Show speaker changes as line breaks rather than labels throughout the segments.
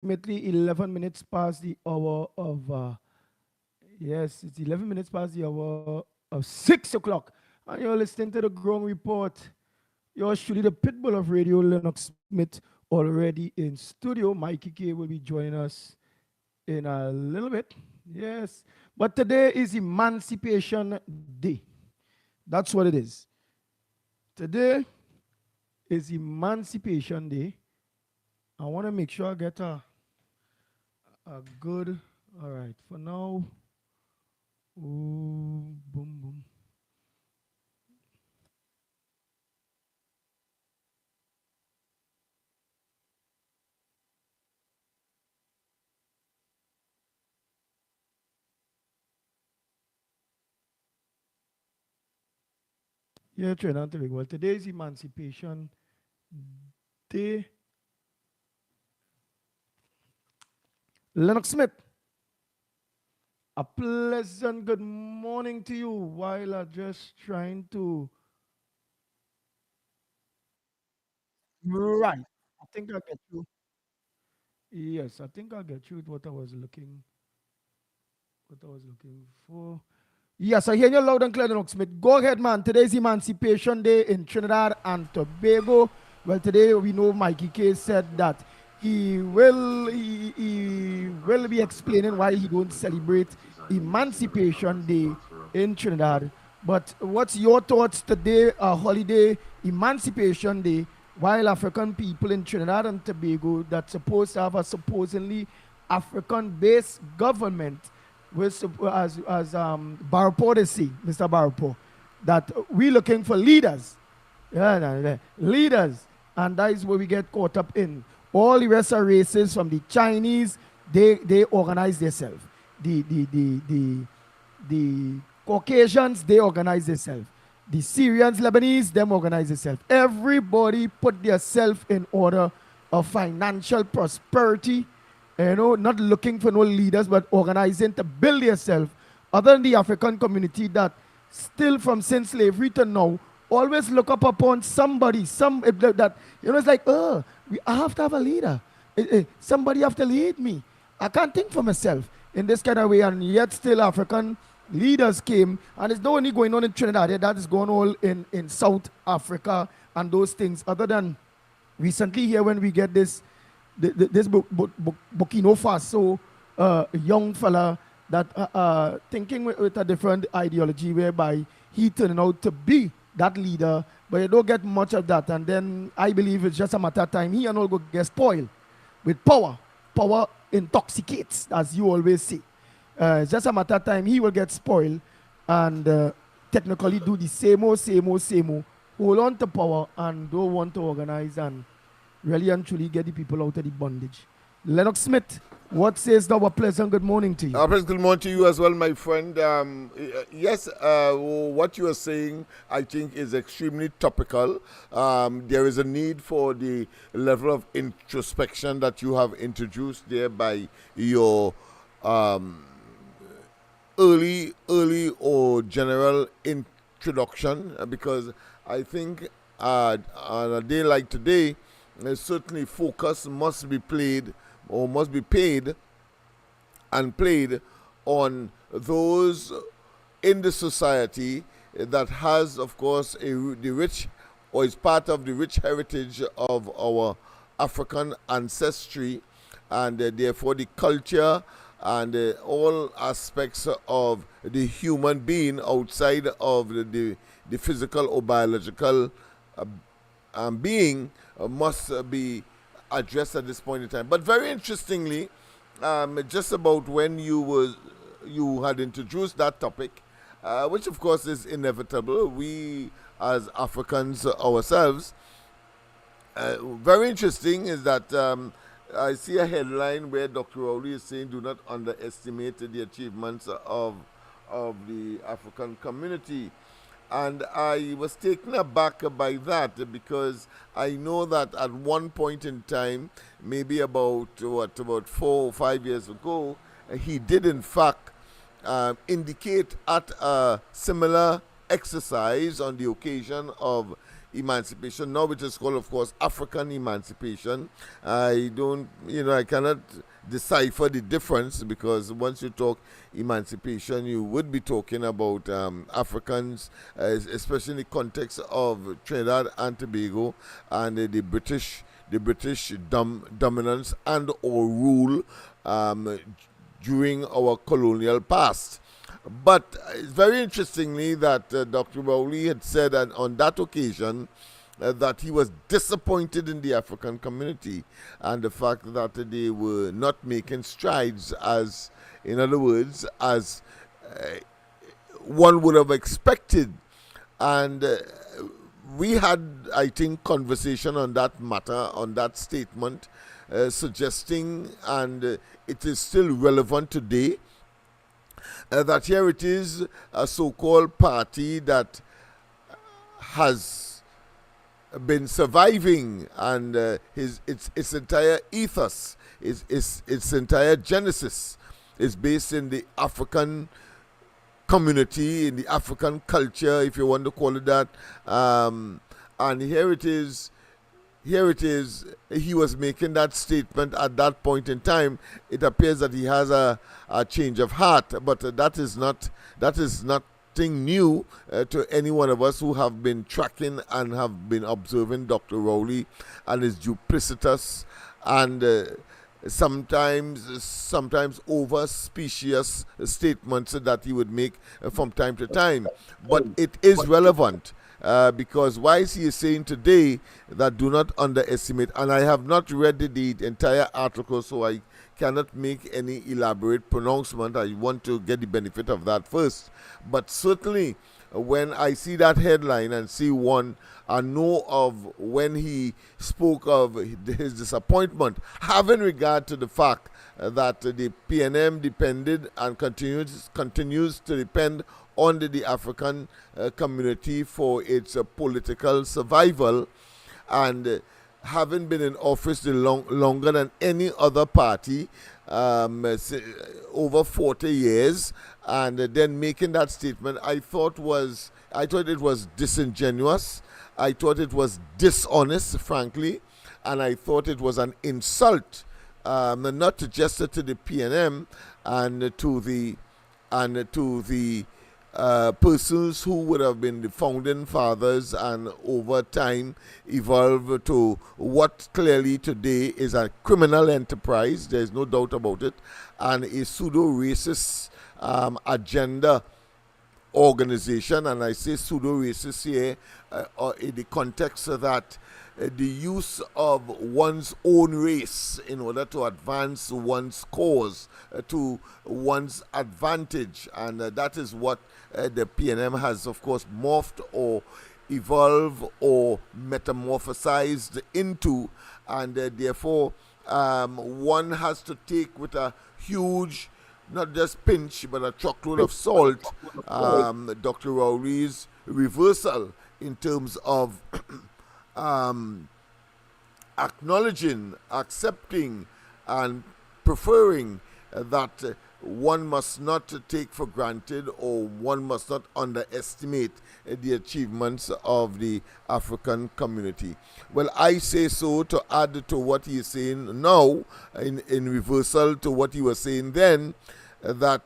approximately 11 minutes past the hour of, yes, it's 11 minutes past the hour of 6 o'clock. And you're listening to the Growing Report. You're surely the pitbull of radio, Lennox Smith, already in studio. Mikey K will be joining us in a little bit. Yes. But today is Emancipation Day. That's what it is. Today is Emancipation Day. I want to make sure I get a good, all right, for now. Ooh, boom, boom. Yeah, Trinidad and Tobago. Well, today is Emancipation Day. Lennox Smith, a pleasant good morning to you while I'm just trying to. Right. I think I'll get you. Yes, I think I'll get you with what I was looking for. Yes, I hear you loud and clear, Lennox Smith. Go ahead, man. Today's Emancipation Day in Trinidad and Tobago. Well, today we know Mikey K said that he will be explaining why he don't celebrate Emancipation Day in Trinidad. But what's your thoughts today, a holiday, Emancipation Day, while African people in Trinidad and Tobago that's supposed to have a supposedly African-based government with, as Repoty say, Mr. Repoty, that we looking for leaders. Yeah, leaders. And that is where we get caught up in. All the rest of races from the Chinese, they organize themselves. The Caucasians, they organize themselves. The Syrians, Lebanese, them organize themselves. Everybody put themselves in order of financial prosperity, not looking for no leaders, but organizing to build yourself. Other than the African community that still from since slavery to now, always look up upon somebody, that, it's like, I have to have a leader. Somebody have to lead me. I can't think for myself in this kind of way, and yet still African leaders came, and it's not only going on in Trinidad, that is going on in South Africa and those things. Other than recently here when we get this Burkina Faso young fella that thinking with a different ideology whereby he turning out to be that leader, but you don't get much of that. And then I believe it's just a matter of time. He and all go get spoiled with power. Power intoxicates, as you always say. It's just a matter of time. He will get spoiled and technically do the same old, hold on to power and don't want to organize and really and truly get the people out of the bondage. Lennox Smith, what says thou a pleasant good morning to you?
Pleasant good morning to you as well, my friend. Yes, what you are saying, I think, is extremely topical. There is a need for the level of introspection that you have introduced there by your early or general introduction, because I think on a day like today, certainly focus must be played or must be paid and played on those in the society that has, of course, the rich or is part of the rich heritage of our African ancestry, and therefore the culture and all aspects of the human being outside of the physical or biological being must be addressed at this point in time. But very interestingly, just about when you had introduced that topic, which of course is inevitable, we as Africans ourselves, very interesting is that I see a headline where Dr. Rowley is saying, "Do not underestimate the achievements of the African community." And I was taken aback by that because I know that at one point in time, maybe about 4 or 5 years ago, he did in fact indicate at a similar exercise on the occasion of emancipation. Now it is called, of course, African emancipation. I don't, I cannot decipher the difference, because once you talk emancipation, you would be talking about Africans, especially in the context of Trinidad and Tobago and the British dominance and or rule during our colonial past. But it's very interestingly that Dr. Rowley had said on that occasion that he was disappointed in the African community and the fact that they were not making strides, as, in other words, as one would have expected. And we had, I think, conversation on that matter, on that statement, suggesting, and it is still relevant today, that here it is, a so-called party that has been surviving, and its entire ethos, its entire genesis is based in the African community, in the African culture, if you want to call it that. And here it is, he was making that statement at that point in time. It appears that he has a change of heart, but that is nothing new to any one of us who have been tracking and have been observing Dr. Rowley and his duplicitous and sometimes over specious statements that he would make from time to time. But it is relevant. Because why is he saying today that do not underestimate, and I have not read the entire article, so I cannot make any elaborate pronouncement. I want to get the benefit of that first. But certainly when I see that headline and see one, I know of when he spoke of his disappointment, having regard to the fact that the PNM depended and continues to depend on the African community for its political survival, and having been in office longer than any other party, over 40 years, and then making that statement, I thought it was disingenuous. I thought it was dishonest, frankly, and I thought it was an insult, not just to the PNM and to the persons who would have been the founding fathers and over time evolved to what clearly today is a criminal enterprise, there's no doubt about it, and a pseudo-racist agenda organization. And I say pseudo-racist here in the context that the use of one's own race in order to advance one's cause to one's advantage, and that is what the PNM has, of course, morphed or evolved or metamorphosized into, and therefore one has to take with a huge, not just pinch, but a truckload of salt, Dr. Rowley's reversal in terms of acknowledging, accepting, and preferring that one must not take for granted, or one must not underestimate the achievements of the African community. Well, I say so to add to what he is saying now, in reversal to what he was saying then, that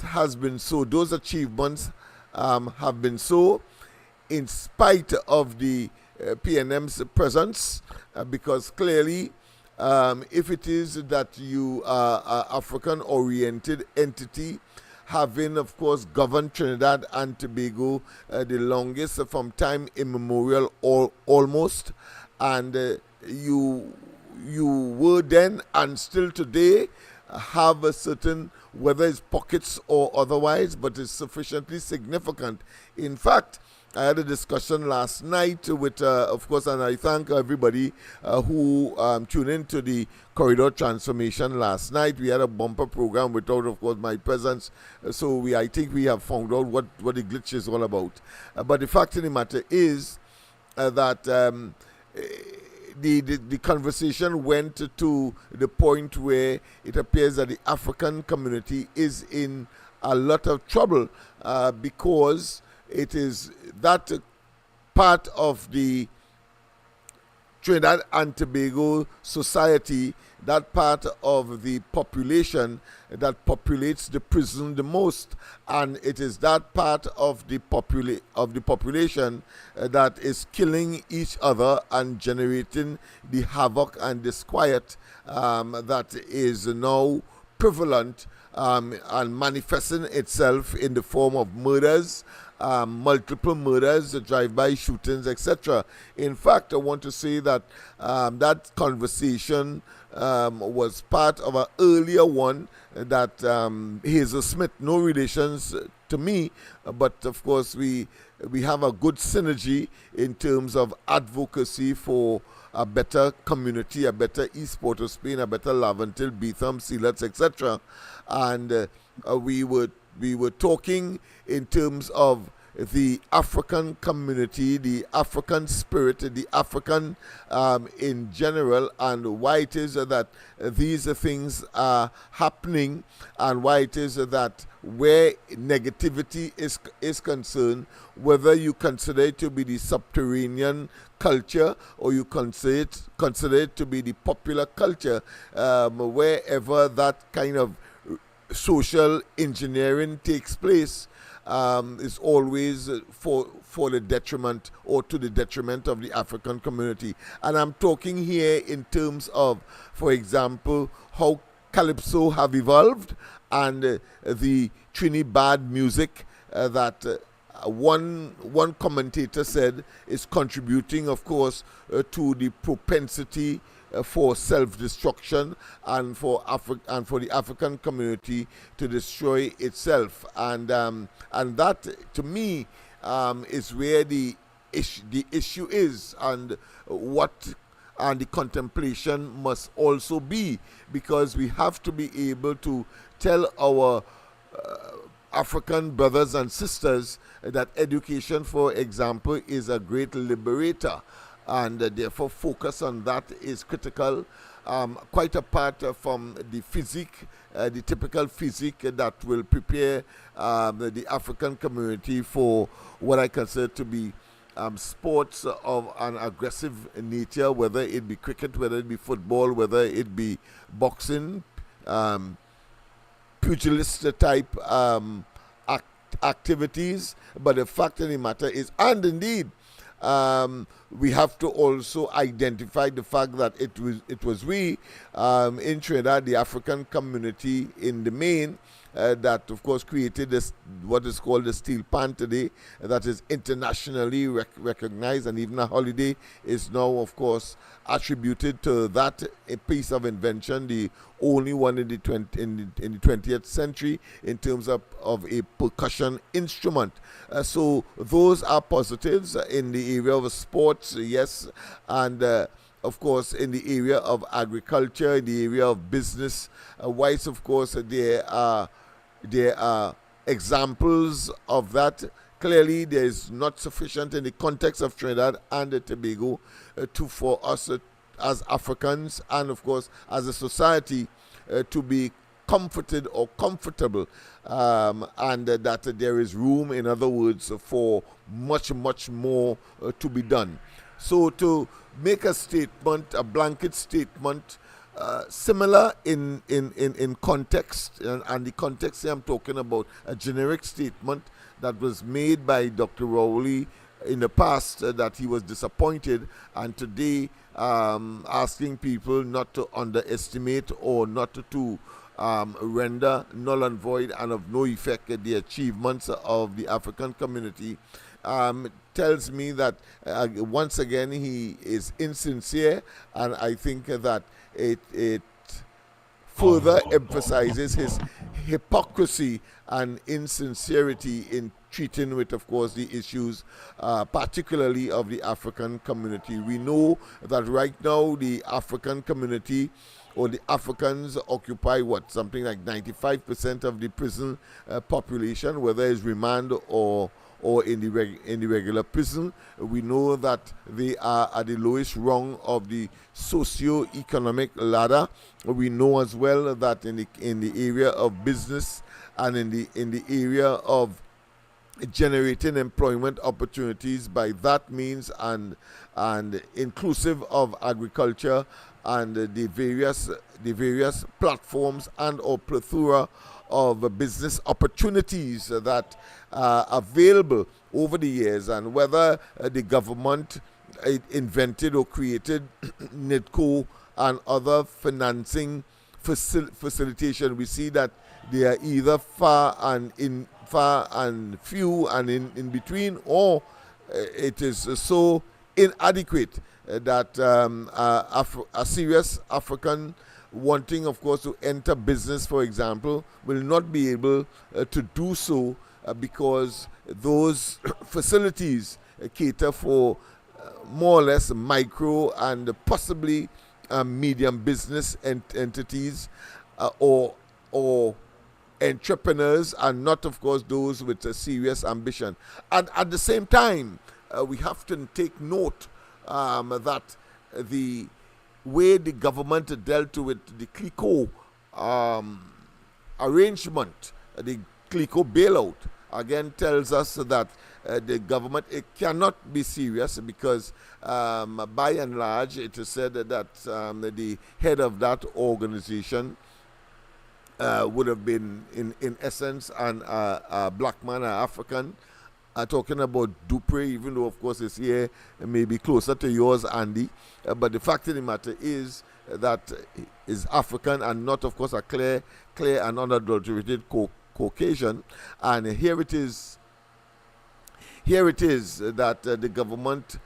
has been so, those achievements have been so in spite of the PNM's presence, because clearly if it is that you are an African-oriented entity, having, of course, governed Trinidad and Tobago the longest from time immemorial, almost, and you were then and still today have a certain, whether it's pockets or otherwise, but it's sufficiently significant. In fact, I had a discussion last night with, of course, and I thank everybody who tuned into the Corridor Transformation last night. We had a bumper program without, of course, my presence. So I think we have found out what the glitch is all about. But the fact of the matter is that the conversation went to the point where it appears that the African community is in a lot of trouble because it is that part of the Trinidad and Tobago society, that part of the population that populates the prison the most, and it is that part of the population that is killing each other and generating the havoc and disquiet that is now prevalent and manifesting itself in the form of murders, multiple murders, drive-by shootings, etc. In fact, I want to say that that conversation was part of an earlier one that Hazel Smith, no relations to me, but of course we have a good synergy in terms of advocacy for a better community, a better East Port of Spain, a better Laventille, Beetham, Sealets, etc. And we were talking in terms of the African community, the African spirit, the African in general, and why it is that these things are happening, and why it is that where negativity is concerned, whether you consider it to be the subterranean culture or you consider it to be the popular culture, wherever that kind of social engineering takes place, is always for the detriment or to the detriment of the African community. And I'm talking here in terms of, for example, how calypso have evolved and the Trinidad music that one commentator said is contributing, of course, to the propensity for self-destruction and for the African community to destroy itself, and that to me is where the issue is, and the contemplation must also be, because we have to be able to tell our African brothers and sisters that education, for example, is a great liberator, and therefore focus on that is critical, quite apart from the physique, the typical physique that will prepare the African community for what I consider to be sports of an aggressive nature, whether it be cricket, whether it be football, whether it be boxing, pugilist type activities. But the fact of the matter is, and indeed, we have to also identify the fact that it was we in Trinidad, the African community in the main, that of course created this, what is called the steel pan today, that is internationally recognized, and even a holiday is now of course attributed to that a piece of invention, the only one in the 20th century in terms of a percussion instrument. So those are positives in the area of sports, yes, and of course in the area of agriculture, in the area of business, whilst of course there are examples of that. Clearly, there is not sufficient in the context of Trinidad and Tobago for us as Africans and, of course, as a society to be comforted or comfortable, and that there is room, in other words, for much, much more to be done. So to make a statement, a blanket statement, similar in context, and the context here I'm talking about a generic statement that was made by Dr. Rowley in the past, that he was disappointed, and today asking people not to underestimate or not to render null and void and of no effect the achievements of the African community, tells me that once again he is insincere, and I think that it further emphasizes his hypocrisy and insincerity in treating with, of course, the issues, particularly of the African community. We know that right now the African community, or the Africans, occupy something like 95% of the prison population, whether it's remand or in the regular prison. We know that they are at the lowest rung of the socio-economic ladder. We know as well that in the area of business and in the area of generating employment opportunities by that means, and inclusive of agriculture and the various platforms and or plethora of business opportunities that are available over the years, and whether the government invented or created NIDCO and other financing facilitation, we see that they are either far and few and in between, or it is so inadequate that a serious African wanting, of course, to enter business, for example, will not be able to do so because those facilities cater for more or less micro and possibly medium business entities, or entrepreneurs, and not, of course, those with a serious ambition. And at the same time, we have to take note that the way the government dealt with the CLICO arrangement, the CLICO bailout, again tells us that the government, it cannot be serious, because by and large it is said that the head of that organization would have been in essence a black man, an African. Talking about Dupre, even though of course his ear may be closer to yours, Andy, but the fact of the matter is that is African, and not, of course, a clear and unadulterated Caucasian. And here it is that the government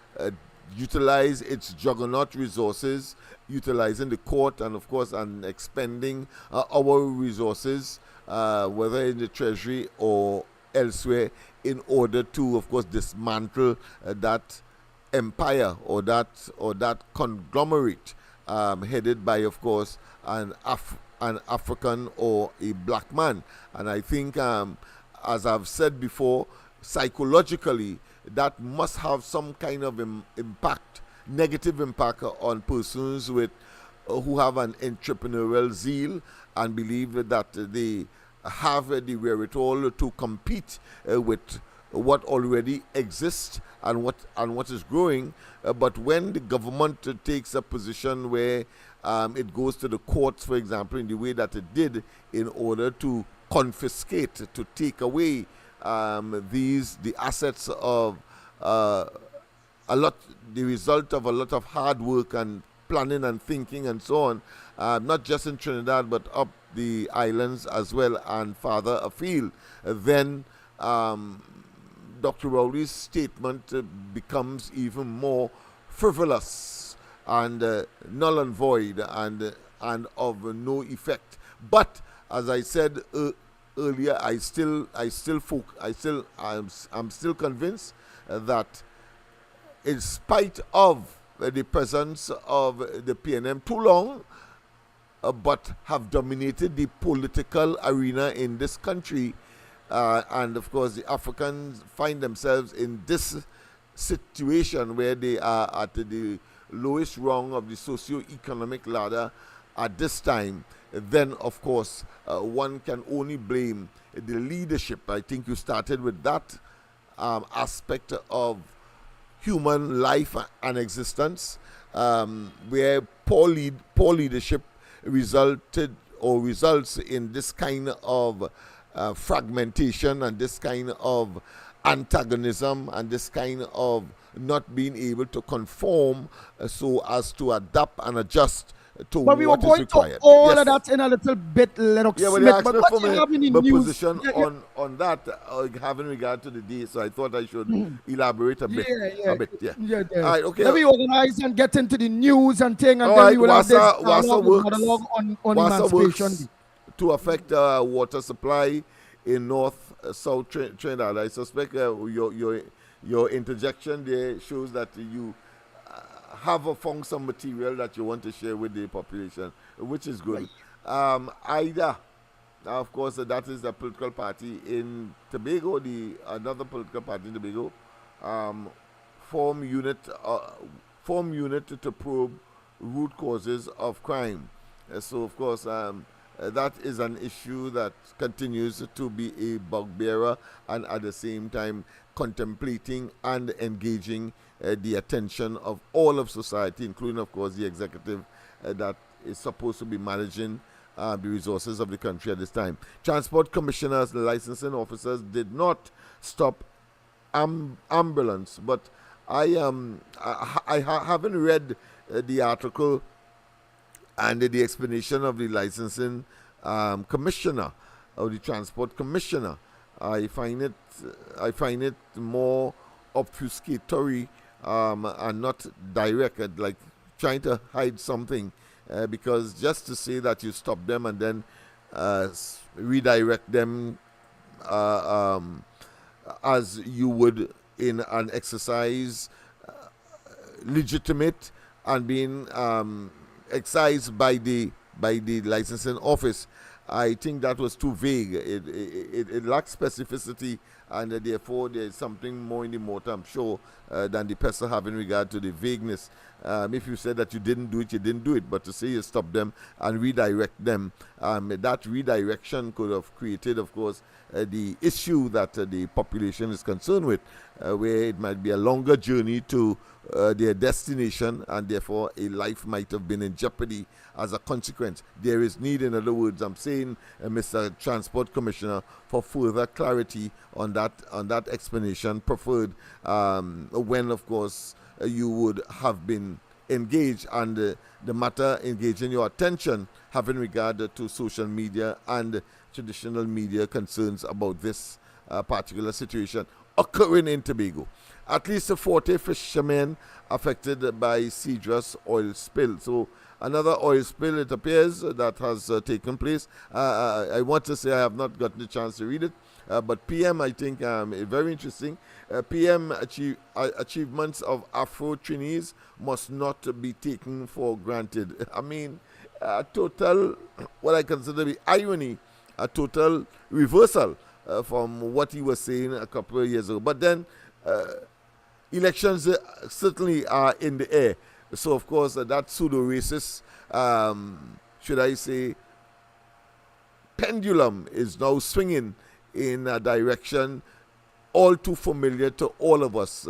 utilize its juggernaut resources, utilizing the court, and of course, and expending our resources, whether in the treasury or elsewhere, in order to, of course, dismantle that empire, or that conglomerate headed by, of course, an African or a black man. And I think, as I've said before, psychologically, that must have some kind of negative impact on persons who have an entrepreneurial zeal and believe that they have the wherewithal to compete with what already exists and what is growing. But when the government takes a position where it goes to the courts, for example, in the way that it did, in order to confiscate, to take away the assets of the result of a lot of hard work and planning and thinking and so on, not just in Trinidad but up the islands as well and farther afield, then Dr. Rowley's statement becomes even more frivolous and null and void and of no effect. But as I said earlier, I'm still convinced that, in spite of the presence of the PNM too long, but have dominated the political arena in this country, and of course the Africans find themselves in this situation where they are at the lowest rung of the socio-economic ladder at this time, then of course one can only blame the leadership. I think you started with that aspect of human life and existence, where poor leadership results in this kind of fragmentation and this kind of antagonism and this kind of not being able to conform so as to adapt and adjust to
But we were
what is
going
required.
to all
Yes.
of that in a little bit, Lennox
Yeah, but
Smith.
they
But
asked me
what
for
you have in the
my
news?
position
Yeah,
on that, having regard to the day, so I thought I should elaborate a
yeah,
bit.
yeah,
A bit, yeah.
yeah, yeah.
All right, okay.
Let me organize and get into the news and thing, and
All
then
right,
we will have this
WASA works.
monologue on
WASA
emancipation.
works to affect water supply in North South Trinidad. I suspect your interjection there shows that you have found some material that you want to share with the population, which is good. AIDA, of course, that is the political party in Tobago, another political party in Tobago, form unit to probe root causes of crime. So, of course, that is an issue that continues to be a bugbearer, and at the same time contemplating and engaging the attention of all of society, including, of course, the executive that is supposed to be managing the resources of the country at this time. Transport commissioners, licensing officers did not stop ambulance, but I haven't read the article and the explanation of the licensing commissioner or the transport commissioner. I find it more obfuscatory and not direct, like trying to hide something, because just to say that you stop them and then redirect them as you would in an exercise legitimate and being excised by the licensing office, I think that was too vague. It lacks specificity, and therefore there is something more in the motor, I'm sure, than the person have in regard to the vagueness. If you said that you didn't do it, you didn't do it. But to say you stop them and redirect them, that redirection could have created, of course, the issue that the population is concerned with, where it might be a longer journey to their destination, and therefore a life might have been in jeopardy as a consequence. There is need, in other words, I'm saying, Mr. Transport Commissioner, for further clarity on that explanation preferred, when, of course, you would have been engaged and the matter engaging your attention having regard to social media and traditional media concerns about this particular situation occurring in Tobago. At least 40 fishermen affected by Cedrus oil spill. So another oil spill, it appears, that has taken place. I want to say I have not gotten the chance to read it, but PM, I think, very interesting. PM achievements of Afro-Chinese must not be taken for granted. I mean, total, what I consider to be irony, a total reversal from what he was saying a couple of years ago. But then elections certainly are in the air. So, of course, that pseudo-racist, should I say, pendulum is now swinging in a direction all too familiar to all of us,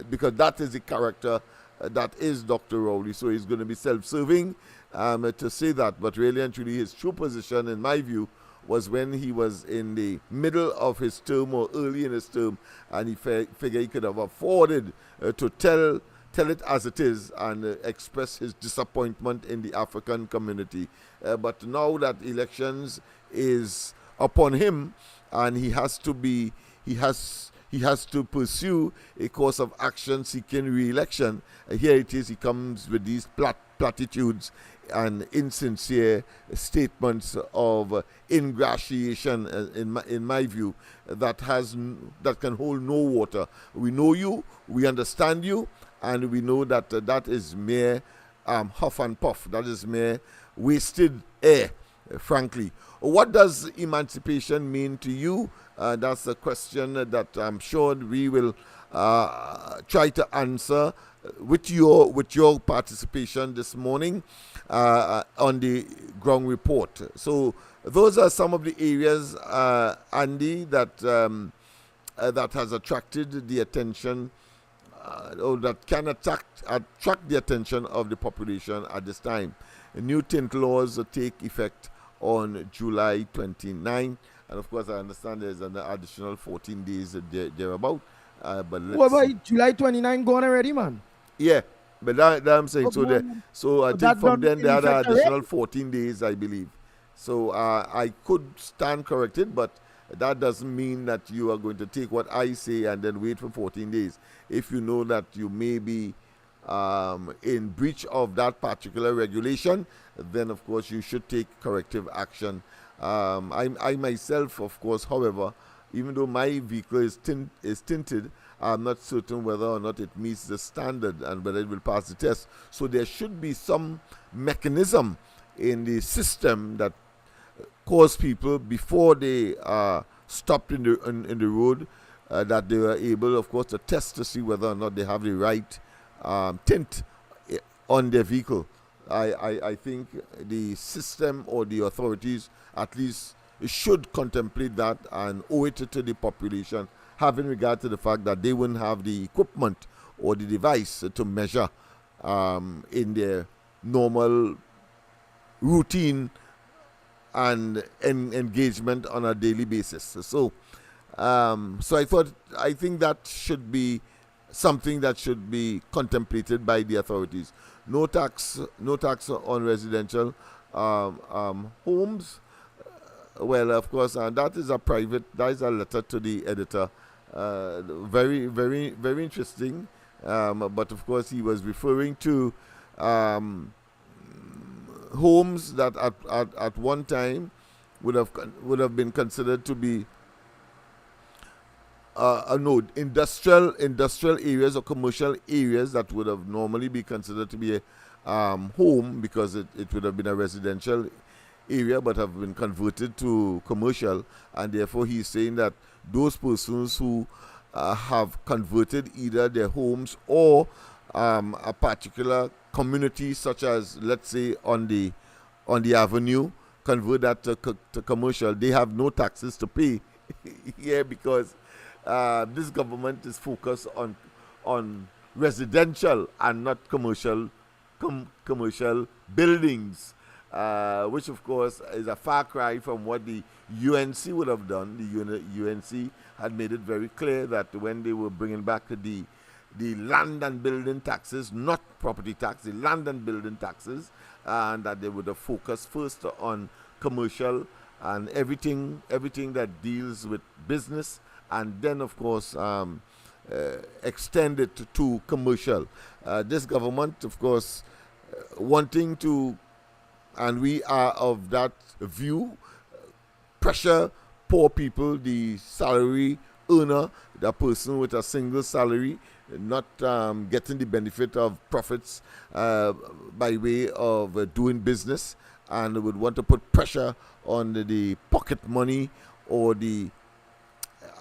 because that is the character that is Dr. Rowley. So he's going to be self-serving to say that, but really and truly his true position, in my view, was when he was in the middle of his term or early in his term, and he figured he could have afforded to tell it as it is and express his disappointment in the African community. But now that elections is upon him, and he has to pursue a course of action seeking re-election. Here it is, he comes with these platitudes and insincere statements of ingratiation, in my view, that can hold no water. We know you, we understand you, and we know that that is mere huff and puff. That is mere wasted air, frankly. What does emancipation mean to you? That's a question that I'm sure we will try to answer with your participation this morning on the ground report. So those are some of the areas, Andy, that has attracted the attention, or that can attract the attention of the population at this time. New tint laws take effect on July 29, and of course I understand there's an additional 14 days thereabout. But
what about July 29 gone already, man?
Yeah, but that I'm saying, so I think from then there are additional 14 days, I believe. So I could stand corrected, but that doesn't mean that you are going to take what I say and then wait for 14 days. If you know that you may be in breach of that particular regulation, then of course you should take corrective action. I myself, of course, however, even though my vehicle is tinted, I'm not certain whether or not it meets the standard and whether it will pass the test. So there should be some mechanism in the system that cause people, before they stopped in the road, that they were able, of course, to test to see whether or not they have the right tint on their vehicle. I think the system or the authorities at least should contemplate that and owe it to the population, having regard to the fact that they wouldn't have the equipment or the device to measure in their normal routine and engagement on a daily basis. So I think that should be something that should be contemplated by the authorities. No tax on residential homes. Well, of course, that is a letter to the editor. Very, very, very interesting. But of course, he was referring to homes that at one time would have been considered to be industrial areas or commercial areas that would have normally be considered to be a home, because it would have been a residential area but have been converted to commercial, and therefore he's saying that those persons who have converted either their homes or a particular community, such as, let's say, on the avenue, convert that to commercial, they have no taxes to pay here, because this government is focused on residential and not commercial buildings, which of course is a far cry from what the UNC would have done. The UNC had made it very clear that when they were bringing back the land and building taxes, not property tax, the land and building taxes, and that they would have focused first on commercial and everything that deals with business, and then of course extend it to commercial. This government, of course, wanting to, and we are of that view, pressure poor people, the salary earner, the person with a single salary, not getting the benefit of profits by way of doing business, and would want to put pressure on the pocket money or the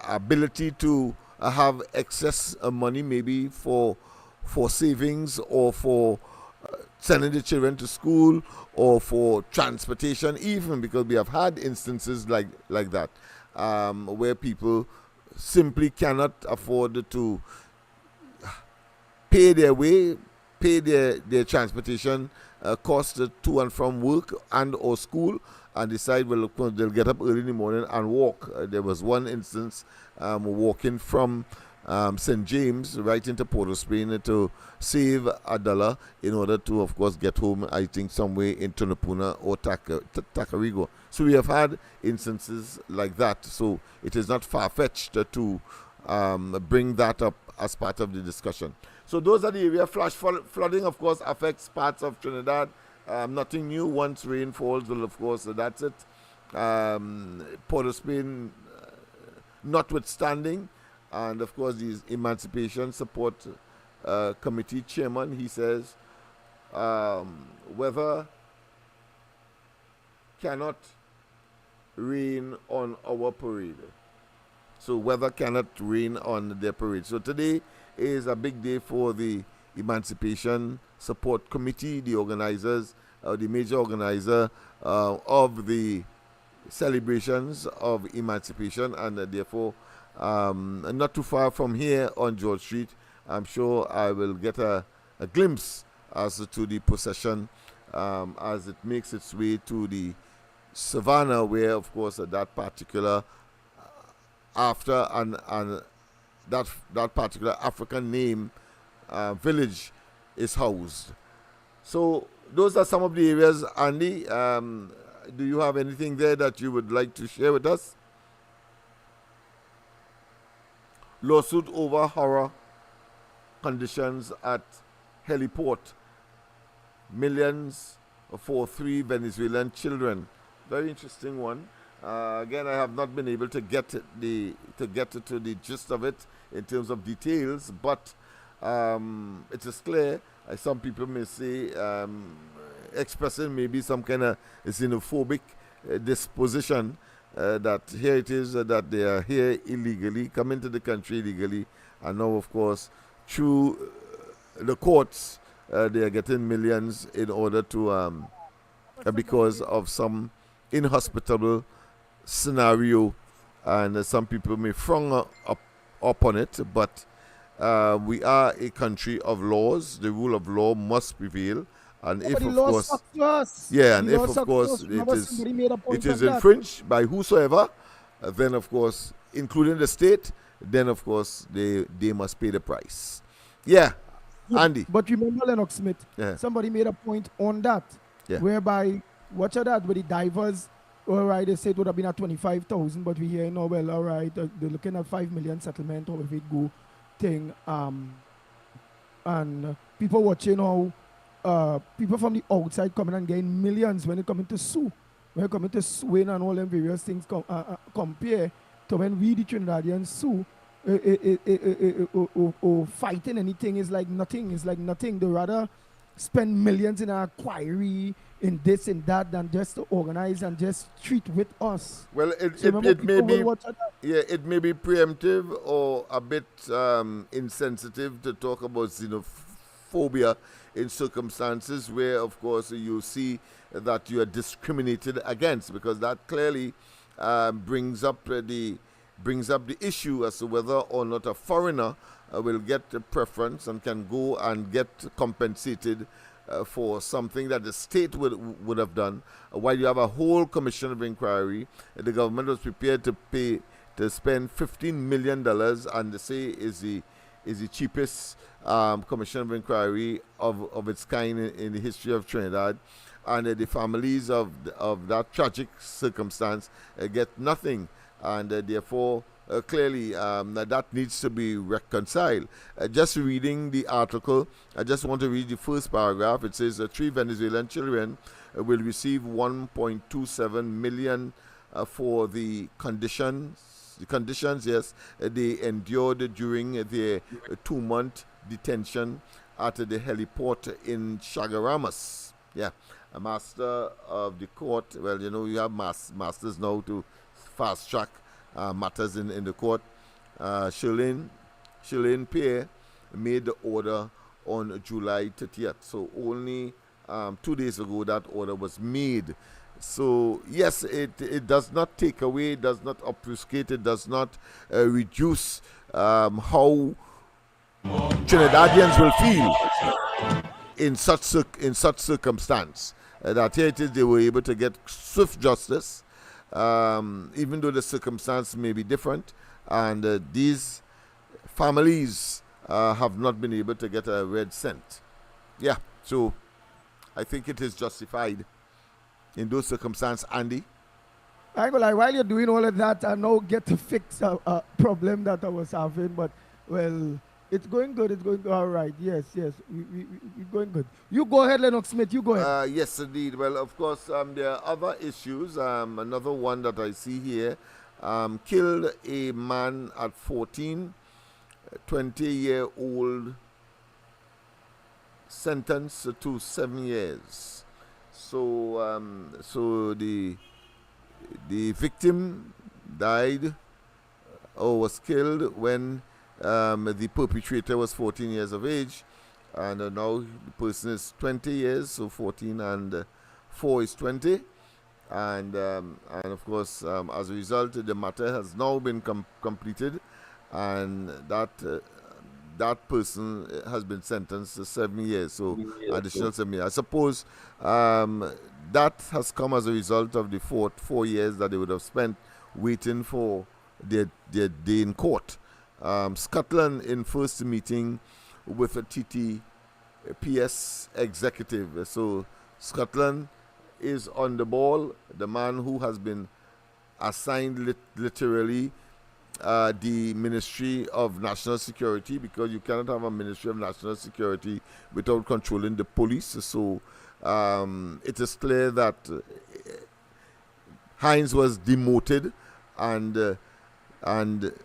ability to have excess money, maybe for savings or for sending the children to school or for transportation, even, because we have had instances like that, where people simply cannot afford to pay their transportation cost to and from work and or school, and decide, well, of course, they'll get up early in the morning and walk. There was one instance walking from St. James right into Port of Spain to save $1 in order to, of course, get home, I think, somewhere in Tunapuna or Takarigo. So we have had instances like that. So it is not far-fetched to bring that up as part of the discussion. So those are the areas. Flash flooding, of course, affects parts of Trinidad. Nothing new. Once rain falls, well, of course, that's it. Port of Spain notwithstanding, and of course, the Emancipation Support Committee chairman, he says, weather cannot rain on our parade. So weather cannot rain on their parade. So today is a big day for the Emancipation Support Committee, the organizers, the major organizer of the celebrations of emancipation, and therefore not too far from here on George Street, I'm sure I will get a glimpse as to the procession as it makes its way to the savannah, where, of course, that particular after and that particular African name village is housed. So those are some of the areas. Andy, do you have anything there that you would like to share with us? Lawsuit over horror conditions at heliport. Millions for 3 Venezuelan children. Very interesting one. Again, I have not been able to get to the gist of it in terms of details, but it is clear. Some people may say, expressing maybe some kind of xenophobic disposition, that here it is that they are here illegally, come into the country illegally, and now, of course, through the courts, they are getting millions in order to because of some inhospitable scenario, and some people may frown upon it, but we are a country of laws. The rule of law must prevail, and if
But the
of
law
course,
sucks to us.
yeah,
The
and
law
if of
sucks to
course
us. Remember somebody made a
it
point
is
on that.
infringed by whosoever, then of course, including the state, then of course they must pay the price. Yeah, Andy.
But remember, Lennox Smith,
Yeah,
somebody made a point on that,
yeah.
whereby, watch out that with the divers, all right, they said it would have been at 25,000, but we hear, no, well, all right, they're looking at 5 million settlement or if it go thing. And people watching how people from the outside coming and getting millions when it coming to sue. When it coming to suing and all them various things compare to when we the Trinidadians sue. Or fighting anything is like nothing. It's like nothing. They rather spend millions in an inquiry, in this and that, than just to organize and just treat with us.
Well,
So remember,
it may
people will
be,
watch at that.
yeah, it may be preemptive or a bit insensitive to talk about xenophobia in circumstances where, of course, you see that you are discriminated against, because that clearly brings up the issue as to whether or not a foreigner will get a preference and can go and get compensated for something that the state would have done. While you have a whole commission of inquiry, the government was prepared to spend $15 million, and they say is the cheapest commission of inquiry of its kind in the history of Trinidad, and the families of that tragic circumstance get nothing, and therefore clearly that needs to be reconciled. Just reading the article, I just want to read the first paragraph. It says 3 Venezuelan children will receive 1.27 million for the conditions, yes, they endured during their 2-month detention at the heliport in Chagaramas. Yeah, a master of the court. Well, you have masters now to fast track matters in the court. Shirlene Pierre made the order on July 30th. So only 2 days ago that order was made. So yes, it does not take away, it does not obfuscate, it does not reduce how Trinidadians will feel in such circumstance. That here it is, they were able to get swift justice, even though the circumstance may be different, and these families have not been able to get a red cent. Yeah, so I think it is justified in those circumstances, Andy.
I go like, while you're doing all of that, I now get to fix a problem that I was having, but well, it's going good. It's going all right. Yes. We're going good. You go ahead, Lennox Smith. You go ahead.
Yes, indeed. Well, of course, there are other issues. Another one that I see here, killed a man at 14, 20-year-old, sentenced to 7 years. So the victim died or was killed when the perpetrator was 14 years of age, and now the person is 20 years, so 14 and 4 is 20, and of course, as a result, the matter has now been completed, and that person has been sentenced to 7 years, so additional 7 years. I suppose that has come as a result of the 4 years that they would have spent waiting for their day in court. Scotland in first meeting with a TTPS executive. So Scotland is on the ball. The man who has been assigned literally the Ministry of National Security, because you cannot have a Ministry of National Security without controlling the police. So it is clear that Hines was demoted, and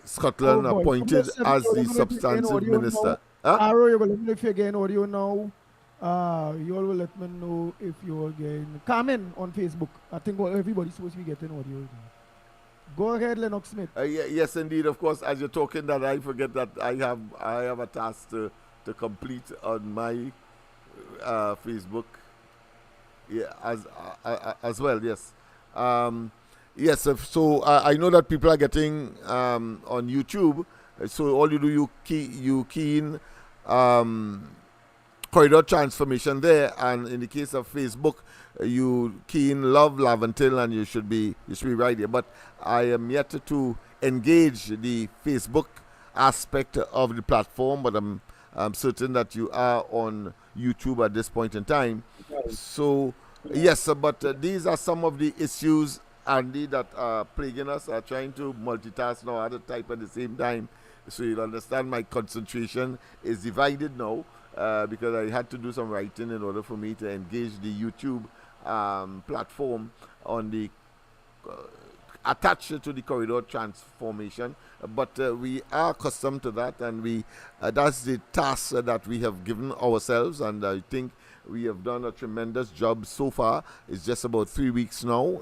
Scotland appointed as the substantive minister.
Arrow, you're going to let me know if you're getting audio now. You all will let me know if you're getting. Comment on Facebook. I think everybody's supposed to be getting audio. Go ahead, Lennox Smith.
Yes, indeed. Of course, as you're talking that, I forget that I have a task to complete on my Facebook, yeah, as well. Yes, yes. So I know that people are getting on YouTube. So all you do, you key in um, corridor transformation there, and in the case of Facebook, you key in love Laventil, and you should be right here. But I am yet to engage the Facebook aspect of the platform, but I'm certain that you are on YouTube at this point in time. So yes, but these are some of the issues, Andy, that are plaguing us. Are trying to multitask now, other type at the same time. So you'll understand my concentration is divided now, because I had to do some writing in order for me to engage the YouTube platform on the uh, attached to the corridor transformation. But we are accustomed to that, and we that's the task that we have given ourselves, and I think we have done a tremendous job so far. It's just about 3 weeks now.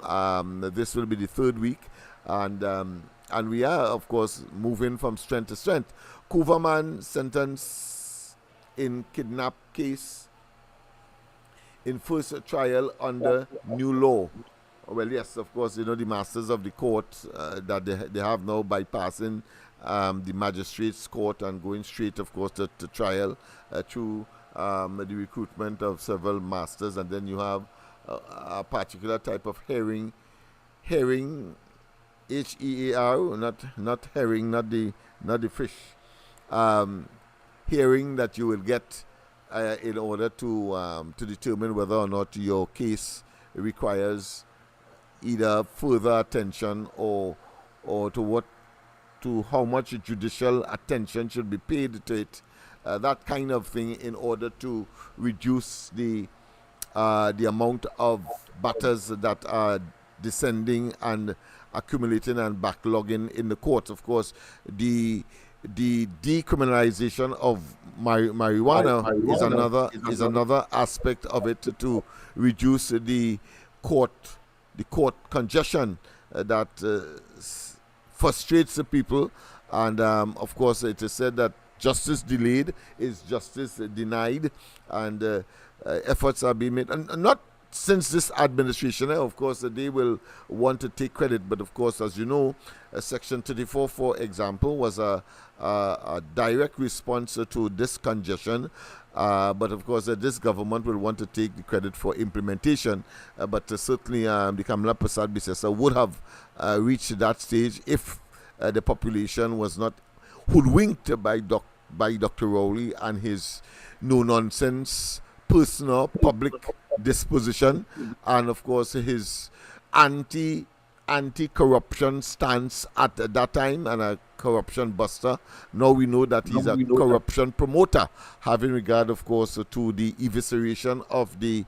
This will be the third week, and we are, of course, moving from strength to strength. Kuverman sentenced in kidnap case in first trial under new law. Well, yes, of course, the masters of the court that they have now bypassing the magistrates' court and going straight, of course, to trial through the recruitment of several masters, and then you have a particular type of hearing, HEAR, not herring, not the fish, um, hearing that you will get in order to determine whether or not your case requires either further attention or to how much judicial attention should be paid to it, that kind of thing, in order to reduce the amount of matters that are descending and accumulating and backlogging in the courts. Of course, the decriminalization of marijuana is another aspect of it, to reduce court the court congestion that frustrates the people. And of course, it is said that justice delayed is justice denied, and efforts are being made, and not since this administration. Of course, they will want to take credit, but of course, as you know, Section 34, for example, was a direct response to this congestion. But of course, this government will want to take the credit for implementation. But certainly, the Kamala Prasad Bisesa would have reached that stage if the population was not hoodwinked by Dr. Rowley and his no-nonsense personal public disposition, and of course his anti-corruption stance at that time, and a corruption buster. Now we know that he's a corruption promoter, having regard, of course, to the evisceration of the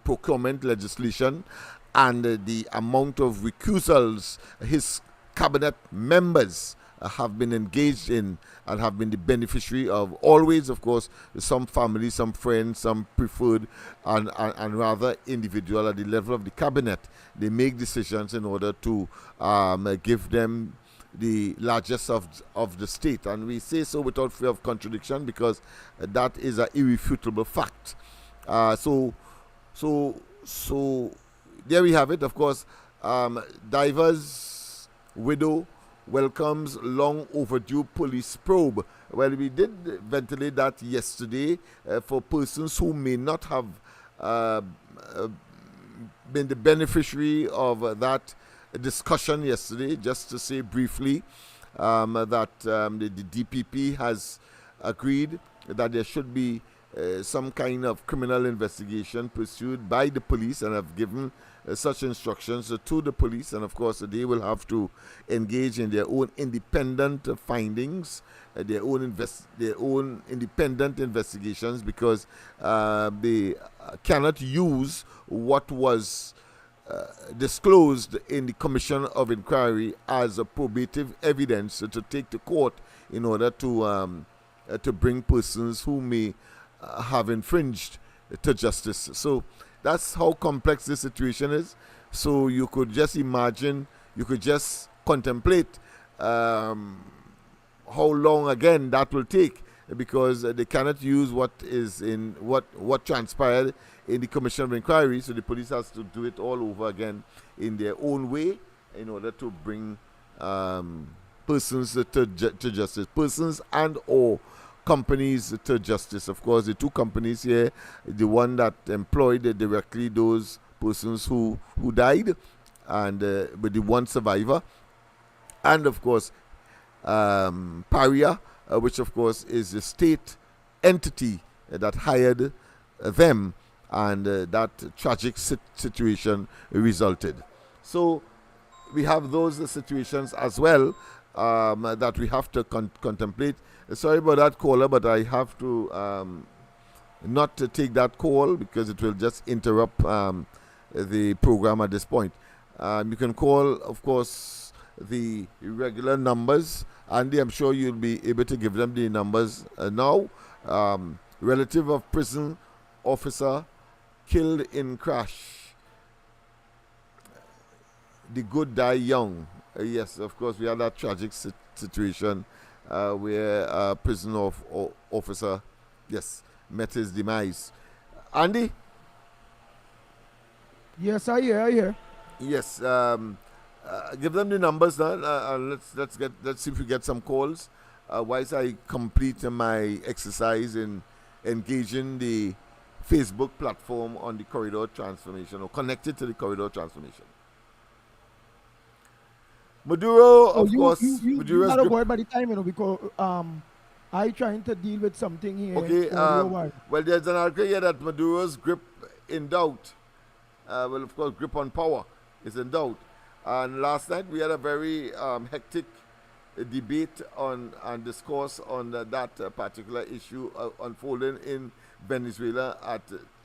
procurement legislation and the amount of recusals his cabinet members have been engaged in and have been the beneficiary of. Always, of course, some family, some friends, some preferred, and rather individual at the level of the cabinet. They make decisions in order to give them the largest of the state. And we say so without fear of contradiction, because that is an irrefutable fact. So there we have it. Of course, Diver's widow welcomes long overdue police probe. Well, we did ventilate that yesterday for persons who may not have been the beneficiary of that discussion yesterday. Just to say briefly that the DPP has agreed that there should be some kind of criminal investigation pursued by the police, and have given such instructions to the police. And of course, they will have to engage in their own independent findings, their own independent investigations, because they cannot use what was disclosed in the commission of inquiry as a probative evidence to take to court in order to bring persons who may have infringed to justice. So that's how complex this situation is. So you could just imagine, you could just contemplate how long again that will take. because they cannot use what is in what transpired in the commission of inquiry. So the police has to do it all over again in their own way in order to bring persons to justice, persons and or companies to justice. Of course, the two companies here, the one that employed directly those persons who died, and but the one survivor, and of course Paria, which of course is a state entity that hired them, and that tragic situation resulted. So we have those situations as well that we have to contemplate. Sorry about that, caller, but I have to not to take that call because it will just interrupt the program at this point. You can call, of course, the regular numbers. Andy, I'm sure you'll be able to give them the numbers now. Relative of prison officer killed in crash. The good die young. Yes, of course, we had that tragic situation where a prison officer, yes, met his demise. Andy?
Yes, I hear.
Yes, give them the numbers now. Let's see if we get some calls. Whilst I complete my exercise in engaging the Facebook platform on the corridor transformation, or connected to the corridor transformation. Maduro, of course.
You gotta go by the time, because I trying to deal with something here.
Okay. Well, there's an article here that Maduro's grip in doubt. Well, of course, grip on power is in doubt. And last night we had a very hectic debate and discourse on that particular issue unfolding in Venezuela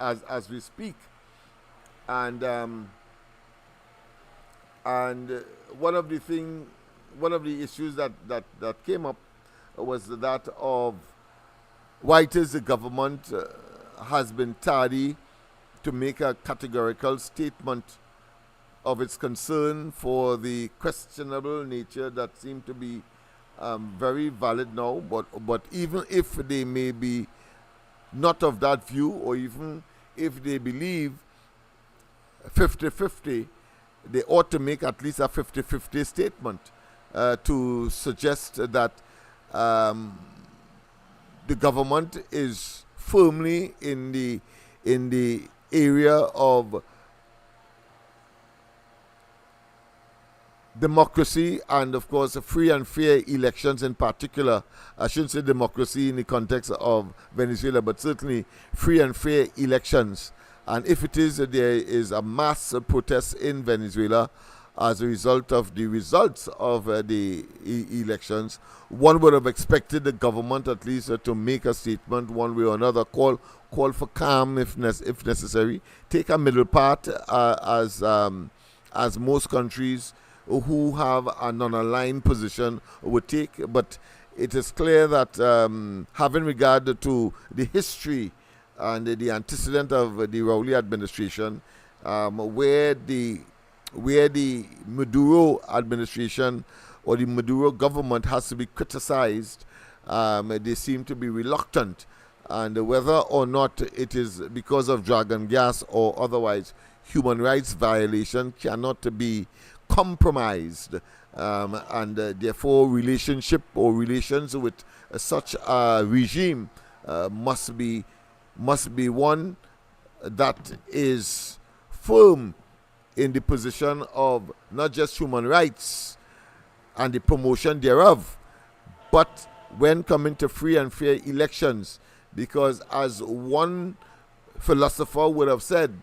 as we speak. And one of the issues that came up was that of why it is the government has been tardy to make a categorical statement of its concern for the questionable nature that seem to be very valid now, but even if they may be not of that view, or even if they believe 50-50, they ought to make at least a 50-50 statement to suggest that the government is firmly in the area of democracy and, of course, free and fair elections in particular. I shouldn't say democracy in the context of Venezuela, but certainly free and fair elections. And if it is, there is a mass protest in Venezuela as a result of the results of the elections, one would have expected the government at least to make a statement one way or another, call for calm if necessary, take a middle path as most countries who have a non-aligned position would take. But it is clear that having regard to the history and the antecedent of the Raul administration, where the Maduro administration or the Maduro government has to be criticized, they seem to be reluctant. And whether or not it is because of dragon gas or otherwise, human rights violation cannot be compromised, and therefore relationship or relations with such a regime must be one that is firm in the position of not just human rights and the promotion thereof, but when coming to free and fair elections, because as one philosopher would have said,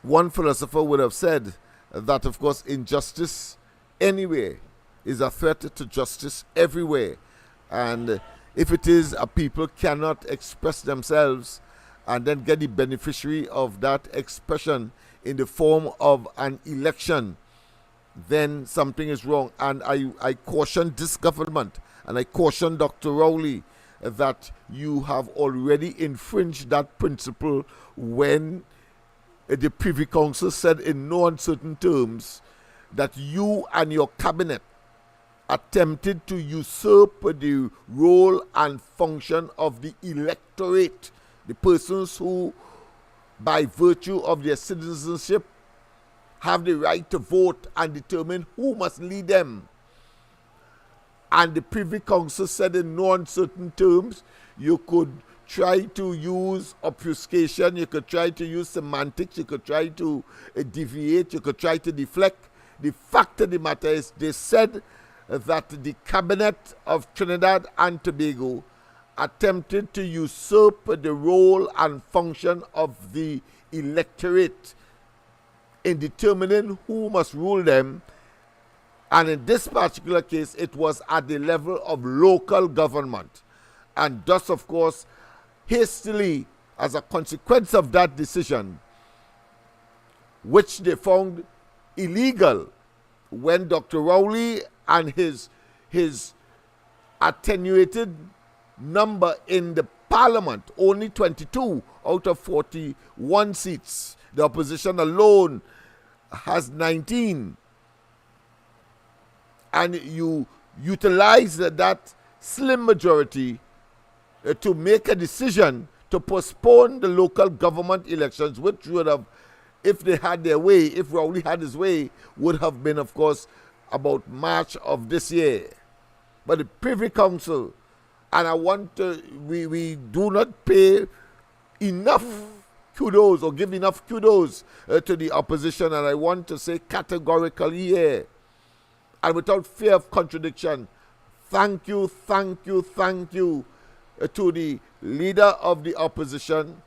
that, of course, injustice anywhere is a threat to justice everywhere. And if it is a people cannot express themselves and then get the beneficiary of that expression in the form of an election, then something is wrong. And I caution this government, and I caution Dr. Rowley, that you have already infringed that principle when the Privy Council said in no uncertain terms that you and your cabinet attempted to usurp the role and function of the electorate, the persons who, by virtue of their citizenship, have the right to vote and determine who must lead them. And the Privy Council said in no uncertain terms, you could try to use obfuscation, you could try to use semantics, you could try to deviate, you could try to deflect. The fact of the matter is they said that the cabinet of Trinidad and Tobago attempted to usurp the role and function of the electorate in determining who must rule them. And in this particular case, it was at the level of local government. And thus, of course, hastily, as a consequence of that decision, which they found illegal, when Dr. Rowley and his attenuated number in the parliament, only 22 out of 41 seats, the opposition alone has 19, and you utilize that slim majority to make a decision to postpone the local government elections, which would have, if they had their way, if Rowley had his way, would have been, of course, about March of this year. But the Privy Council, and I want to, we do not pay enough kudos or give enough kudos to the opposition, and I want to say categorically here, and without fear of contradiction, thank you to the leader of the opposition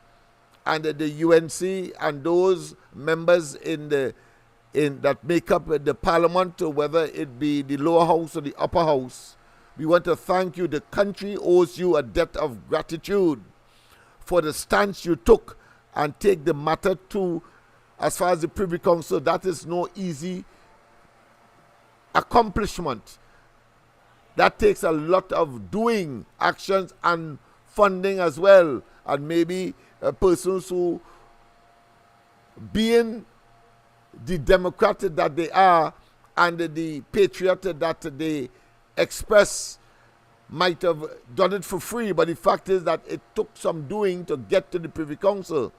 and the UNC and those members in that make up the parliament, whether it be the lower house or the upper house. We want to thank you. The country owes you a debt of gratitude for the stance you took and take the matter to, as far as the Privy Council. That is no easy accomplishment. That takes a lot of doing, actions, and funding as well. And maybe persons who, being the Democrat that they are and the patriot that they express, might have done it for free. But the fact is that it took some doing to get to the Privy Council.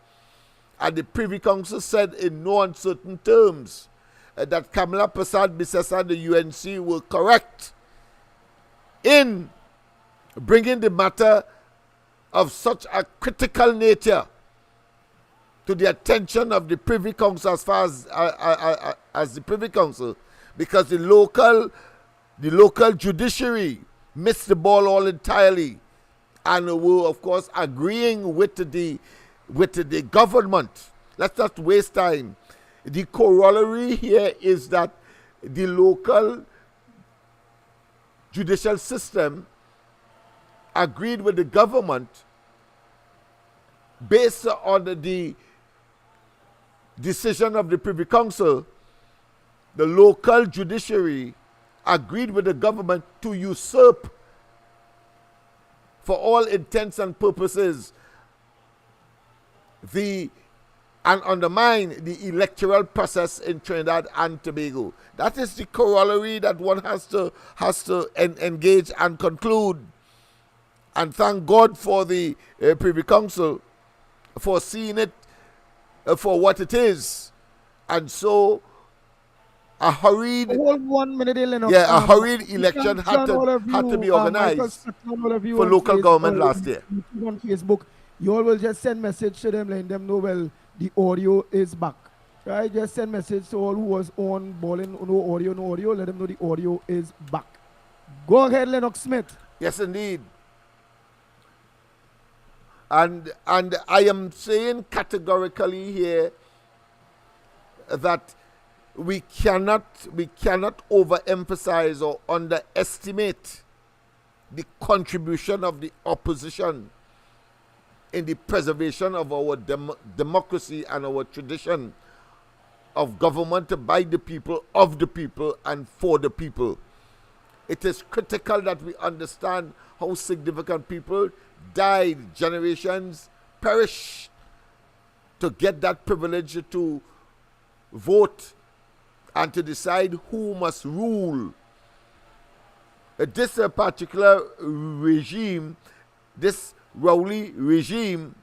And the Privy Council said in no uncertain terms that Kamala Prasad Bisesa and the UNC were correct in bringing the matter of such a critical nature to the attention of the Privy Council, as far as the Privy Council, because the local judiciary missed the ball all entirely and were, of course, agreeing with the government. Let's not waste time. The corollary here is that the local judicial system agreed with the government based on the decision of the Privy Council. The local judiciary agreed with the government to usurp, for all intents and purposes, and undermine the electoral process in Trinidad and Tobago. That is the corollary that one has to engage and conclude. And thank God for the Privy Council for seeing it for what it is. And so a hurried election had to be organized for local government last year.
On Facebook, you all will just send message to them, letting them know, well, the audio is back. Right? Just send message to all who was on balling, no audio, let them know the audio is back. Go ahead, Lennox Smith.
Yes, indeed. And I am saying categorically here that we cannot overemphasize or underestimate the contribution of the opposition in the preservation of our democracy and our tradition of government by the people, of the people, and for the people. It is critical that we understand how significant people died, generations perished to get that privilege to vote and to decide who must rule. this particular regime, this Rowley regime,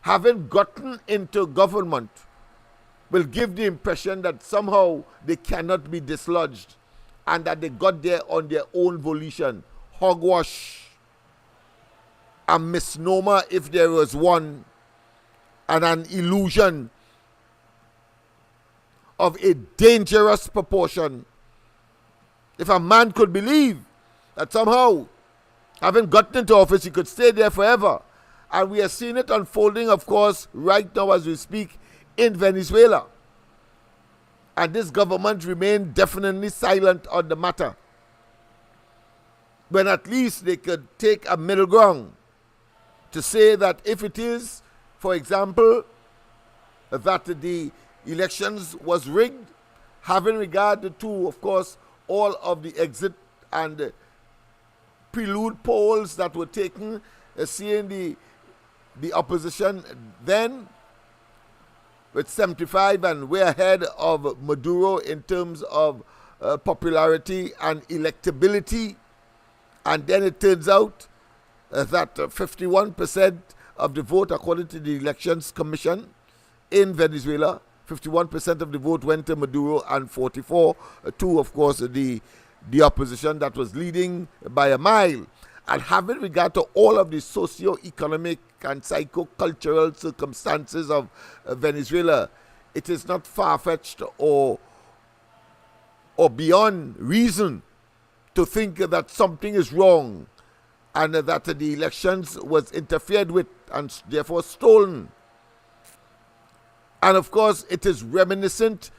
having gotten into government, will give the impression that somehow they cannot be dislodged and that they got there on their own volition. Hogwash. A misnomer, if there was one, and an illusion of a dangerous proportion. If a man could believe that somehow, having gotten into office, he could stay there forever. And we are seeing it unfolding, of course, right now as we speak, in Venezuela. And this government remained definitely silent on the matter, when at least they could take a middle ground to say that if it is, for example, that the elections was rigged, having regard to, of course, all of the exit and prelude polls that were taken, seeing the opposition then with 75 and way ahead of Maduro in terms of popularity and electability. And then it turns out that 51% of the vote, according to the Elections Commission in Venezuela, 51% of the vote went to Maduro and 44 to, of course, the opposition that was leading by a mile. And having regard to all of the socio-economic and psycho-cultural circumstances of Venezuela, it is not far-fetched or beyond reason to think that something is wrong and that the elections was interfered with and therefore stolen. And of course, it is reminiscent,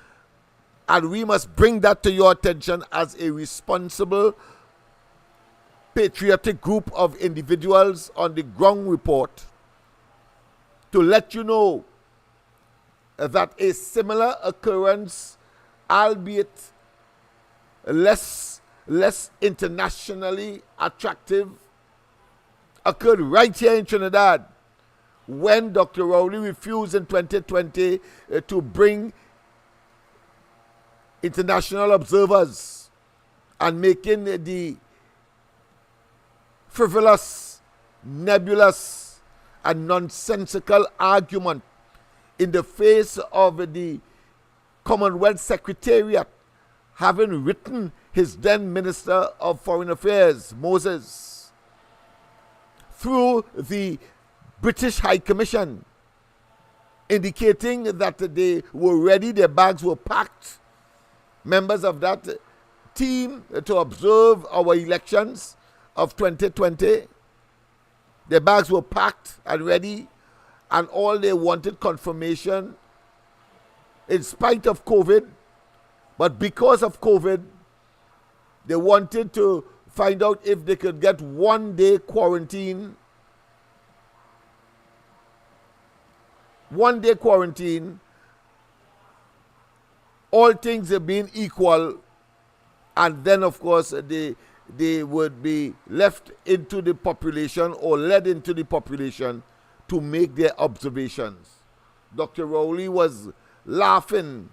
and we must bring that to your attention as a responsible, patriotic group of individuals on the ground report, to let you know that a similar occurrence, albeit less internationally attractive, occurred right here in Trinidad when Dr. Rowley refused in 2020 to bring international observers, and making the frivolous, nebulous, and nonsensical argument in the face of the Commonwealth Secretariat having written his then Minister of Foreign Affairs, Moses, through the British High Commission, indicating that they were ready, their bags were packed, members of that team, to observe our elections of 2020. Their bags were packed and ready, and all they wanted confirmation in spite of COVID, but because of COVID, they wanted to find out if they could get 1 day quarantine. 1 day quarantine, all things have been equal, and then of course they would be left into the population or led into the population to make their observations. Dr. Rowley was laughing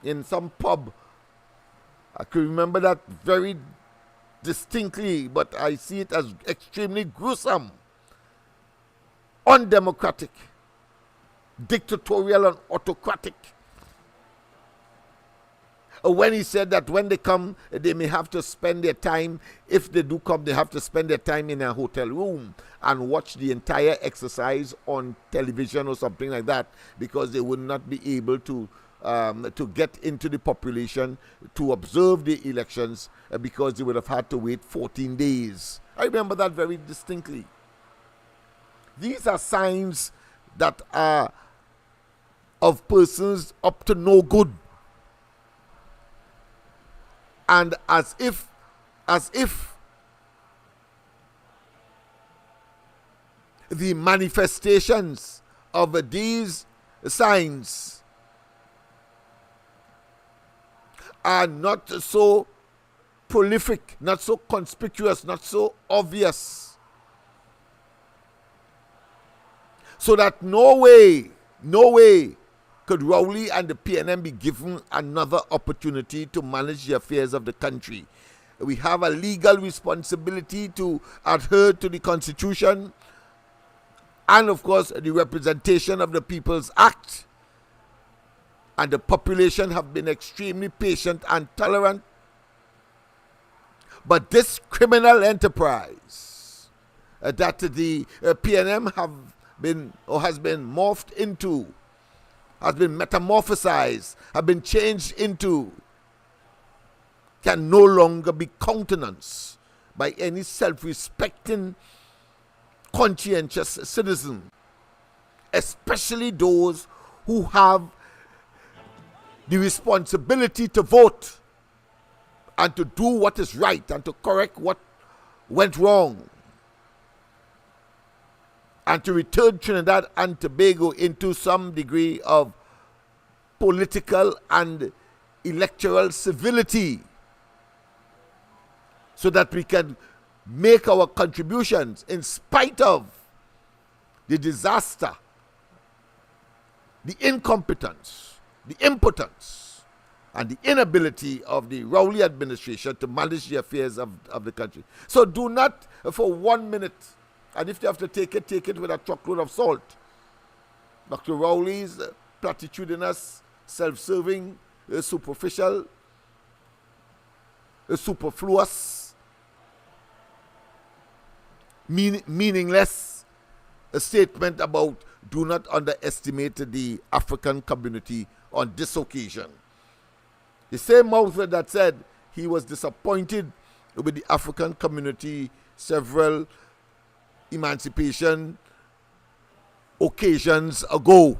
in some pub. I can remember that very distinctly, but I see it as extremely gruesome, undemocratic, dictatorial and autocratic. When he said that when they come, they may have to spend their time, if they do come, they have to spend their time in a hotel room and watch the entire exercise on television or something like that, because they would not be able to get into the population to observe the elections, because they would have had to wait 14 days. I remember that very distinctly. These are signs that are of persons up to no good. And as if the manifestations of these signs are not so prolific, not so conspicuous, not so obvious, so that no way could Rowley and the PNM be given another opportunity to manage the affairs of the country. We have a legal responsibility to adhere to the Constitution and, of course, the Representation of the People's Act. And the population have been extremely patient and tolerant. But this criminal enterprise that the PNM have been or has been morphed into, has been metamorphosized, have been changed into, can no longer be countenanced by any self-respecting, conscientious citizen, especially those who have the responsibility to vote and to do what is right and to correct what went wrong and to return Trinidad and Tobago into some degree of political and electoral civility, so that we can make our contributions in spite of the disaster, the incompetence, the impotence, and the inability of the Rowley administration to manage the affairs of the country. So do not for 1 minute, and if you have to take it with a truckload of salt. Dr. Rowley's platitudinous, self-serving, superficial, superfluous, meaningless statement about do not underestimate the African community on this occasion. The same mouth that said he was disappointed with the African community several emancipation occasions ago.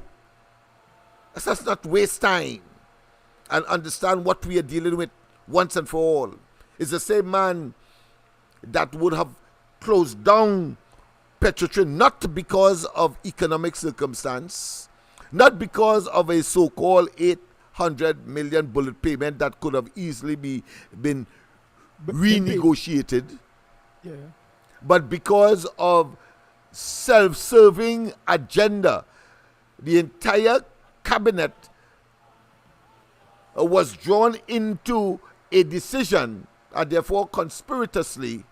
Let's not waste time and understand what we are dealing with once and for all. It's the same man that would have closed down Petrotrin not because of economic circumstance, not because of a so-called 800 million bullet payment that could have easily been renegotiated, but because of self-serving agenda. The entire cabinet was drawn into a decision, and therefore conspiratorially,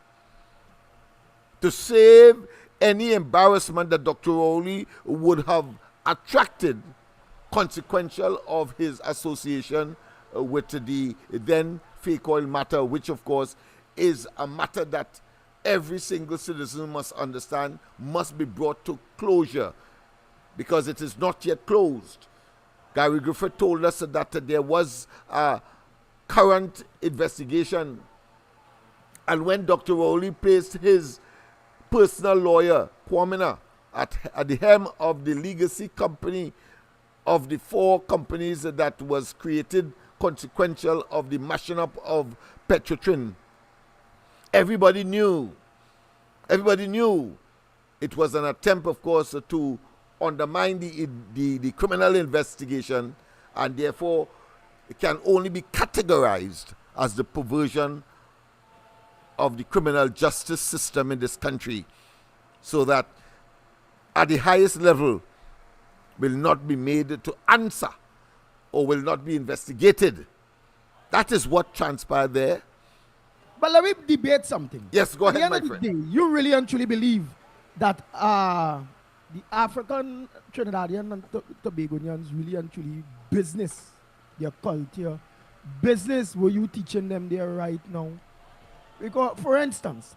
to save any embarrassment that Dr. Rowley would have attracted consequential of his association with the then fake oil matter, which of course is a matter that every single citizen must understand must be brought to closure, because it is not yet closed. Gary Griffith told us that there was a current investigation, and when Dr. Rowley placed his personal lawyer, Kwamina, at the helm of the legacy company of the 4 companies that was created consequential of the mashing up of Petrotrin, everybody knew it was an attempt, of course, to undermine the criminal investigation, and therefore it can only be categorized as the perversion of the criminal justice system in this country, so that at the highest level will not be made to answer or will not be investigated. That is what transpired there.
But let me debate something.
Yes, go ahead, my friend.
At the end of the day, you really and truly believe that the African Trinidadian and Tobagonians really and truly business, their culture, business, were you teaching them there right now? Because, for instance,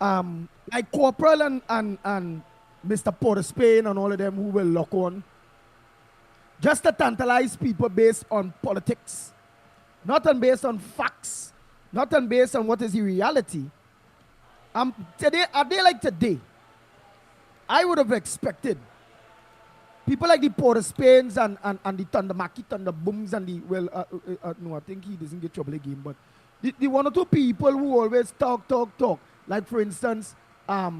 like Corporal and Mr. Porter Spain and all of them who will lock on, just to tantalize people based on politics, not on based on facts, not on based on what is the reality. Today, a day like today, I would have expected people like the Porter Spains and the Thundermaki, Thunderbooms and the, no, I think he doesn't get trouble again, but the 1 or 2 people who always talk. Like, for instance, have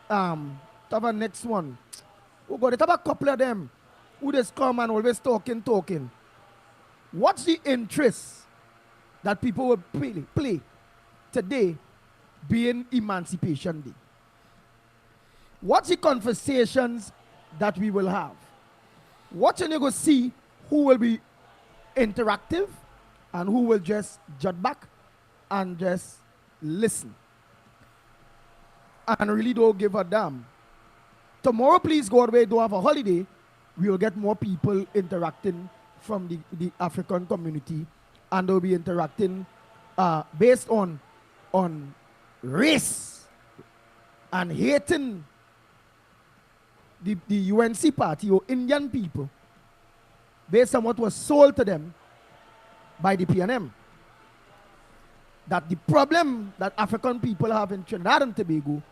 a next one. Oh God, they have a couple of them who just come and always talking. What's the interest that people will play today being Emancipation Day? What's the conversations that we will have? What you going to see who will be interactive, and who will just jut back and just listen and really don't give a damn. Tomorrow, please God, we don't have a holiday, we will get more people interacting from the African community, and they'll be interacting based on race and hating the UNC party or Indian people based on what was sold to them by the PNM. That the problem that African people have in Trinidad and Tobago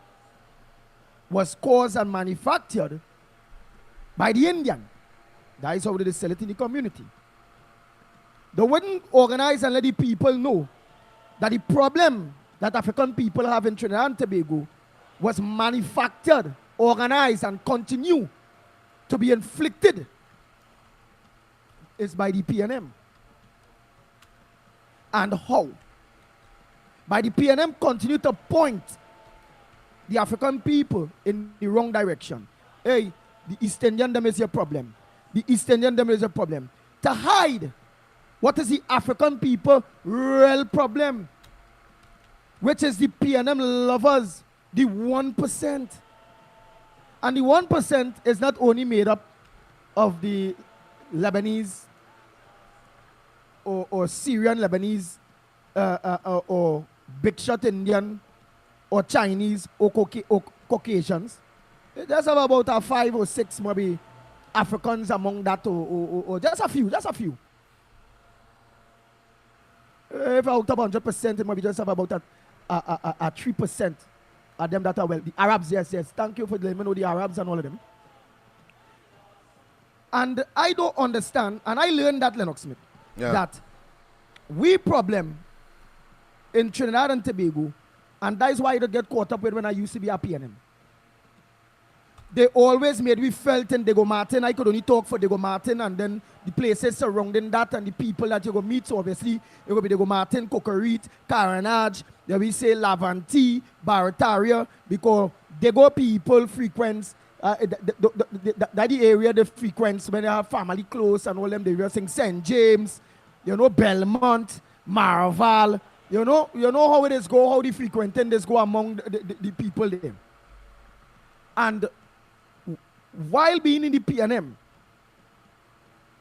was caused and manufactured by the Indian. That is how they sell it in the community. They wouldn't organize and let the people know that the problem that African people have in Trinidad and Tobago was manufactured, organized, and continue to be inflicted is by the PNM. And how? By the PNM continue to point the African people in the wrong direction. Hey, the East Indian them is your problem. The East Indian them is a problem. To hide what is the African people real problem, which is the PNM lovers, the 1%. And the 1% is not only made up of the Lebanese or Syrian Lebanese or big shot Indian or Chinese or Caucasians. There's about 5 or 6 maybe Africans among that or just a few, If out of 100%, it might be just have about a 3% of them that are well. The Arabs, yes. Thank you for letting me know the Arabs and all of them. And I don't understand, and I learned that, Lennox Smith, that we problem in Trinidad and Tobago, and that is why I don't get caught up with when I used to be a PNM. They always made me felt in Diego Martin. I could only talk for Diego Martin, and then the places surrounding that and the people that you go meet. So obviously, it will be Diego Martin, Cocorite, Caranage, then we say Lavanti, Barataria, because Diego people frequent, that the area they frequent when they have family close and all them, they were saying St. James, Belmont, Marval, you know how it is go, how the frequenting this go among the people there. And while being in the PNM,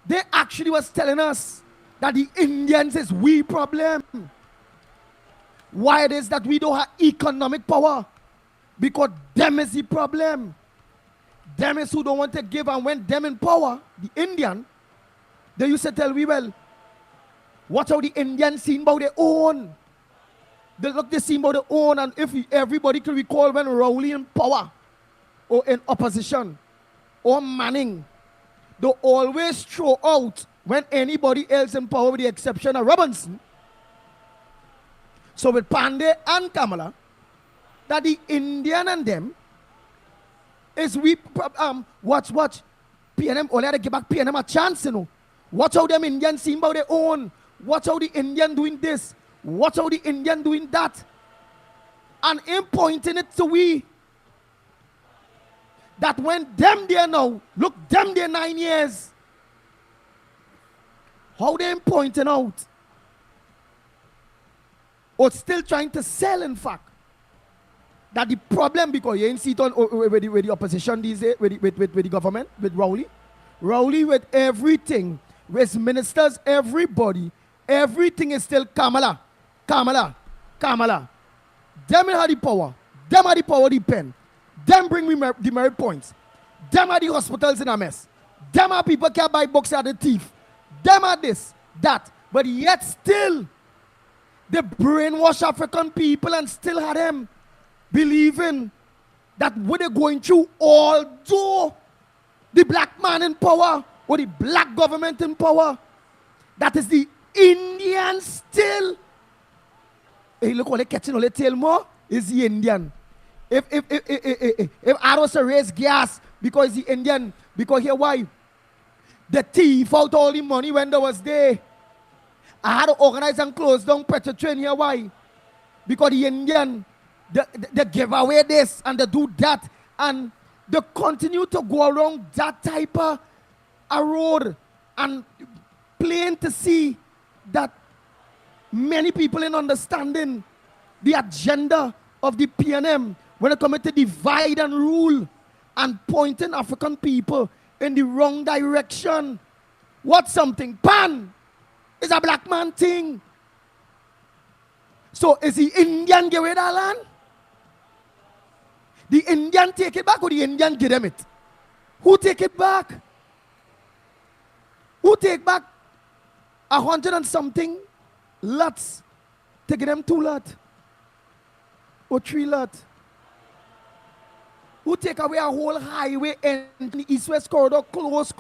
they actually was telling us that the Indians is we problem. Why it is that we don't have economic power? Because them is the problem. Them is who don't want to give, and when them in power, the Indian, they used to tell we, well, watch how the Indians seen about their own. They seen about their own, and if everybody can recall when Rowley in power, or in opposition, or Manning, they always throw out when anybody else in power with the exception of Robinson. So with Pandey and Kamala, that the Indian and them is we, watch, PNM, only had to give back PNM a chance, Watch how them Indians seem about their own. Watch how the Indian doing this. Watch how the Indian doing that. And him pointing it to we. That when them there now, look, them there 9 years. How they pointing out. Or still trying to sell, in fact. That the problem, because you ain't see it on with the opposition these days, with the government, with Rowley. Rowley with everything, with ministers, everybody, everything is still Kamala. Them have the power. Them have the power, the pen. Them bring me the merit points. Them are the hospitals in a mess. Them are people can't buy books at the thief. Them are this, that. But yet still, they brainwash African people and still have them believing that what they're going through, although the black man in power or the black government in power, that is the Indian still. Hey, look what they catching all the tail more is the Indian. If I was to raise gas because the Indian, because here why? The thief out all the money when there was there. I had to organize and close down petrol train here why? Because the Indian, they give away this and they do that and they continue to go along that type of a road and plain to see that Many people in understanding the agenda of the PNM when it comes to divide and rule and pointing African people in the wrong direction. What something? Pan is a black man thing. So is the Indian get rid of that land? The Indian take it back or the Indian give them it? Who take it back? Who take back 100 and something lots? Take them 2 lots or 3 lots? Who take away a whole highway and the east-west corridor close,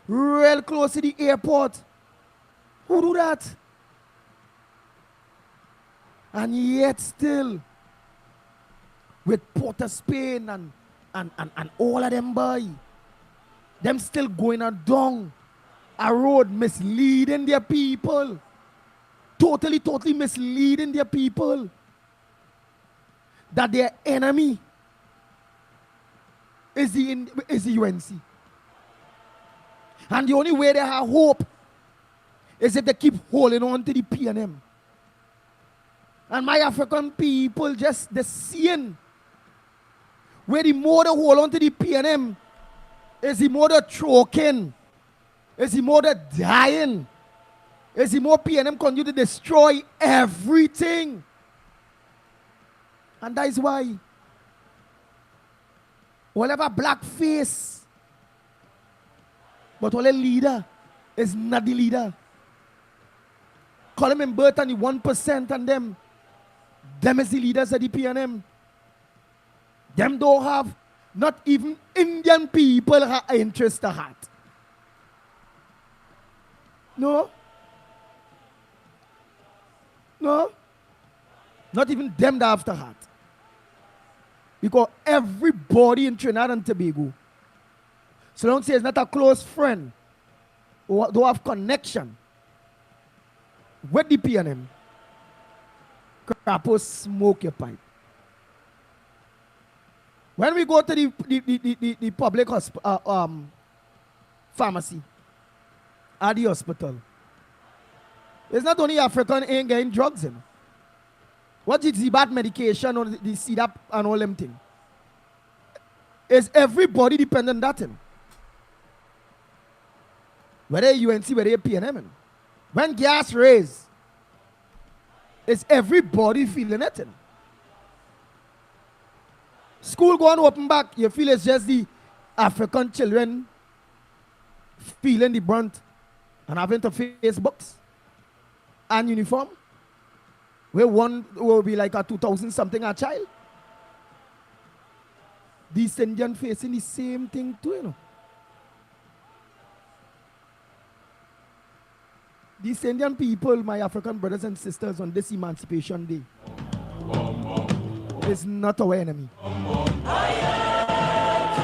real close to the airport? Who do that? And yet still, with Port of Spain and all of them boy, them still going down a road misleading their people. Totally misleading their people. That their enemy is the UNC. And the only way they have hope is if they keep holding on to the PNM. And my African people just the seeing where the more they hold on to the PNM is the more they're choking, is the more they're dying, is the more PNM continue to destroy everything. And that is why whatever black face, but all a leader is not the leader. Call him in birth and the 1% and them is the leaders of the PNM. Them don't have, not even Indian people have interest to heart. No. Not even them that have to heart. Because everybody in Trinidad and Tobago, so long as it's not a close friend, or don't have connection with the PNM, Crapo smoke your pipe. When we go to the public pharmacy at the hospital, it's not only African ain't getting drugs in. What is the bad medication or the CDAP and all them things? Is everybody dependent on that thing? Whether UNC, whether PNM. When gas raise, is everybody feeling it? School going open back, you feel it's just the African children feeling the brunt and having to face books and uniform. Where one will be like a 2,000 something a child. These Indian facing the same thing too, you know. These Indian people, my African brothers and sisters, on this Emancipation Day, is not our enemy.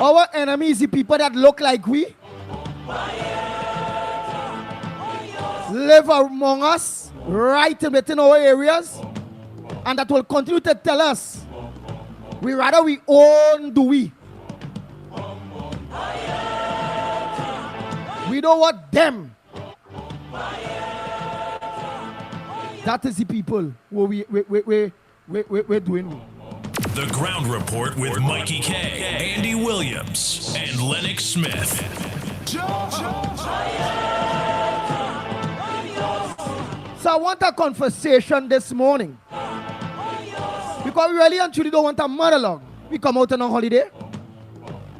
Our enemy is the people that look like we, live among us, right within our areas, and that will continue to tell us we rather we own do we. We don't want them. That is the people who we're doing.
The Ground Report with Mikey K, Andy Williams, and LENNOX Smith.
So I want a conversation this morning. Because we really and truly don't want a monologue. We come out on a holiday.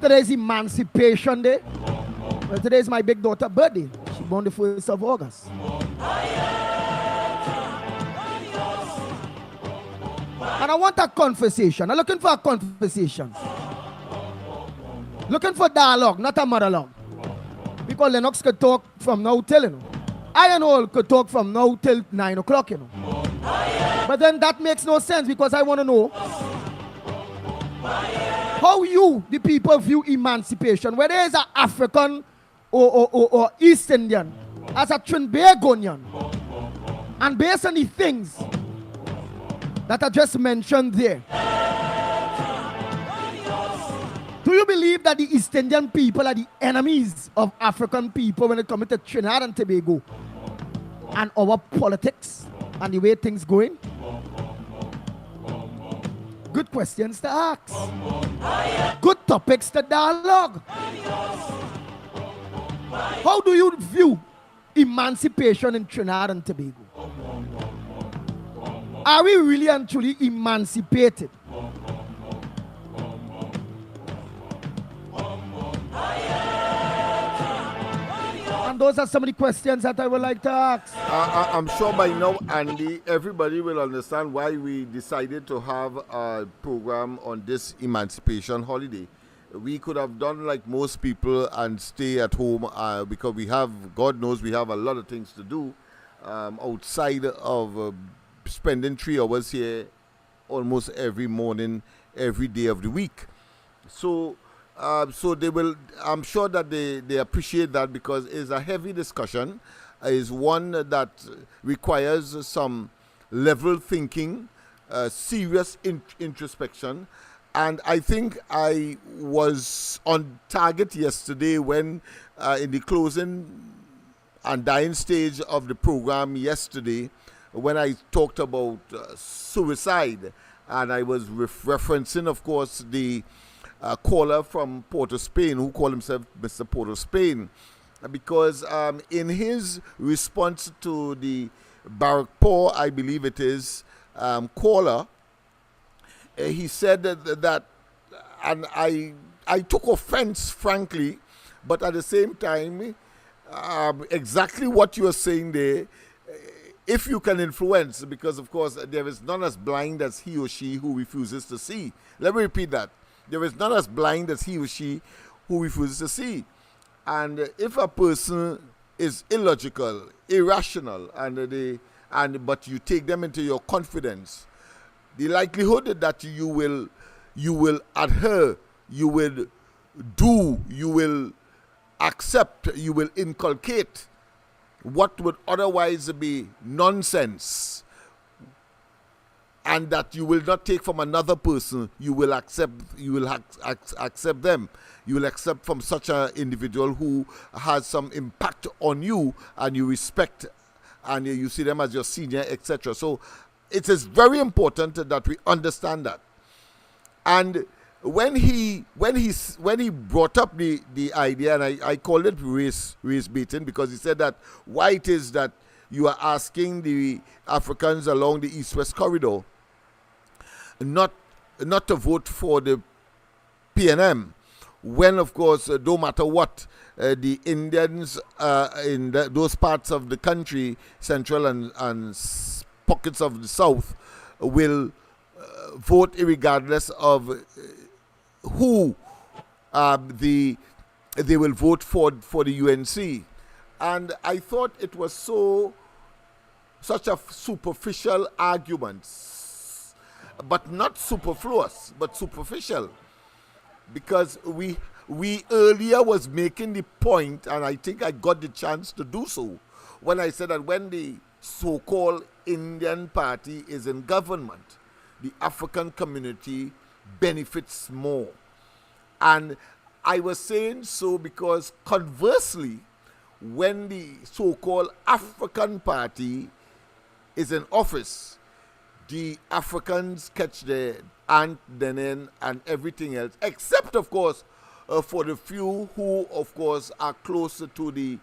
Today is Emancipation Day. Well, today is my big daughter's birthday. She born the 1st of August. And I want a conversation. I'm looking for a conversation. Looking for dialogue, not a monologue. Because LENNOX could talk from now till, you know. I and all could talk from now till 9 o'clock, you know. But then that makes no sense because I want to know how you, the people, view emancipation. Whether it's an African or East Indian, as a Trinbagonian. And based on the things that I just mentioned there, do you believe that the East Indian people are the enemies of African people when it comes to Trinidad and Tobago? and our politics and the way things going? Good questions to ask. Good topics to dialogue. How do you view emancipation in Trinidad and Tobago? Are we really and truly emancipated? And those are some of the questions that I would like to ask.
I'm sure by now, Andy, everybody will understand why we decided to have a program on this emancipation holiday. We could have done like most people and stay at home because we have, God knows, we have a lot of things to do outside of spending 3 hours here almost every morning, every day of the week. So they will, I'm sure that they appreciate that because it's a heavy discussion. It's one that requires some level thinking, serious introspection. And I think I was on target yesterday when in the closing and dying stage of the program yesterday, when I talked about suicide, and I was referencing, of course, the caller from Port of Spain who called himself Mr. Port of Spain, because in his response to the Barrackpore, I believe it is, caller, he said that, and I took offense, frankly, but at the same time, exactly what you are saying there, if you can influence, because of course there is none as blind as he or she who refuses to see. Let me repeat that. There is none as blind as he or she who refuses to see. And if a person is illogical, irrational, but you take them into your confidence, the likelihood that you will adhere, you will do, you will accept, you will inculcate what would otherwise be nonsense, and that you will not take from another person, you will accept them. You will accept from such an individual who has some impact on you, and you respect, and you see them as your senior, etc. So it is very important that we understand that. And when he brought up the idea, and I called it race baiting, because he said that why it is that you are asking the Africans along the East-West corridor not to vote for the PNM, when of course no matter what, the Indians in those parts of the country, central and pockets of the south, will vote regardless of who they will vote for the UNC. And I thought it was such a superficial argument, but not superfluous, but superficial, because we earlier was making the point, and I think I got the chance to do so, when I said that when the so-called Indian party is in government, the African community benefits more. And I was saying so because conversely, when the so-called African party is in office, the Africans catch the ant, denim, and everything else, except of course for the few who of course are closer to the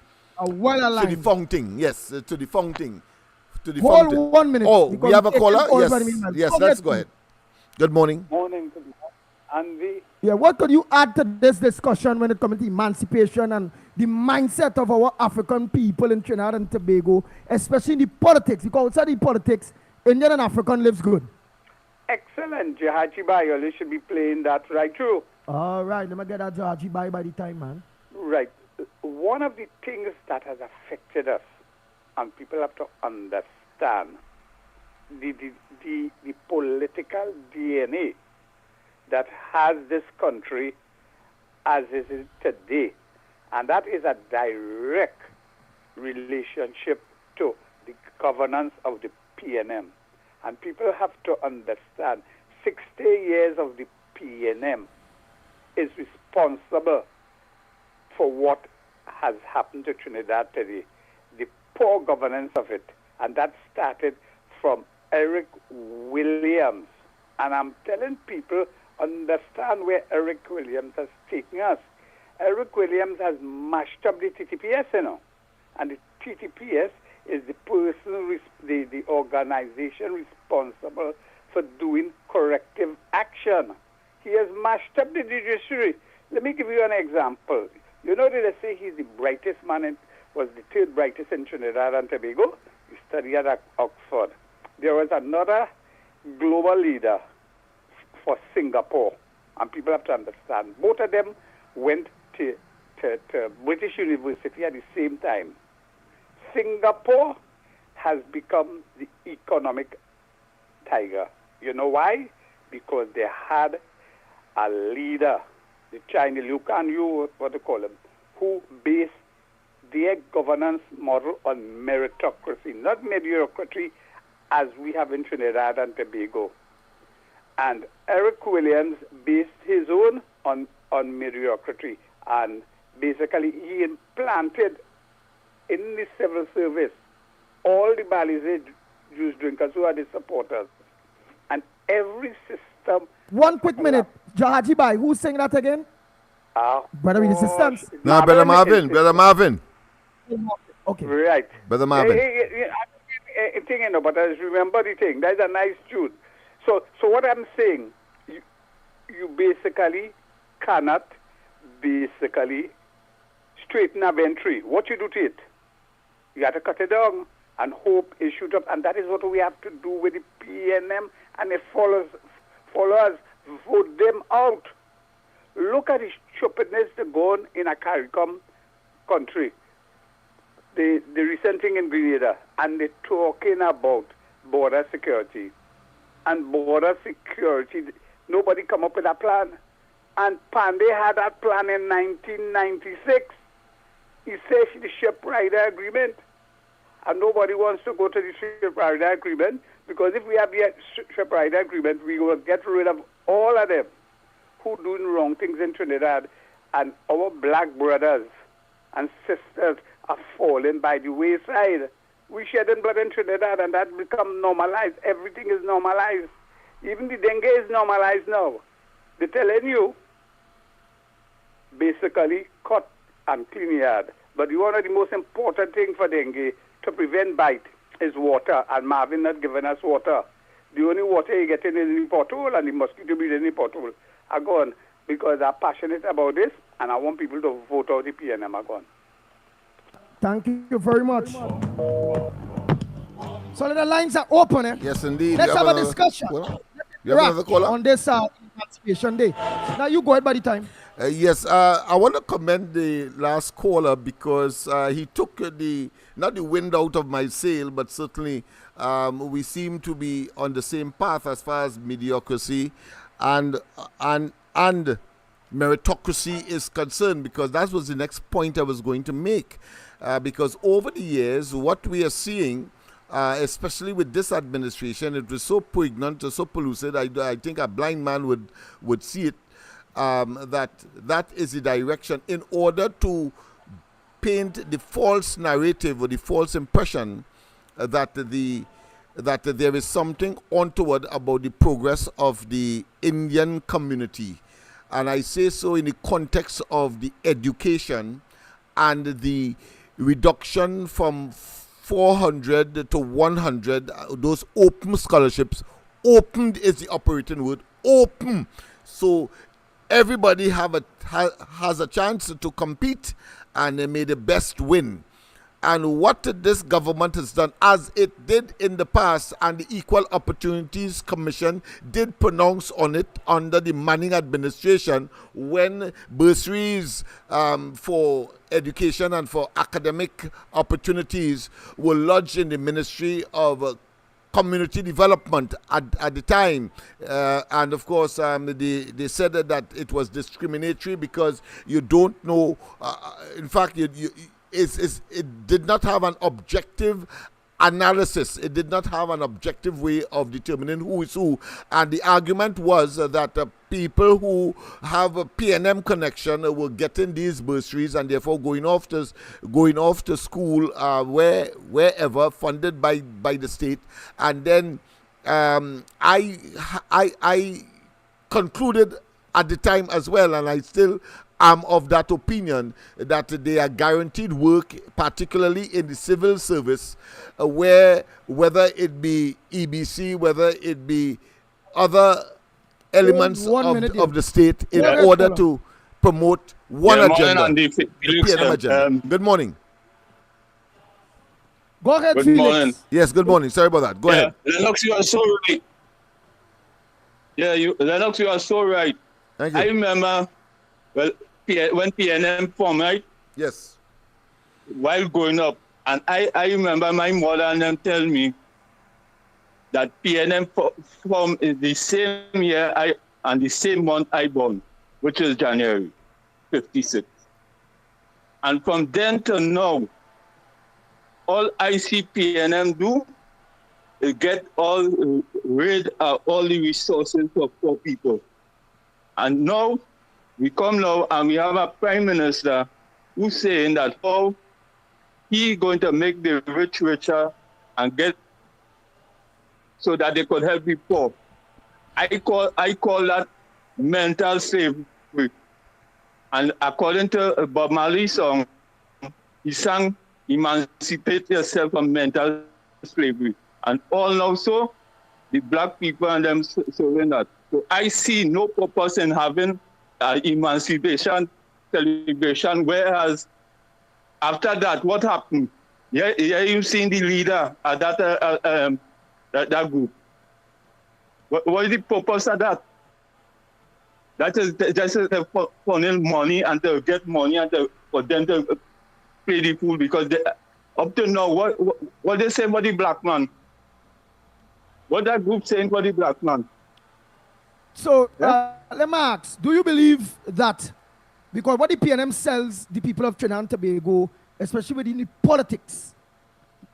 fountain. Yes, to the fountain.
Hold 1 minute.
Oh, we have a caller? Yes, let's go ahead. Good morning.
Morning, Andy.
Yeah, what could you add to this discussion when it comes to emancipation and the mindset of our African people in Trinidad and Tobago, especially in the politics? Because outside the politics, Indian and African lives good.
Excellent. Jahaji Bayoli should be playing that right through.
All right, let me get that Jahaji by the time, man.
Right. One of the things that has affected us, and people have to understand, the political DNA that has this country as it is today. And that is a direct relationship to the governance of the PNM. And people have to understand 60 years of the PNM is responsible for what has happened to Trinidad today. the poor governance of it. And that started from Eric Williams. And I'm telling people, understand where Eric Williams has taken us. Eric Williams has mashed up the TTPS, and the TTPS is the person, the organization responsible for doing corrective action. He has mashed up the judiciary. Let me give you an example. You know, they say he's the brightest man, was the third brightest in Trinidad and Tobago. He studied at Oxford. There was another global leader for Singapore, and people have to understand. Both of them went to British University at the same time. Singapore has become the economic tiger. You know why? Because they had a leader, the Chinese, Liu Kanyu, what they call him, who based their governance model on meritocracy, not mediocrity as we have in Trinidad and Tobago. And Eric Williams based his own on mediocrity. And basically he implanted in the civil service all the Balize juice drinkers who are the supporters. And every system...
One quick minute. Jahaji Bai, who's saying that again? Brother with assistance.
No, Brother Marvin. Brother Marvin.
Okay.
Right.
Brother Marvin.
I think, but I just remember the thing. That's a nice tune. So what I'm saying, you basically cannot basically straighten a entry. What you do to it? You have to cut it down and hope it shoot up. And that is what we have to do with the PNM and the followers, vote them out. Look at the stupidness that go on in a CARICOM country. The recent thing in Grenada, and they're talking about border security. And border security, nobody come up with a plan. And Pandey had that plan in 1996. He said the ship rider agreement. And nobody wants to go to the ship rider agreement, because if we have the ship rider agreement, we will get rid of all of them who doing wrong things in Trinidad. And our black brothers and sisters are falling by the wayside. We shedding blood in Trinidad, and that become normalized. Everything is normalized. Even the dengue is normalized now. They're telling you, basically, cut and clean yard. But one of the most important things for dengue to prevent bite is water, and Marvin not giving us water. The only water you get in the pothole, and the mosquito breed in the pothole are gone, because I'm passionate about this, and I want people to vote out the PNM are gone.
Thank you very much. So the lines are open.
Yes, indeed.
Let's have a discussion.
You have another caller?
On this Emancipation Day. Now you go ahead by the time.
Yes, I want to commend the last caller, because he took not the wind out of my sail, but certainly we seem to be on the same path as far as mediocrity and meritocracy is concerned, because that was the next point I was going to make. Because over the years, what we are seeing, especially with this administration, it was so pregnant, so pellucid, I think a blind man would see it, that is the direction, in order to paint the false narrative or the false impression that there is something untoward about the progress of the Indian community. And I say so in the context of the education and the reduction from 400 to 100, those open scholarships. Opened is the operating word, open. So everybody has a chance to compete, and may the best win. And what this government has done, as it did in the past, and the Equal Opportunities Commission did pronounce on it under the Manning administration, when bursaries for education and for academic opportunities were lodged in the Ministry of Community Development at the time. And of course, they said that it was discriminatory because you don't know, in fact, it did not have an objective analysis. It did not have an objective way of determining who is who. And the argument was that people who have a PNM connection were getting these bursaries and therefore going off to school wherever, funded by the state. And then I concluded at the time as well, and I still am of that opinion, that they are guaranteed work, particularly in the civil service, where whether it be EBC, whether it be other elements of the state, in order to promote one agenda, the PNM agenda. Good morning.
Go ahead,
Good
Felix.
morning.
Yes, good morning. Sorry about that. Go ahead.
Lennox, you are so right. Lennox, you are so right.
Thank you.
I remember, when PNM formed, right?
Yes.
While growing up, and I remember my mother and them tell me that PNM formed in the same year and the same month I born, which is January 56. And from then to now, all I see PNM do is get rid of all the resources for poor people. And now, we come now and we have a prime minister who's saying that how he going to make the rich richer and get so that they could help the poor. I call that mental slavery. And according to Bob Marley's song, he sang, "Emancipate yourself from mental slavery." And all now so, the black people and them serving that. So I see no purpose in having emancipation celebration, whereas after that, what happened? Yeah, you've seen the leader of that group. What is the purpose of that? That is just funneling money and to get money and for them to pay the fool, because up to now, what they say about the black man? What that group saying for the black man?
So, let me ask, do you believe that, because what the PNM sells the people of Trinidad and Tobago, especially within the politics,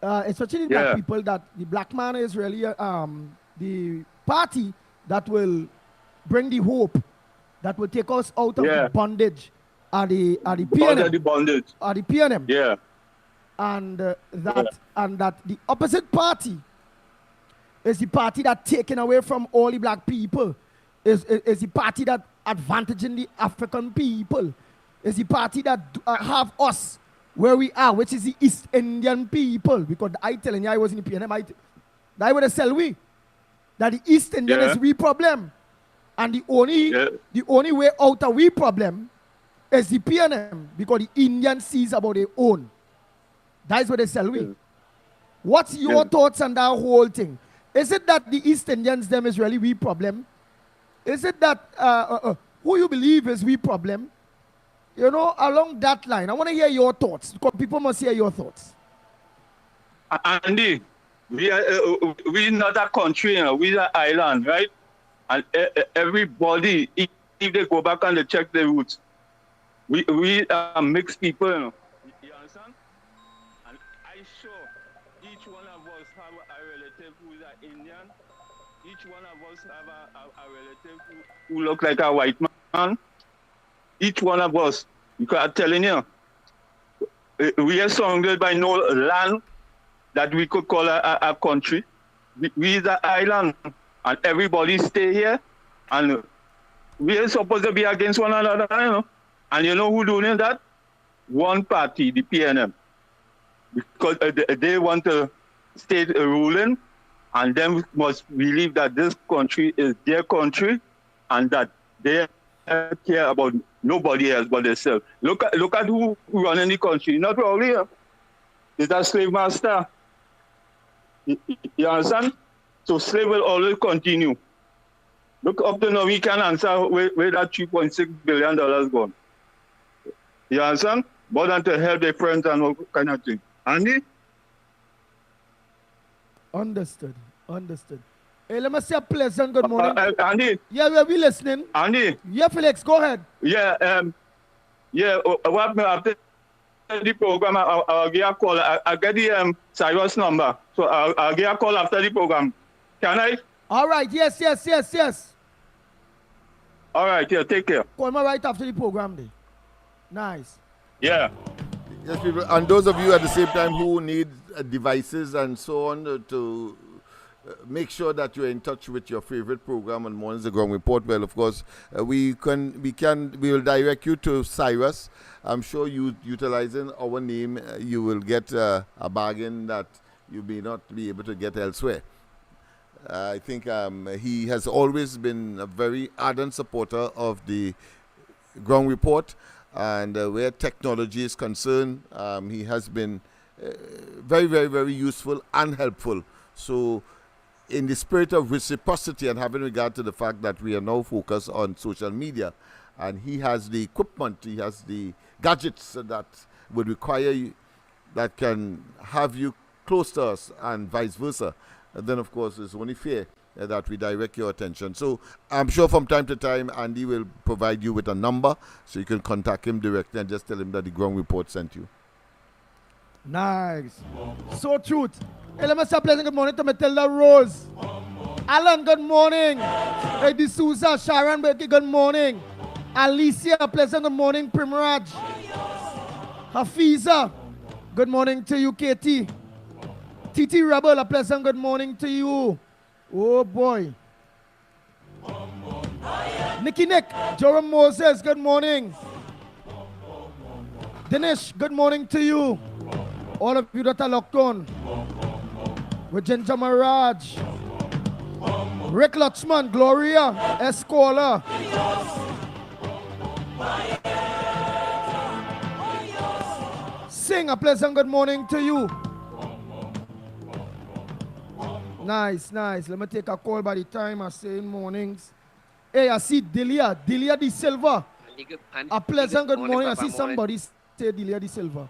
especially the black people, that the black man is really the party that will bring the hope, that will take us out of the bondage, are the PNM.
Out of the bondage.
Are the PNM.
Yeah.
And that the opposite party is the party that taken away from all the black people, is the party that advantaging the African people, is the party that have us where we are, which is the East Indian people. Because I telling you, I was in the PNM, I would have sell we that the East Indian is we problem, and the only way out of we problem is the PNM, because the Indian sees about their own. That is what they sell we. What's your thoughts on that whole thing? Is it that the East Indians them is really we problem? Is it that who you believe is we problem? You know, along that line, I want to hear your thoughts, because people must hear your thoughts.
Andy, we not a country, we are an island, right? And everybody, if they go back and they check the roots, we are mixed people, you know. You understand? And I sure each one of us have a relative who is an Indian. Each one of us have a relative who look like a white man. Each one of us, because I'm telling you, we are surrounded by no land that we could call a country. We is an island, and everybody stay here, and we are supposed to be against one another, you know. And you know who doing that? One party, the PNM, because they want to stay ruling, and them must believe that this country is their country, and that they care about nobody else but themselves. Look at who running the country. Not probably. It's a slave master. You understand? So slave will always continue. Look up to now, we can answer where that $3.6 billion gone. You understand? More than to help their friends and all kind of thing. Andy?
Understood. Hey, let me say a pleasant good morning.
Andy?
Yeah, we listening.
Andy?
Yeah, Felix, go ahead.
Yeah, what after the program, I'll give a call. I get the Cyrus number. So I'll get a call after the program. Can I?
All right. Yes.
All right, yeah, take care.
Call me right after the program day. Nice.
Yeah.
Yes, people, and those of you at the same time who need devices and so on to make sure that you're in touch with your favorite program on Mornings the Ground Report. Well, of course, we will direct you to Cyrus. I'm sure you utilizing our name, you will get a bargain that you may not be able to get elsewhere. I think he has always been a very ardent supporter of the Ground Report, and where technology is concerned, he has been very, very, very useful and helpful. So in the spirit of reciprocity and having regard to the fact that we are now focused on social media, and he has the equipment, he has the gadgets that would require you, that can have you close to us and vice versa, then of course it's only fair that we direct your attention. So I'm sure from time to time Andy will provide you with a number so you can contact him directly and just tell him that the Ground Report sent you.
Nice. So truth. Hey, let me say a pleasant good morning to Matilda Rose. Alan, good morning. Hey, D'Souza, Sharon, good morning. Alicia, pleasant good morning. Primraj. Hafiza, good morning to you. Katie. Titi Rebel, a pleasant good morning to you. Oh boy. Nicky Nick, Joram Moses, good morning. Dinesh, good morning to you. All of you that are locked on. Rajendra Maharaj. Rick Lutchman, Gloria, Escola. Sing a pleasant good morning to you. Nice. Let me take a call by the time I say in mornings. Hey, I see Delia De Silva. A pleasant good morning. I see somebody say Delia De Silva.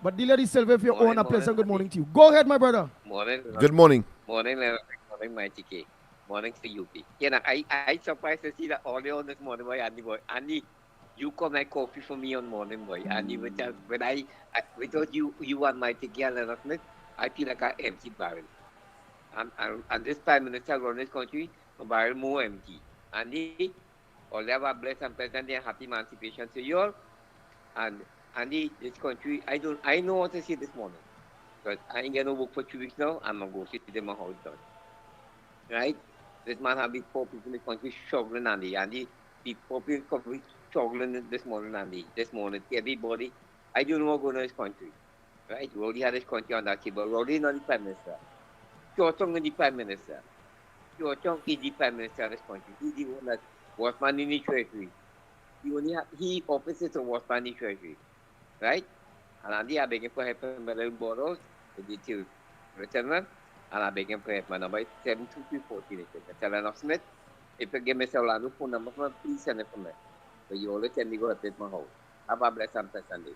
But Delia De Silva, if you own, a pleasant good morning to you. Go ahead, my brother.
Morning.
Good morning.
Morning, Mighty K. Morning to UP. Yeah, I surprised to see that audio this morning, boy. Andy, you come like coffee for me on morning, boy. Andy, when I without you and Mighty K and Lennox Smith, I feel like I empty barrel. And this Prime Minister run this country, a barrel more empty. Andy, all have a blessed and pleasant and happy emancipation to you all. And Andy, this country, I know what to say this morning. Because I ain't going to work for 2 weeks now, I'm going to go sit in my house done. Right? This man have been poor people in this country struggling, Andy. Andy, the poor people struggling this morning, Andy. This morning, everybody, I don't know what's going on in this country. Right? We already had this country on that table. We already not the Prime Minister. Chong is the Prime Minister. Chong is the Prime Minister of this country. He's the one that was man in the treasury. He opposite to was man in the treasury. Right? And Andy, I beg him for help in my borrows, the details return, and I beg him for help. My number is 72214. Tell Lennox Smith, if you give me a phone number, please send it for me. So you always tell me go help my house. Have a blessed and pleasant day.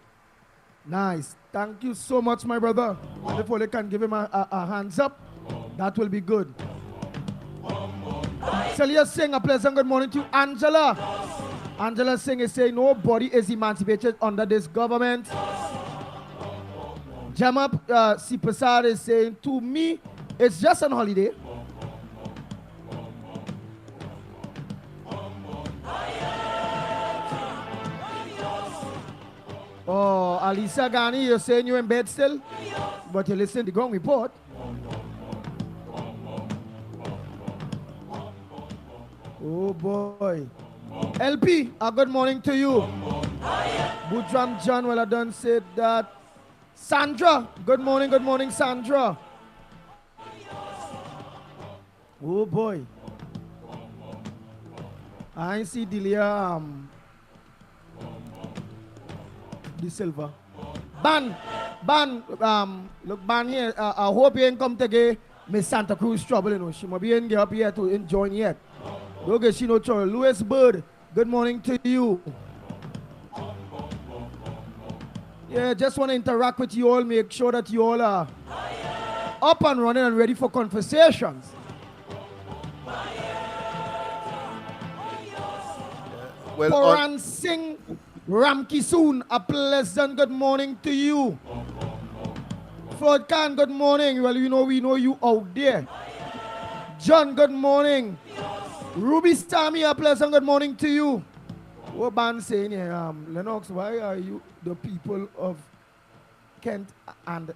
Nice. Thank you so much, my brother. Before they can give him a hands up, that will be good. Celia Singh, a pleasant good morning to Angela. Angela Singh is saying nobody is emancipated under this government. Gemma Sipasar is saying, to me, it's just an holiday. Oh, Alisa Ghani, you're saying you're in bed still? But you listen to the Ground Report. Oh boy. LP, a good morning to you. Butram John, well I done said that. Sandra, good morning, Sandra. Oh boy. I see Delia De Silva. Ban, look, Ban here. I hope you ain't come today. Miss Santa Cruz trouble, you know. She might be in up here to join yet. Okay, she no trouble. Louis Bird, good morning to you. Yeah, just want to interact with you all, make sure that you all are up and running and ready for conversations.
Well,
Poran Singh Ramkisoon, a pleasant good morning to you. Ford Khan, good morning. Well, we know you out there. John, good morning. Ruby Stami, a pleasant good morning to you. What band saying here? Lennox, why are you the people of Kent and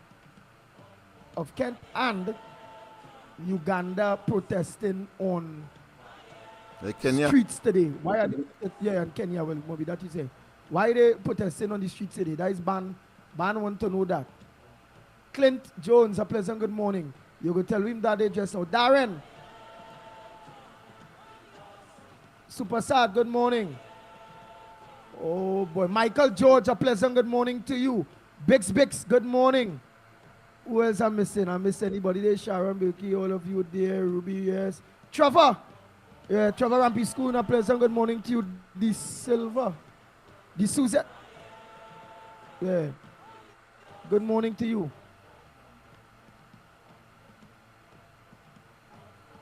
Uganda protesting on
Kenya.
streets today? Why are they? In Kenya, well, maybe that you say. Why are they protesting on the streets today? That is ban want to know that. Clint Jones, a pleasant good morning. You go tell him that they just now. Darren, super sad, good morning. Oh boy, Michael George, a pleasant good morning to you. Bix, good morning. Who else I'm missing? I miss anybody there? Sharon Bilky, all of you there. Ruby, yes. Trevor. Yeah, Trevor Rampy School, a pleasant good morning to you. The Silver. The Suzette. Yeah. Good morning to you.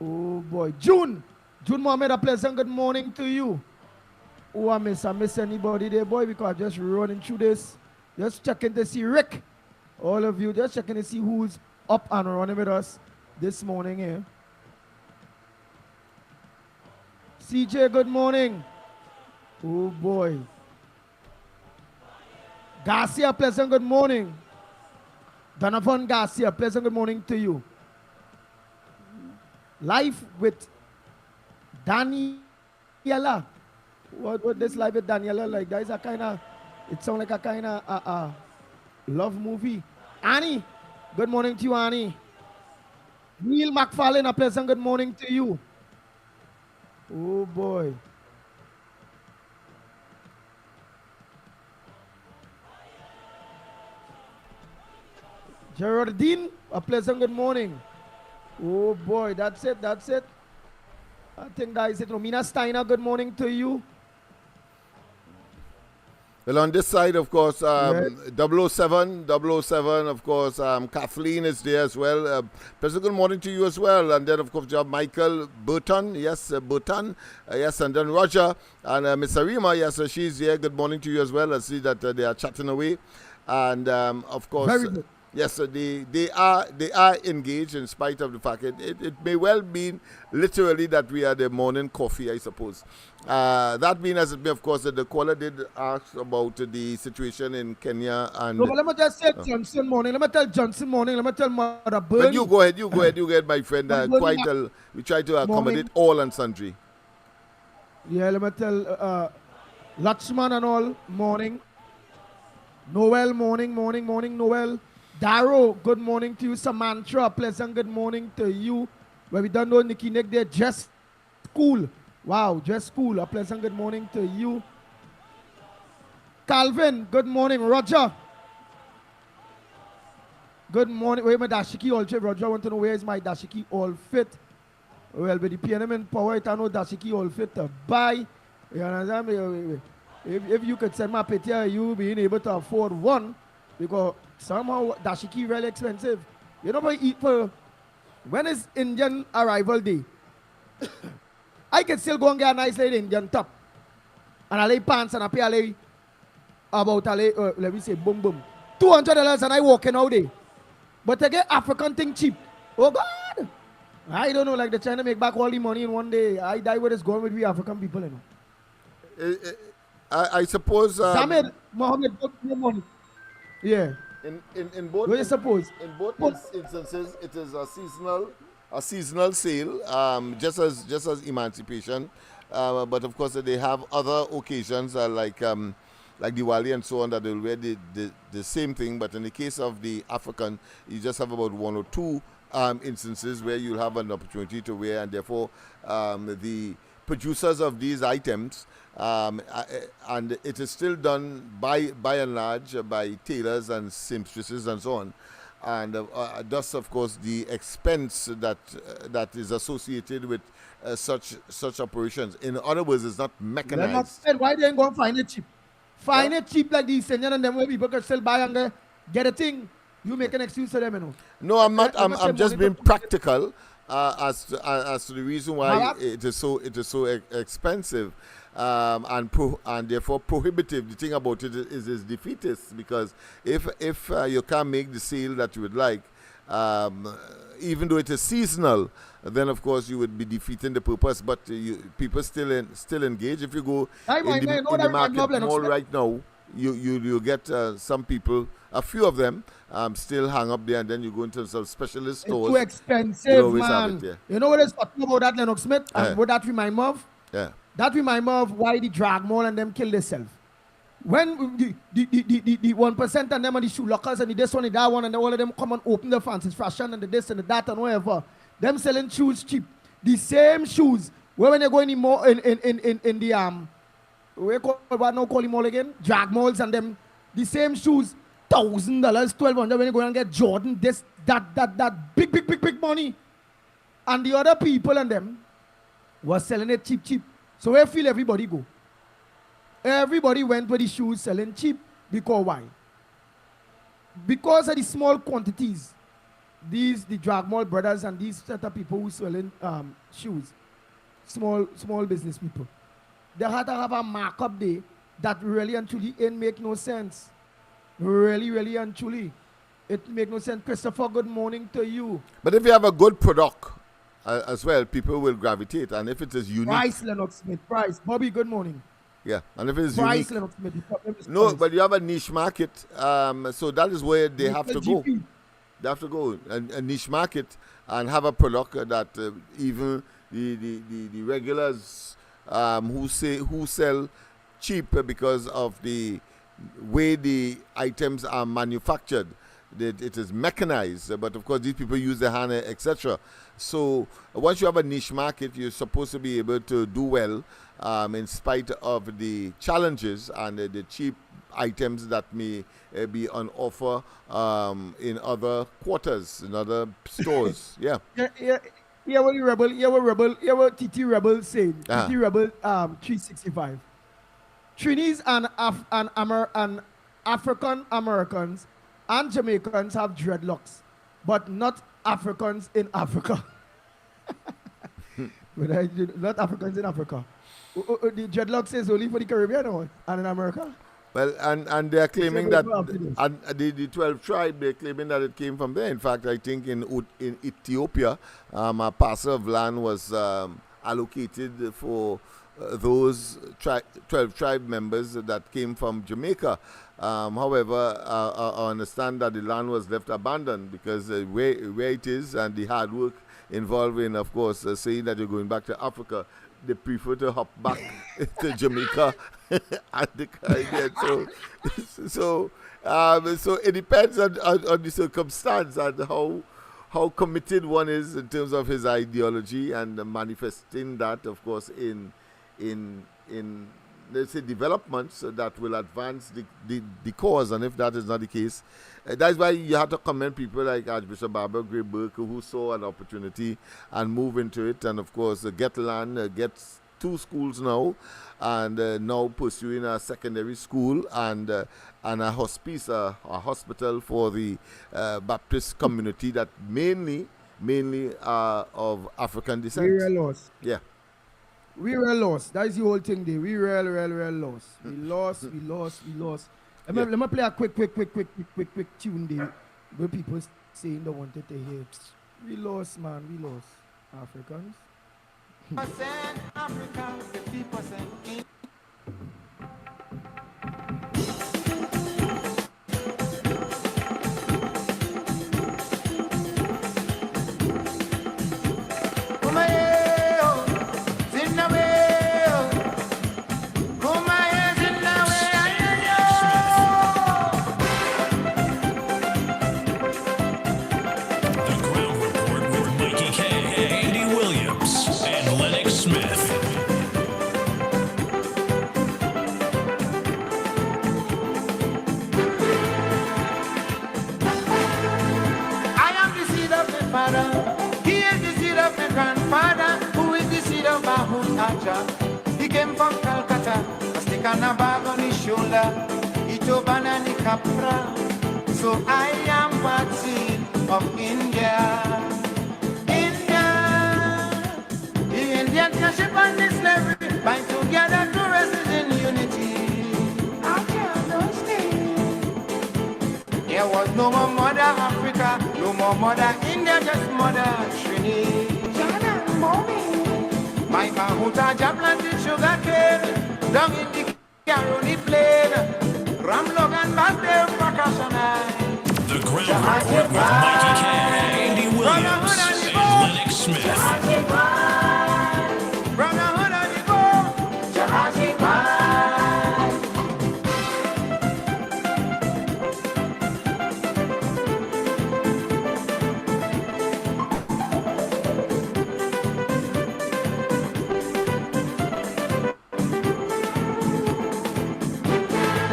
Oh boy. June Mohammed, a pleasant good morning to you. Oh, I miss anybody there, boy, because I'm just running through this. Just checking to see Rick. All of you, just checking to see who's up and running with us this morning here. CJ, good morning. Oh boy. Garcia, pleasant good morning. Donovan Garcia, pleasant good morning to you. Life with Daniela. What this life with Daniela like? That is a kind of, it sounds like a kind of love movie. Annie, good morning to you, Annie. Neil McFarlane, a pleasant good morning to you. Oh boy. Gerardine, a pleasant good morning. Oh boy, that's it. I think that is it. Romina Steiner, good morning to you.
Well, on this side, of course, 007, of course, Kathleen is there as well. Pleasant good morning to you as well. And then, of course, you have Michael Burton, yes, yes, and then Roger and Miss Arima, yes, so she's here. Good morning to you as well. I see that they are chatting away. And, of course,
very good.
Yes, so they are engaged in spite of the fact it may well mean literally that we are the morning coffee, I suppose. That being as it may, of course, the caller did ask about the situation in Kenya and.
No, but let me just say Johnson morning. Let me tell Johnson morning. Let me tell Mother Bernie.
But you go ahead, my friend. We try to accommodate all and sundry.
Yeah, let me tell Lakshman and all morning. Noel morning, Noel. Darrow, good morning to you. Samantha, pleasant good morning to you. Well, we don't know Nikki Nick there. Just cool. Wow, just cool. A pleasant good morning to you. Calvin, good morning. Roger. Good morning. Where my dashiki all fit? Roger, I want to know where is my dashiki all fit? Well, with the PNM in power, I know dashiki all fit to buy. You understand me? If you could send my picture, you being able to afford one, because somehow dashiki really expensive. You know, but eat for when is Indian arrival day? I can still go and get a nice little Indian top, and I lay pants and I pay about let me say boom $200 and I walking out there. But I get African thing cheap. Oh God, I don't know. Like they're trying to make back all the money in one day. I die with this going with we African people, you know.
I suppose.
Zamir Mohammed, good morning. Yeah.
In both.
What do you suppose?
In both instances, it is a seasonal sale, just as emancipation. But of course, they have other occasions like Diwali and so on that they'll wear the same thing. But in the case of the African, you just have about one or two instances where you'll have an opportunity to wear, and therefore the producers of these items, and it is still done by and large by tailors and seamstresses and so on. And thus, of course, the expense that is associated with such operations. In other words, it's not mechanized.
Why they ain't going to find it cheap? Find it cheap like these Indian and them where people can still buy and get a thing. You make an excuse for them, you know.
No, I'm not. I'm just being practical. as to the reason why it is so expensive and therefore prohibitive. The thing about it is defeatist, because if you can't make the sale that you would like, even though it is seasonal, then of course you would be defeating the purpose. But people still engage. If you go in the market mall right now, you get some people, a few of them, still hang up there, and then you go into some specialist stores.
It's too expensive, man.
Have it, yeah.
You know what is talking about that, Lennox Smith? And what that remind me of?
Yeah.
That remind me of why the drag mall and them kill themselves. When the 1% and them and the shoe lockers and the this one and that one and all of them come and open the fancy fashion and the this and the that and whatever, them selling shoes cheap. The same shoes where when you go in the mall in the what now call them all again? Drag malls and them the same shoes, $1,000, $1,200 when you go and get Jordan, this, that big money. And the other people and them was selling it cheap. So where feel everybody go? Everybody went with the shoes selling cheap. Because why? Because of the small quantities. The drag mall brothers and these set of people who selling shoes, small business people, they had to have a markup there that really and truly ain't make no sense. Really and truly, it make no sense. Christopher, good morning to you.
But if you have a good product as well, people will gravitate, and if it is unique.
Price, Lennox Smith. Price, Bobby. Good morning.
Yeah, and if it is
price,
unique.
Lennox Smith.
No, but you have a niche market, so that is where they have to go. They have to go a niche market and have a product that even the regulars who sell cheap because of the way the items are manufactured. It is mechanized, but of course these people use their hand, etc. So once you have a niche market, you're supposed to be able to do well in spite of the challenges and the cheap items that may be on offer in other quarters, in other stores. Yeah.
Yeah, what TT Rebel said. TT Rebel 365. Trinis and African Americans and Jamaicans have dreadlocks, but not Africans in Africa. Not Africans in Africa. The dreadlocks is only for the Caribbean and in America.
Well, and they are claiming that the 12 tribe, they're claiming that it came from there. In fact, I think in Ethiopia, a parcel of land was allocated for those 12 tribe members that came from Jamaica. However, I understand that the land was left abandoned because where it is and the hard work involved in, of course, saying that you're going back to Africa, they prefer to hop back to Jamaica and the Caribbean. So it depends on the circumstance and how committed one is in terms of his ideology and manifesting that, of course, in let's say developments that will advance the cause. And if that is not the case, that's why you have to commend people like Archbishop Barbara Gray Burke, who saw an opportunity and move into it, and of course get land, get 2 schools now, and now pursuing a secondary school and a hospice, a hospital for the Baptist community that mainly are of African descent.
We were lost.
Yeah.
We were lost. That is the whole thing there. We were lost. We lost. Let me play a quick tune there where people saying they wanted to hear. We lost, man. We lost. Africans. Africans, 50%.
He came from Calcutta, a stick and a bag on his shoulder, he took banana capra. So I am Patsy of India. India. censorship and the slavery, bind together to rest in unity. I can't understand. There was no more Mother Africa, no more Mother India, just Mother Trinity. My Mahuta planted sugar cane, down in the Caroni plain, Ramlog and Basdale Prakashanai.
The Ground Report with Mikey K, Andy Williams, and Lennox Smith.
Brotherhood of the Bow, Jahazi Bye.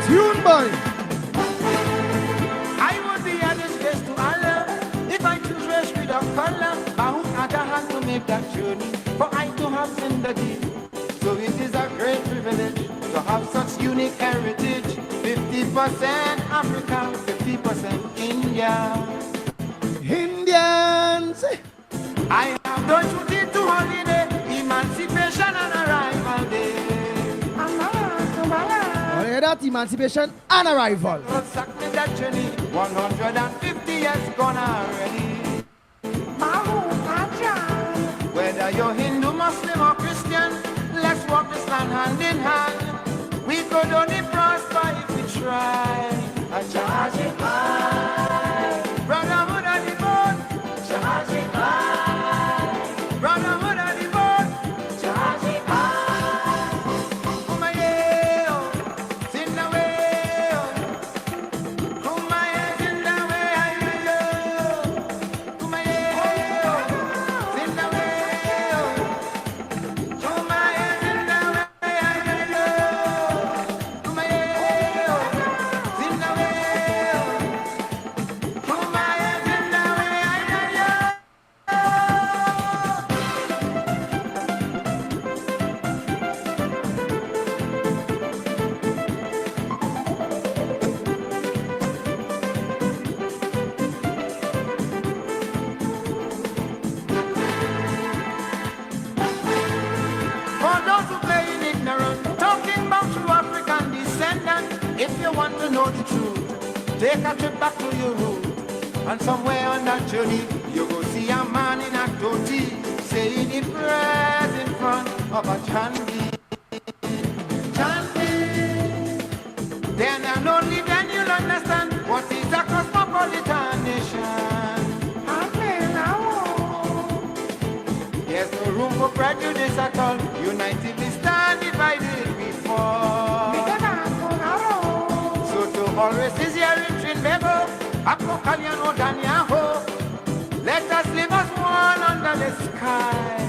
Tune boy.
I would be a disgrace to Allah if I choose race without color. Bahu Ada had to make that journey for I to have sympathy. So it is a great privilege to have such unique heritage. 50% Africa, 50% India.
Indians.
I have done duty to holiday, emancipation and arrival day.
That emancipation and arrival.
Exactly that journey, 150 years gone already. Whether you're Hindu, Muslim or Christian, let's walk this land hand in hand. We could only prosper if we try. A Jahazi Bye. Brotherhood of the boat. Jahazi Bye. Brotherhood of the boat. Jahazi Bye. Kumaye, Zimbabwe. Kumaye, Zimbabwe. Kumaye, Zimbabwe. Kumaye, Zimbabwe. For those who play in ignorance, talking about true African descendant, if you want to know the truth, take a trip back to your root. And somewhere on that journey, you go see a man in a dhoti, saying he prayers in front of a chandi. Chandi. Then and only then you'll understand what is a cosmopolitan nation. There's no room for prejudice at all. United we stand, divided we fall. So to always is here in Trinbego, Apokaliano Danyaho. Let us live as one under the sky.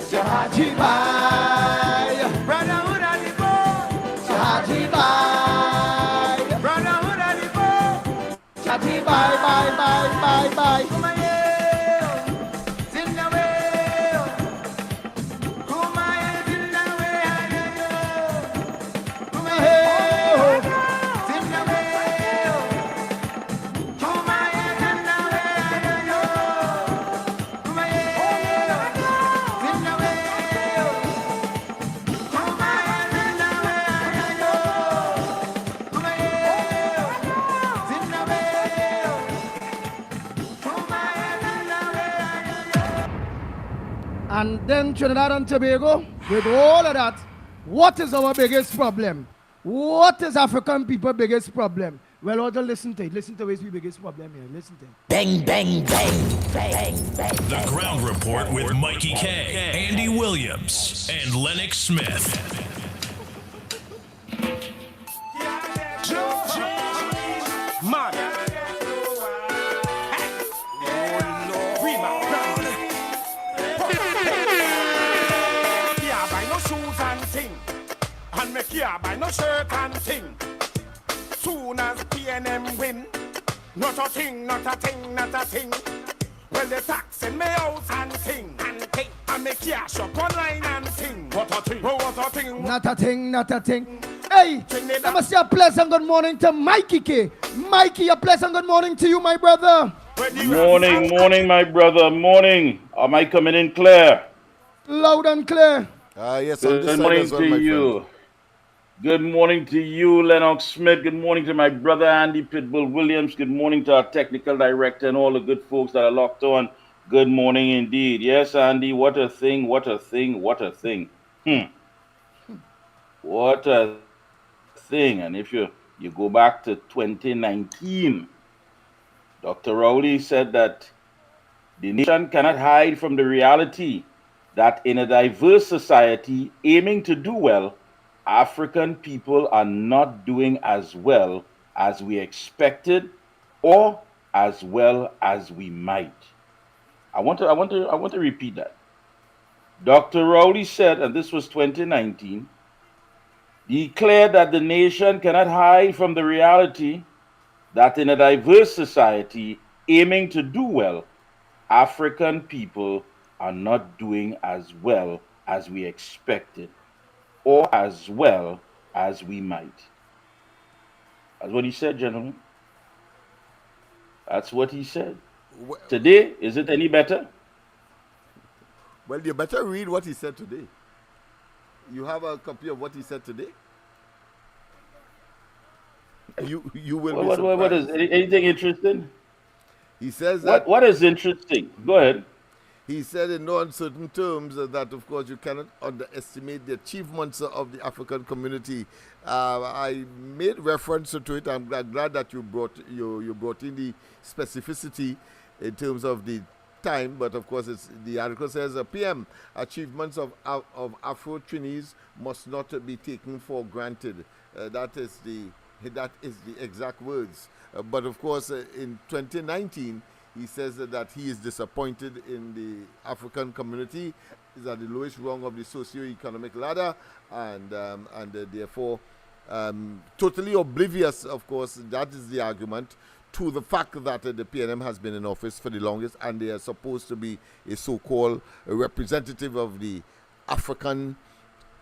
Jahaji Bye. Brotherhood of the boat. Jahaji Bye. Brotherhood of the boat. Jahaji Bye, bye, bye, bye, bye. Kumaye, Zimbabwe. Kumaye, Zimbabwe. Kumaye, Zimbabwe. Kumaye, Zimbabwe. Kumaye, Zimbabwe. Kumaye, Zimbabwe. Kumaye, Zimbabwe.
And then Trinidad and Tobago, with all of that, what is our biggest problem? What is African people biggest problem? Well, what to listen to it. Listen to what's the biggest problem here. Listen to it.
Bang, bang, bang, bang, bang. The Ground Report with Mikey K, Andy Williams, and Lennox Smith.
Man. Can't buy no shoes and thing. And me can't buy no shirt and thing. Soon as PNM win, not a thing, not a thing, not a thing. Well, the tax in me house and thing. And me cash up online and thing. What a thing, oh, what a thing.
Not a thing, not a thing. Hey, let me say a pleasant good morning to Mikey K. Mikey, a pleasant good morning to you, my brother.
Morning, morning, my brother, morning. Am I coming in clear?
Loud and clear.
Yes, on this
Good
side as
morning
well,
to
my friend.
you. Good morning to you, LENNOX Smith. Good morning to my brother Andy Pitbull Williams. Good morning to our technical director and all the good folks that are locked on. Good morning indeed. Yes, Andy, what a thing, what a thing, what a thing. What a thing. And if you go back to 2019, Dr. Rowley said that the nation cannot hide from the reality that in a diverse society aiming to do well, African people are not doing as well as we expected or as well as we might. I want to repeat that. Dr. Rowley said, and this was 2019, declared that the nation cannot hide from the reality that in a diverse society aiming to do well, African people are not doing as well as we expected or as well as we might. That's what he said, gentlemen. That's what he said. Today, is it any better?
Well, you better read what he said today. You have a copy of what he said today? You will be surprised.
What is anything interesting?
He says that
What is interesting? Go ahead.
he said in no uncertain terms that, of course, you cannot underestimate the achievements of the African community. I made reference to it. I'm glad that you brought in the specificity in terms of the time, but of course, the article says PM achievements of Afro-Trinis must not be taken for granted. That is the exact words. But of course, in 2019. He says that he is disappointed in the African community, is at the lowest rung of the socio-economic ladder, and therefore totally oblivious, of course, that is the argument, to the fact that the PNM has been in office for the longest, and they are supposed to be a so-called representative of the African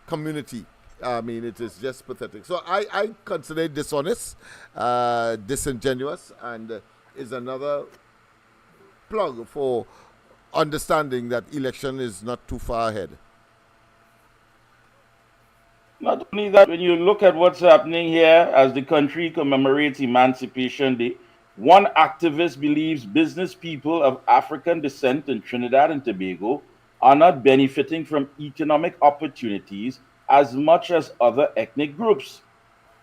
community. I mean, it is just pathetic. So I consider it dishonest, disingenuous, and is another plug for understanding that election is not too far ahead.
Not only that, when you look at what's happening here as the country commemorates Emancipation Day, one activist believes business people of African descent in Trinidad and Tobago are not benefiting from economic opportunities as much as other ethnic groups.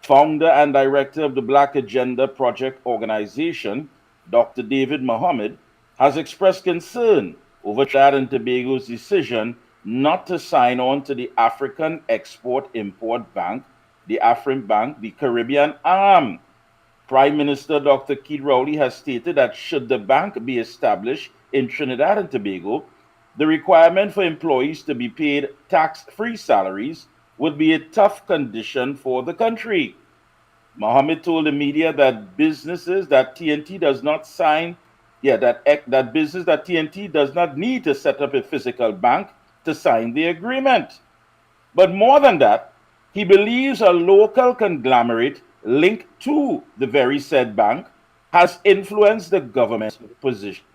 Founder and director of the Black Agenda Project organization, Dr. David Mohammed, has expressed concern over Trinidad and Tobago's decision not to sign on to the African Export-Import Bank, the Afrin Bank, the Caribbean arm. Prime Minister Dr. Keith Rowley has stated that should the bank be established in Trinidad and Tobago, the requirement for employees to be paid tax-free salaries would be a tough condition for the country. Mohammed told the media that businesses that TNT does not sign that business that TNT does not need to set up a physical bank to sign the agreement. But more than that, he believes a local conglomerate linked to the very said bank has influenced the government's position.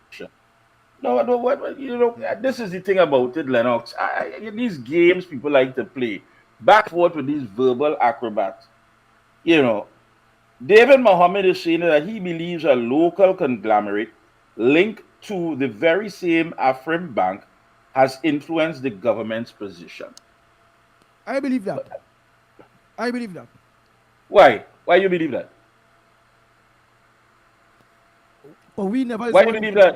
This is the thing about it, Lennox. These games people like to play back and forth with these verbal acrobats. David Mohammed is saying that he believes a local conglomerate linked to the very same Afrin Bank has influenced the government's position.
I believe that.
Why? Why you believe that?
But we never.
Why do you believe that?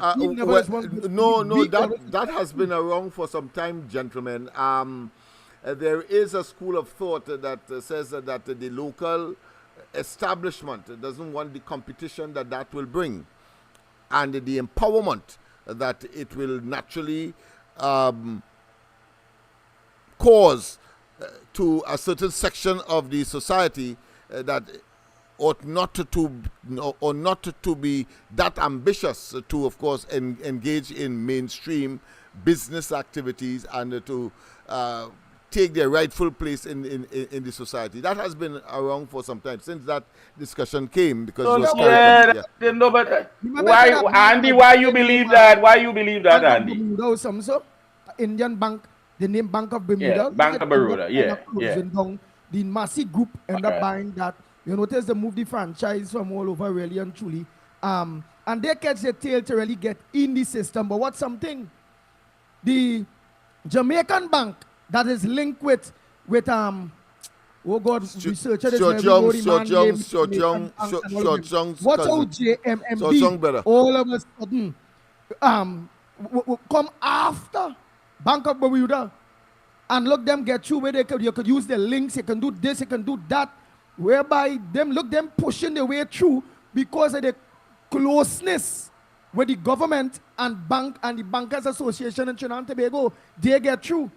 That has been around for some time, gentlemen. There is a school of thought that says that the local establishment doesn't want the competition that will bring, and the empowerment that it will naturally cause to a certain section of the society that ought not to be that ambitious to, of course, engage in mainstream business activities and to take their rightful place in the society. That has been around for some time since that discussion came. Because
Andy, why you believe that? Why you believe that, Andy?
Indian bank, the name Bank of Bermuda.
Yeah, Bank of Bermuda. Yeah,
closing down. The Massey Group end up buying that. You notice they moved the franchise from all over really and truly. And they catch the tail to really get in the system. But what's something? The Jamaican bank that is linked with oh God, researcher this
Watch
out JMMB. All of a sudden come after Bank of Bermuda and look them get through where you could use the links, you can do this, you can do that, whereby them pushing their way through because of the closeness with the government and bank and the Bankers Association in Trinidad and Tobago. They get through.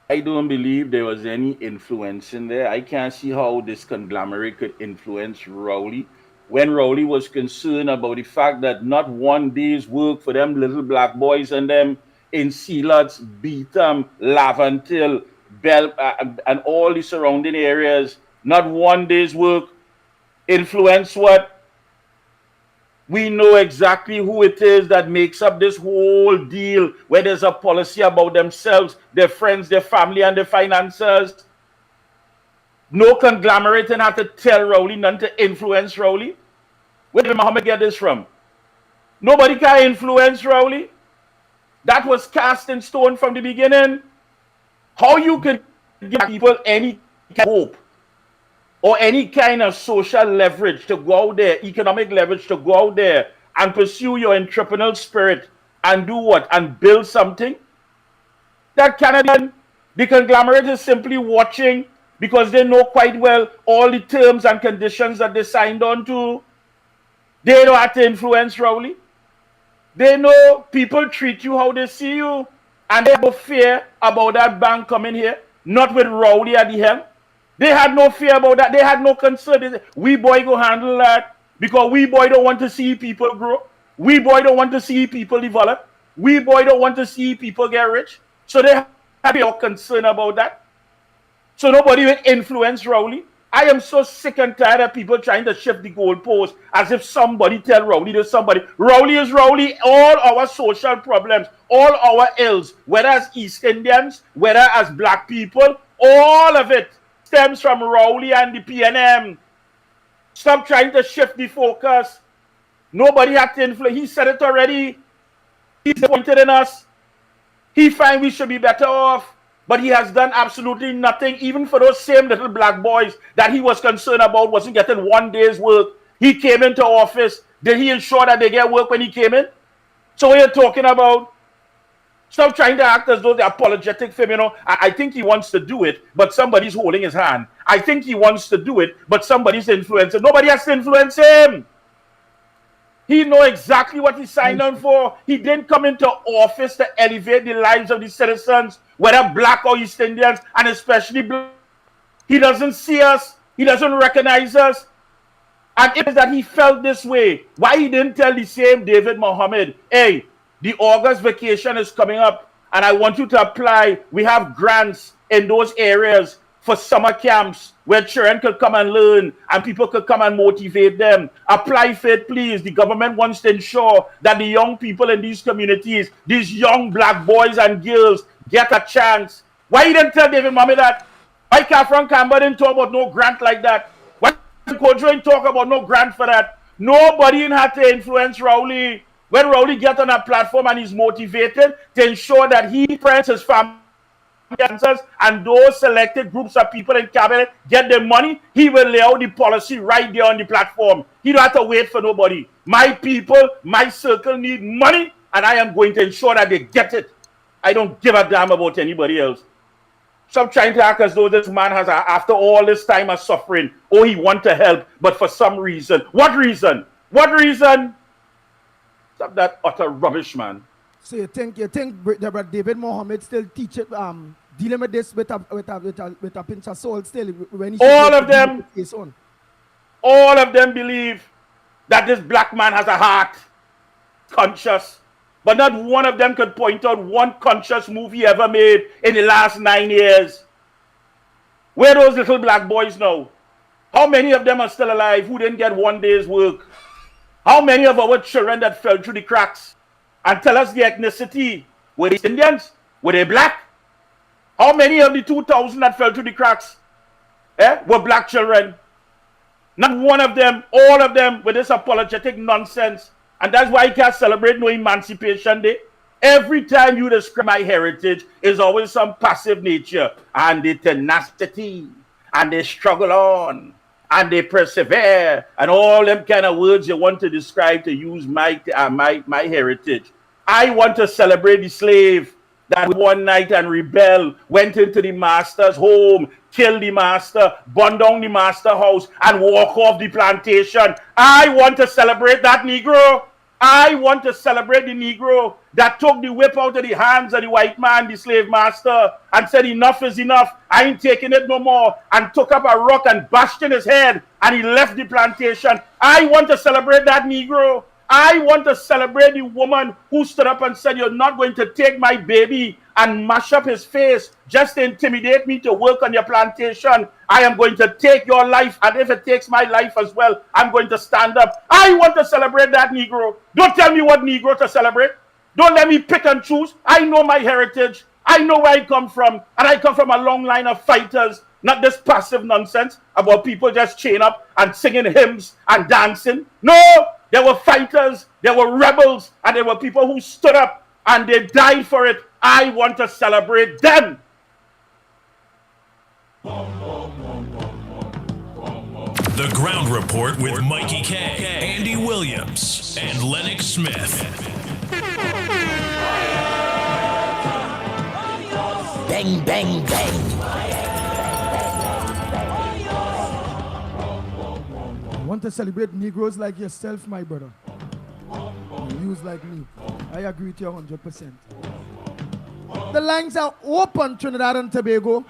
I don't believe there was any influence in there. I can't see how this conglomerate could influence Rowley. When Rowley was concerned about the fact that not one day's work for them little black boys and them in Sealots, Beetham, Lavantil, Bell, and all the surrounding areas, not one day's work influence what? We know exactly who it is that makes up this whole deal where there's a policy about themselves, their friends, their family, and their finances. No conglomerate and have to tell Rowley, none to influence Rowley. Where did Muhammad get this from? Nobody can influence Rowley. That was cast in stone from the beginning. How you can give people any hope or any kind of social leverage to go out there, economic leverage to go out there and pursue your entrepreneurial spirit and do what? And build something? That Canadian, the conglomerate is simply watching because they know quite well all the terms and conditions that they signed on to. They don't have to influence Rowley. They know people treat you how they see you. And they have no fear about that bank coming here, not with Rowley at the helm. They had no fear about that. They had no concern. They said, we boy go handle that because we boy don't want to see people grow. We boy don't want to see people develop. We boy don't want to see people get rich. So they have no concern about that. So nobody will influence Rowley. I am so sick and tired of people trying to shift the goalpost as if somebody tell Rowley to somebody. Rowley is Rowley. All our social problems, all our ills, whether as East Indians, whether as black people, all of it stems from Rowley and the PNM. Stop trying to shift the focus. Nobody had to influence. He said it already. He's disappointed in us. He finds we should be better off. But he has done absolutely nothing, even for those same little black boys that he was concerned about wasn't getting one day's work. He came into office. Did he ensure that they get work when he came in? So what you're talking about? Stop trying to act as though they're apologetic for him. You know, I think he wants to do it, but somebody's holding his hand. I think he wants to do it, but somebody's influencing. Nobody has to influence him. He knows exactly what he signed on for. He didn't come into office to elevate the lives of the citizens, whether black or East Indians, and especially black. He doesn't see us. He doesn't recognize us. And it is that he felt this way. Why he didn't tell the same David Mohammed, hey, the August vacation is coming up, and I want you to apply. We have grants in those areas for summer camps where children could come and learn and people could come and motivate them. Apply for it, please. The government wants to ensure that the young people in these communities, these young black boys and girls, get a chance. Why you didn't tell David Mohammed that? Why Frank Campbell didn't talk about no grant like that? Why Kojo didn't talk about no grant for that? Nobody had to influence Rowley. When Rowley gets on a platform and he's motivated to ensure that he, friends, his family, and those selected groups of people in cabinet get their money, he will lay out the policy right there on the platform. He don't have to wait for nobody. My people, my circle need money, and I am going to ensure that they get it. I don't give a damn about anybody else. Stop trying to act as though this man has, after all this time of suffering, oh, he wants to help, but for some reason. What reason? What reason? Stop that utter rubbish, man.
So you think that David Mohammed still teach it, dealing with this with a pinch of salt still when he
all of them believe that this black man has a heart, conscious, but not one of them could point out one conscious move he ever made in the last 9 years. Where are those little black boys now? How many of them are still alive who didn't get one day's work? How many of our children that fell through the cracks? And tell us the ethnicity. Were they Indians? Were they black? How many of the 2,000 that fell through the cracks were black children? Not one of them, all of them with this apologetic nonsense. And that's why I can't celebrate no Emancipation Day. Every time you describe my heritage, is always some passive nature. And the tenacity, and they struggle on, and they persevere, and all them kind of words you want to describe to use my heritage. I want to celebrate the slave that one night and rebel, went into the master's home, killed the master, burned down the master house, and walk off the plantation. I want to celebrate that Negro. I want to celebrate the Negro that took the whip out of the hands of the white man, the slave master, and said, enough is enough. I ain't taking it no more. And took up a rock and bashed in his head, and he left the plantation. I want to celebrate that Negro. I want to celebrate the woman who stood up and said, you're not going to take my baby and mash up his face just to intimidate me to work on your plantation. I am going to take your life, and if it takes my life as well, I'm going to stand up. I want to celebrate that Negro. Don't tell me what Negro to celebrate. Don't let me pick and choose. I know my heritage. I know where I come from, and I come from a long line of fighters, not this passive nonsense about people just chain up and singing hymns and dancing. No! There were fighters, there were rebels, and there were people who stood up and they died for it. I want to celebrate them.
The Ground Report with Mikey K, Andy Williams, and Lennox Smith.
Bang, bang, bang.
I want to celebrate Negroes like yourself, my brother. You's like me. I agree with you 100%. The lines are open, Trinidad and Tobago.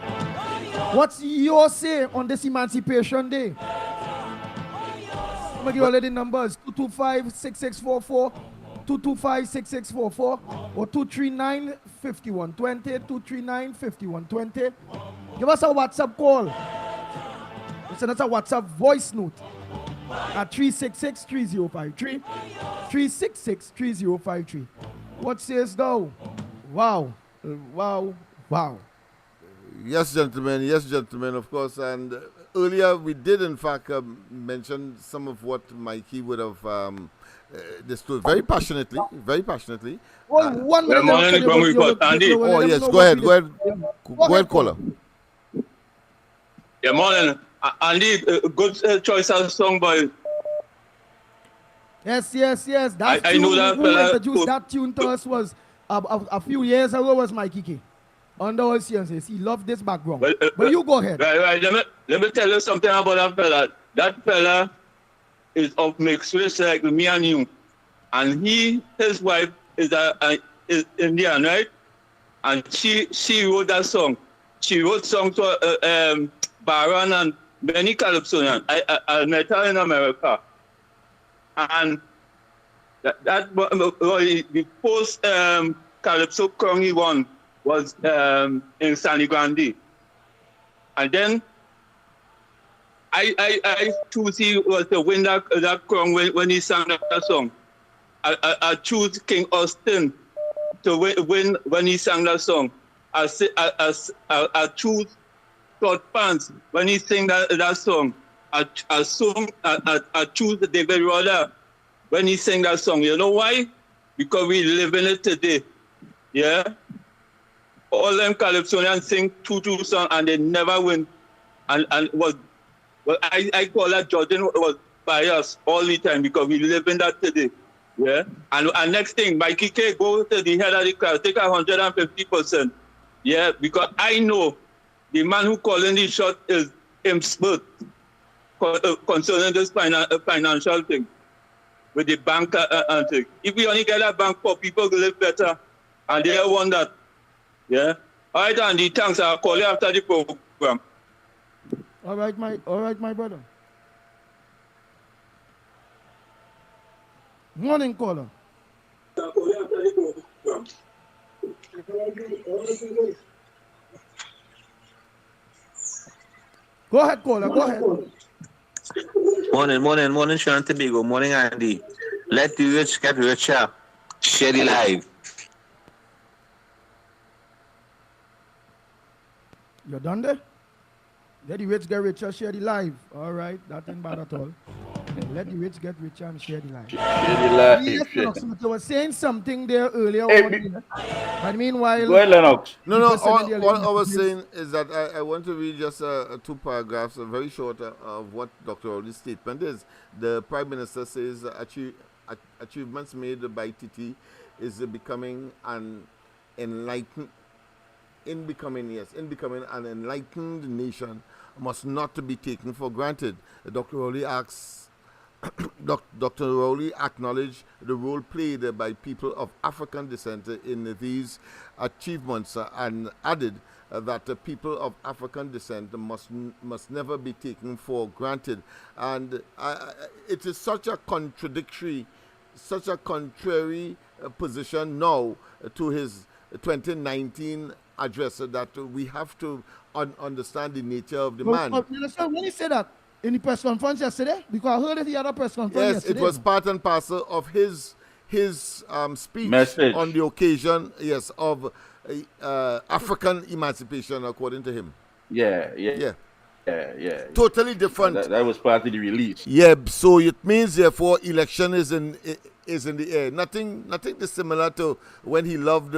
What's your say on this Emancipation Day? I'm going to give you already numbers. 225-6644, 225-6644, or 239-5120, 239-5120. Give us a WhatsApp call. Send us a WhatsApp voice note at 366-3053, 366-3053. What says thou? Wow, wow, wow.
Yes, gentlemen, of course. And earlier we did, in fact, mention some of what Mikey would have disclosed very passionately.
Well, 1 minute.
Oh, yes, go ahead, caller.
Yeah, morning. Andy, good choice of song, boy.
Yes. That
I know that
who introduced that tune to us was a few years ago was Mikey K. Under all seriousness, he loved this background. But you go ahead.
Right. Let me tell you something about that fella. That fella is of mixed race like me and you. And his wife is Indian, right? And she wrote that song. She wrote songs to Baron and many Calypsonians. I met her in America. And that the post Calypso Krongy one was in Sani Grande. And then I choose he was to win that crown when he sang that song. I choose King Austin to win when he sang that song. I choose Todd Pants when he sang that song. I choose David Roller when he sang that song. You know why? Because we live in it today. Yeah? All them Calypsonians sing two songs and they never win. And I call that judging was bias all the time because we live in that today. Yeah? And next thing, Mikey K go to the head of the class, take 150%. Yeah? Because I know the man who calling the shot is him Smith concerning this financial thing with the bank and thing. If we only get a bank for people to live better, and they don't want that. Yeah? All right, Andy, thanks. I'll call you after the program.
All right, my brother. Morning, caller. Go ahead, caller. Go ahead.
Morning, Sean Tobago. Morning, Andy. Let the rich get richer. Share the life.
You done there? Let the rich get richer, share the life. All right, that ain't bad at all. Let the rich get richer and share the life.
Share the life.
Yes, Lennox, you were saying something there earlier
Hey,
on here. But meanwhile,
go ahead, Lennox.
No,
people
no.
sending their
All I
little
was
messages.
saying is that I want to read just 2 paragraphs, very short, of what Dr. Rowley's statement is. The Prime Minister says achievements made by TT is becoming an enlightened, in becoming an enlightened nation must not be taken for granted. Dr. Rowley asks. Dr. Rowley acknowledged the role played by people of African descent in these achievements and added that the people of African descent must never be taken for granted. And it is such a contrary position now to his 2019 address that we have to understand the nature of the man.
Minister, when he said that in the press conference yesterday, because I heard that he had a press conference
Yes,
yesterday.
it was part and parcel of his speech
Message.
on the occasion, yes, of African emancipation, according to him.
Yeah.
Totally different.
That was part of the release.
Yeah, so it means therefore election is in the air. Nothing dissimilar to when he loved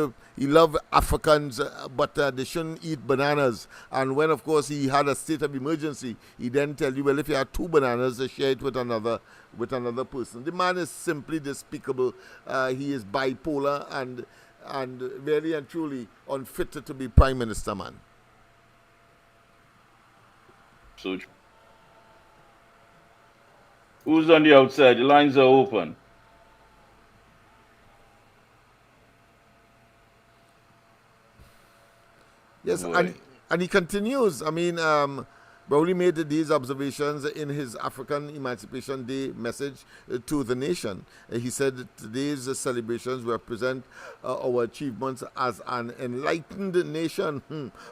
Africans, but they shouldn't eat bananas. And when of course he had a state of emergency, he then tell you, well, if you had 2 bananas, share it with another person. The man is simply despicable. He is bipolar and really and truly unfit to be prime minister, man.
So, who's on the outside? The lines are open.
Yes, and he continues. I mean, Rowley made these observations in his African Emancipation Day message to the nation. He said that today's celebrations represent our achievements as an enlightened nation,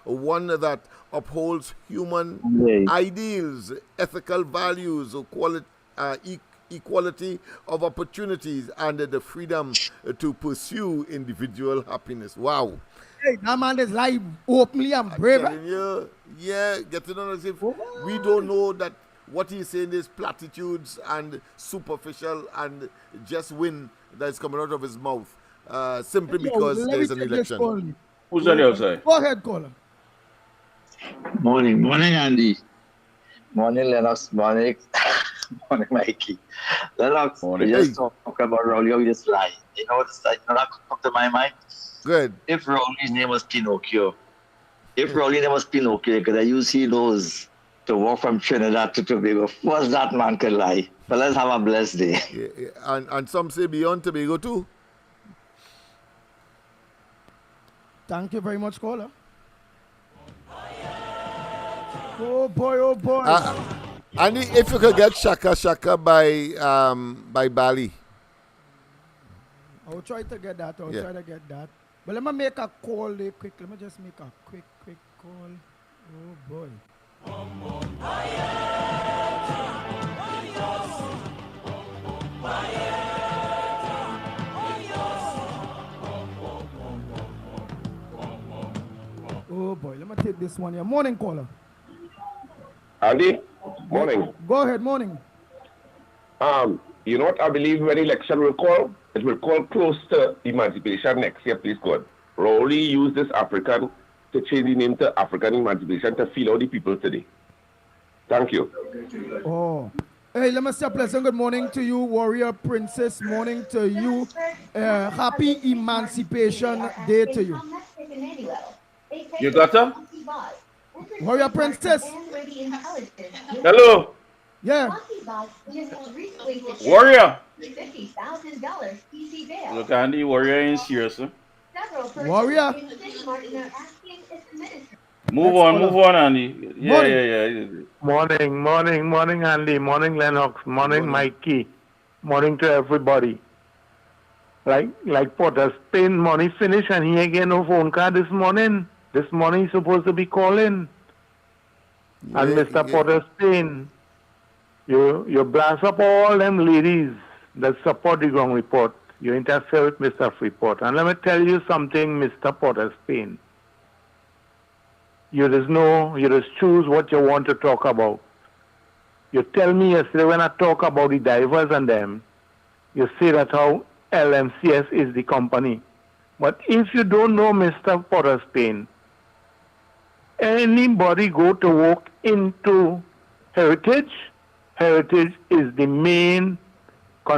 one that upholds human ideals, ethical values, equality of opportunities, and the freedom to pursue individual happiness. Wow.
Hey, that man is live openly and brave.
Telling you, yeah, getting on as if we don't know that what he's saying is platitudes and superficial and just wind that is coming out of his mouth simply because there's an election.
Who's on the outside?
Go ahead, caller.
Morning, Andy. Morning, Lennox. Morning, Mikey. Lennox, we just talk about Rowley. You just lie. You know that come to my mind?
Good.
If Rowley's name was Pinocchio, you could have used those to walk from Trinidad to Tobago. First, that man could lie. But let's have a blessed day.
Yeah. And some say beyond Tobago too.
Thank you very much, caller. Oh boy.
And if you could get Shaka Shaka by Bali.
I will try to get that. But let me make a call quick. Let me just make a quick call. Oh boy. Oh boy, let me take this one here. Morning, caller.
Andy, morning.
Go ahead, morning.
You know what I believe when election will call? It will call close to emancipation next year, please God. Rowley used this African to change the name to African Emancipation to feel out the people today. Thank you.
Oh. Hey, let me say a pleasant good morning to you, Warrior Princess. Morning to you. Happy Emancipation Day to you.
You got her?
Warrior Princess.
Hello.
Yeah.
Warrior. Look, Andy, Warrior ain't serious. Huh?
Warrior.
Move on, Andy. Yeah.
Morning, Andy. Morning, Lennox. Morning, Mikey. Morning to everybody. Like Potter, Spain money finished and he ain't get no phone call this morning. This morning he's supposed to be calling. And Mr. Potter, Spain, you blast up all them ladies that support the ground report. You interfere with Mr. Freeport. And let me tell you something, Mr. Potter, Spain. you just know, you just choose what you want to talk about. You tell me yesterday when I talk about the divers and them, you say that how LMCS is the company. But if you don't know Mr. Potter Spain, anybody go to work into Heritage, Heritage is the main, they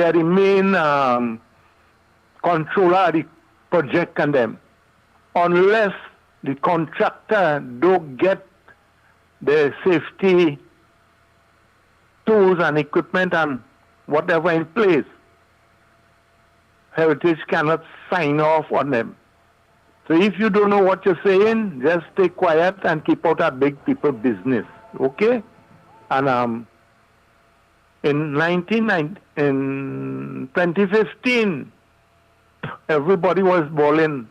are the main controller of the project and them. Unless the contractor don't get the safety tools and equipment and whatever in place, Heritage cannot sign off on them. So if you don't know what you're saying, just stay quiet and keep out of big people business, okay? And in 2015, everybody was bawling,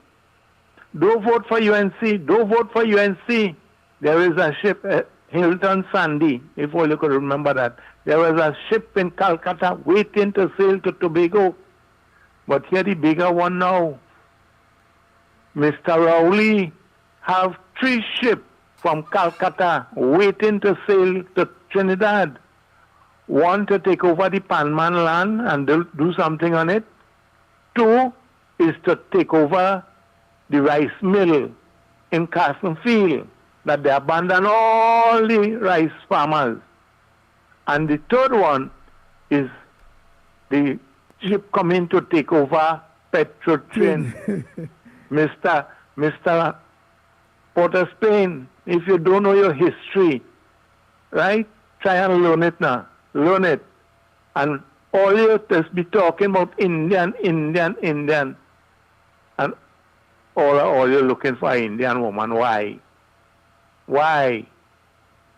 don't vote for UNC, don't vote for UNC. There is a ship, Hilton Sandy, if all you could remember that. There was a ship in Calcutta waiting to sail to Tobago. But here the bigger one now. Mr. Rowley have 3 ships from Calcutta waiting to sail to Trinidad. One to take over the Panman land and do something on it. 2 is to take over the rice mill in Castleford, that they abandon all the rice farmers. And the 3rd one is the ship coming to take over Petrotrain. Mr. Potter Spain, if you don't know your history, right, try and learn it now. Learn it. And all you just be talking about Indian. And all you're looking for an Indian woman. Why? Why?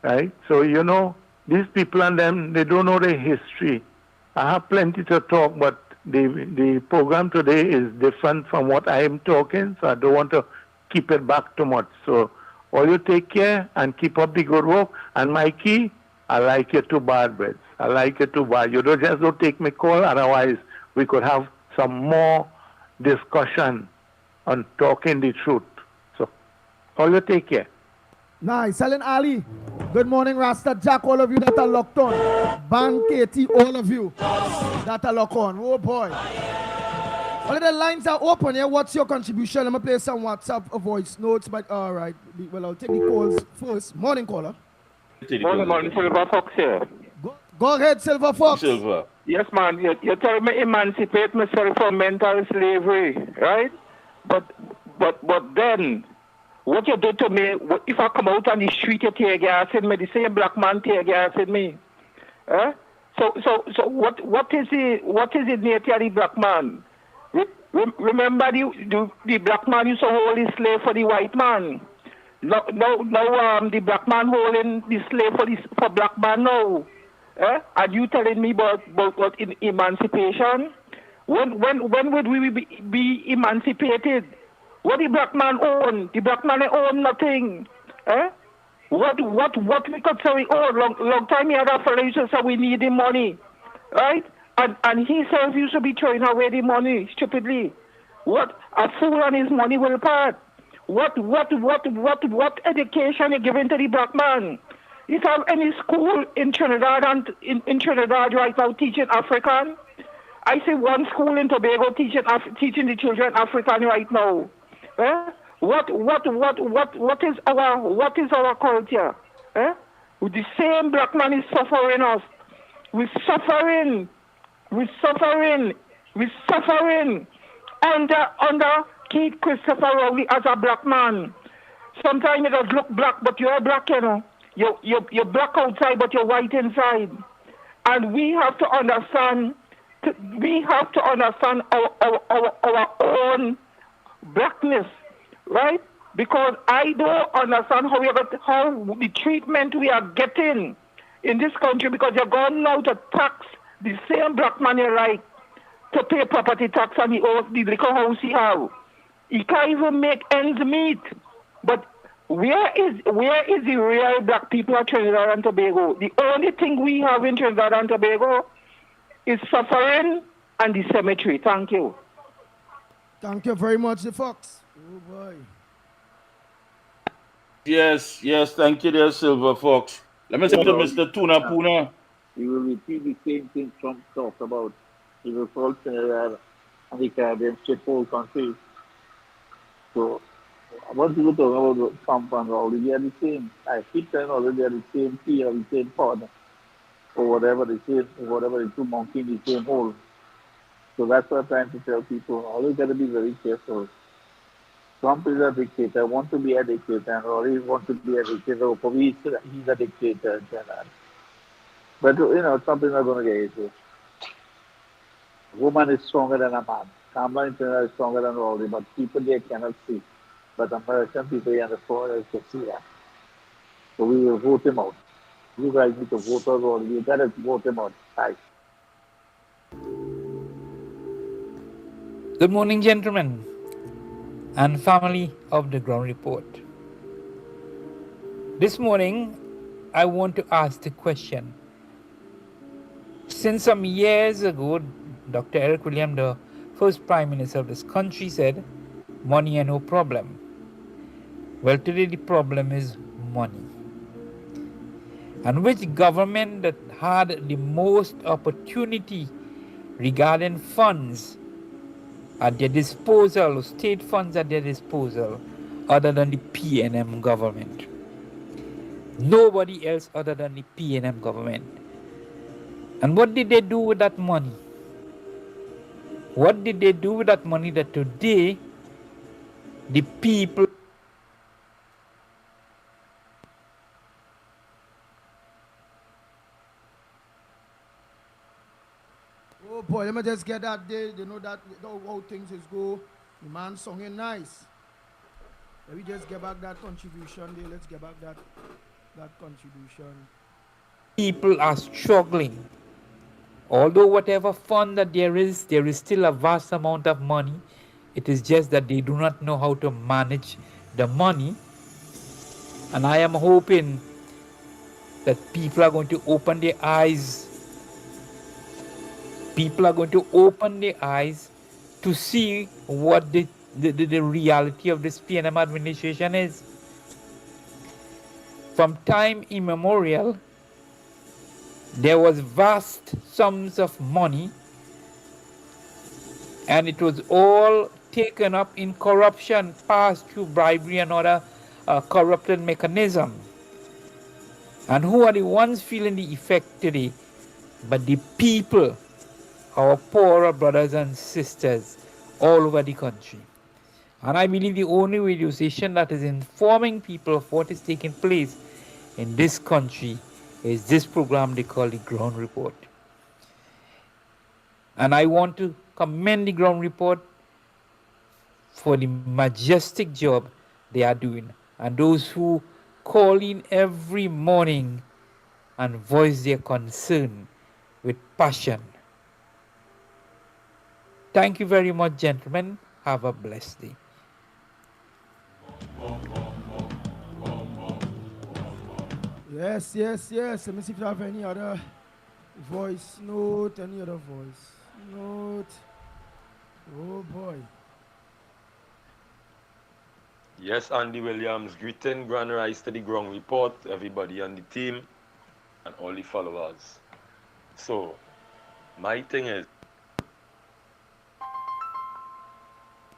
Right? So, you know, these people and them, they don't know their history. I have plenty to talk, but the program today is different from what I am talking, so I don't want to keep it back too much. So all you take care and keep up the good work. And Mikey, I like you too bad, Brett. I like you too bad. You don't take me call, otherwise we could have some more discussion on talking the truth. So all you take care.
Nice. Helen Ali. Good morning, Rasta Jack, all of you that are locked on. Ban Katie, all of you that are locked on. Oh boy. All of the lines are open here. What's your contribution? I'm going to play some WhatsApp voice notes, but all right. Well, I'll take the calls first. Morning, caller.
Morning, Silver Fox here.
Go ahead, Silver Fox.
Silver.
Yes, man. You're telling me emancipate myself from mental slavery, right? But then, what you do to me, if I come out on the street, you tear gassing me, the same black man tear gassing me. So what is the nature of the black man? Remember the black man used to hold his slave for the white man. Now the black man holding the slave for black man now. Are you telling me about emancipation? When would we be emancipated? What the black man own? The black man own nothing. What we could say? Long time he had a fellow used to say we need the money, right? And he himself used to be throwing away the money stupidly. What a fool and his money will part. What education you giving to the black man? Is there any school in Trinidad and in Trinidad right now teaching African? I see one school in Tobago teaching the children African right now. What is our culture? The same black man is suffering us. We're suffering under Keith Christopher Rowley as a black man. Sometimes it does look black, but you're black, you know. You're black outside, but you're white inside. And we have to understand. Our own blackness, right? Because I don't understand how the treatment we are getting in this country, because you're going now to tax the same black man you like to pay property tax on the liquor house he have. He can't even make ends meet. But where is the real black people of Trinidad and Tobago? The only thing we have in Trinidad and Tobago is suffering and the cemetery. Thank you.
Thank you very much, the Fox. Oh boy.
Yes, yes, thank you there, Silver Fox. Let me say to Mr. Tuna Puna.
He will repeat the same thing Trump talked about. He will call Trinidad and the Caribbean shithole country. So what people talk about Trump and all, they are the same. I keep telling all they are the same tea or the same pod or whatever they say, whatever the two monkeys in the same hole. So that's what I'm trying to tell people. Always got to be very careful. Trump is a dictator, want to be a dictator, and always want to be a dictator. Probably he's a dictator. But Trump is not going to get it. A woman is stronger than a man. Kamala International is stronger than all but people there cannot see. But American people here on the floor can see that. So we will vote him out. You guys need to vote us all. You got to vote him out. Bye.
Good morning, gentlemen and family of the Ground Report. This morning, I want to ask the question. Since some years ago, Dr. Eric Williams, the first Prime Minister of this country, said, money are no problem. Well, today the problem is money. And which government that had the most opportunity regarding funds at their disposal, state funds at their disposal, other than the PNM government? Nobody else other than the PNM government. And what did they do with that money? What did they do with that money that today the people
Oh boy, let me just get that day. They know that how things is go. The man song is nice. Let me just get back that contribution there. Let's get back that contribution.
people are struggling? Although whatever fund that there is still a vast amount of money. It is just that they do not know how to manage the money. And I am hoping that people are going to open their eyes. People are going to open their eyes to see what the reality of this PNM administration is. From time immemorial, there was vast sums of money, and it was all taken up in corruption, passed through bribery and other corrupted mechanism. And who are the ones feeling the effect today? But the people, our poorer brothers and sisters all over the country. And I believe the only radio station that is informing people of what is taking place in this country is this program they call the Ground Report. And I want to commend the Ground Report for the majestic job they are doing, and those who call in every morning and voice their concern with passion. Thank you very much, gentlemen. Have a blessed day.
Yes. Let me see if you have any other voice note, any other voice note. Oh boy.
Yes, Andy Williams, greeting, grand rise to the Ground Report, everybody on the team, and all the followers. So, my thing is...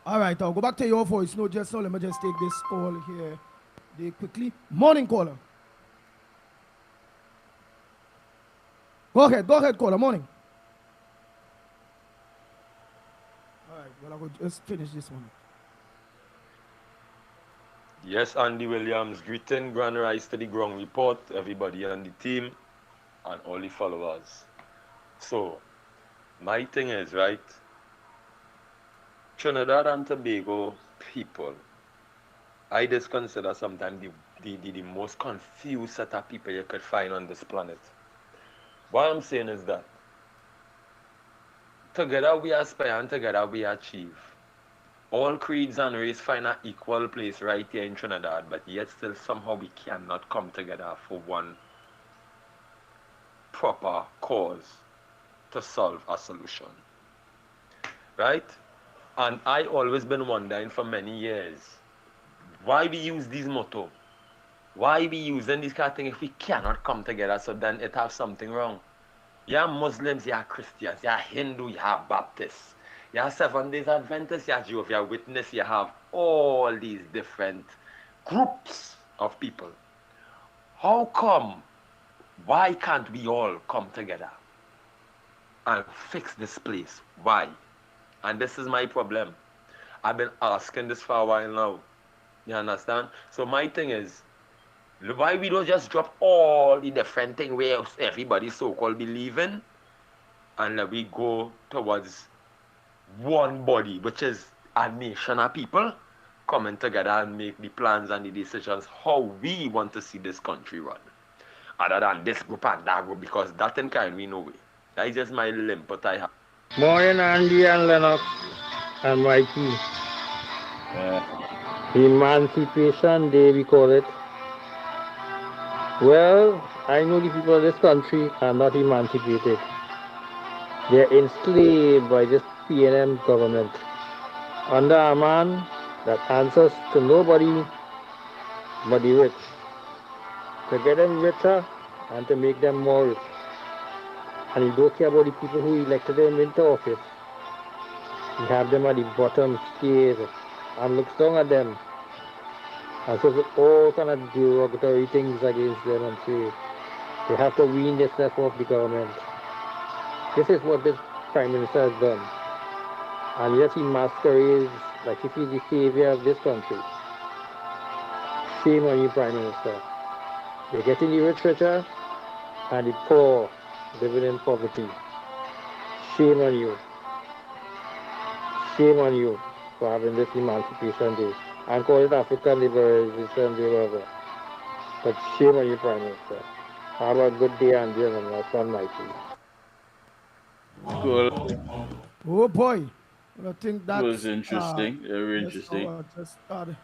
All right, I'll go back to your voice note just now. Let me just take this call here quickly. Morning, caller. Go ahead, caller. Morning. All right, well, I will just finish this one.
Yes, Andy Williams, greeting, grand rise to the Ground Report, everybody on the team, and all the followers. So, my thing is, right, Trinidad and Tobago people, I just consider sometimes the most confused set of people you could find on this planet. What I'm saying is that together we aspire and together we achieve. All creeds and race find an equal place right here in Trinidad, but yet still somehow we cannot come together for one proper cause to solve a solution. Right? And I always been wondering for many years, why we use these motto? Why we using these kind of things if we cannot come together? So then it has something wrong. You are Muslims, you are Christians, you are Hindu, you are Baptists, you are Seventh Days Adventists, you are Jehovah's Witness, you have all these different groups of people. How come? Why can't we all come together and fix this place? Why? And this is my problem. I've been asking this for a while now. You understand? So my thing is, why we don't just drop all the different things where everybody so-called believe in, and we go towards one body, which is a nation of people coming together and make the plans and the decisions how we want to see this country run, other than this group and that group, because that in kind we know way. That is just my limp, but I have.
Morning, Andy and Lennox and Mikey. Emancipation Day, we call it. Well, I know the people of this country are not emancipated. They're enslaved by this PNM government under a man that answers to nobody but the rich, to get them richer and to make them more rich. And he don't care about the people who elected him into office. He have them at the bottom scared and looks down at them and says all kind of derogatory things against them and say they have to wean themselves off the government. This is what this Prime Minister has done. And yet he masquerades like if he's the savior of this country. Shame on you, Prime Minister. They're getting the rich richer and the poor living in poverty. Shame on you. Shame on you for having this Emancipation Day. And call it African Liberation Day, whatever. But shame on you, Prime Minister. Have a good day, Andy, and my son Mikey.
Cool.
Oh boy. I think that
was interesting. Very interesting.
Just add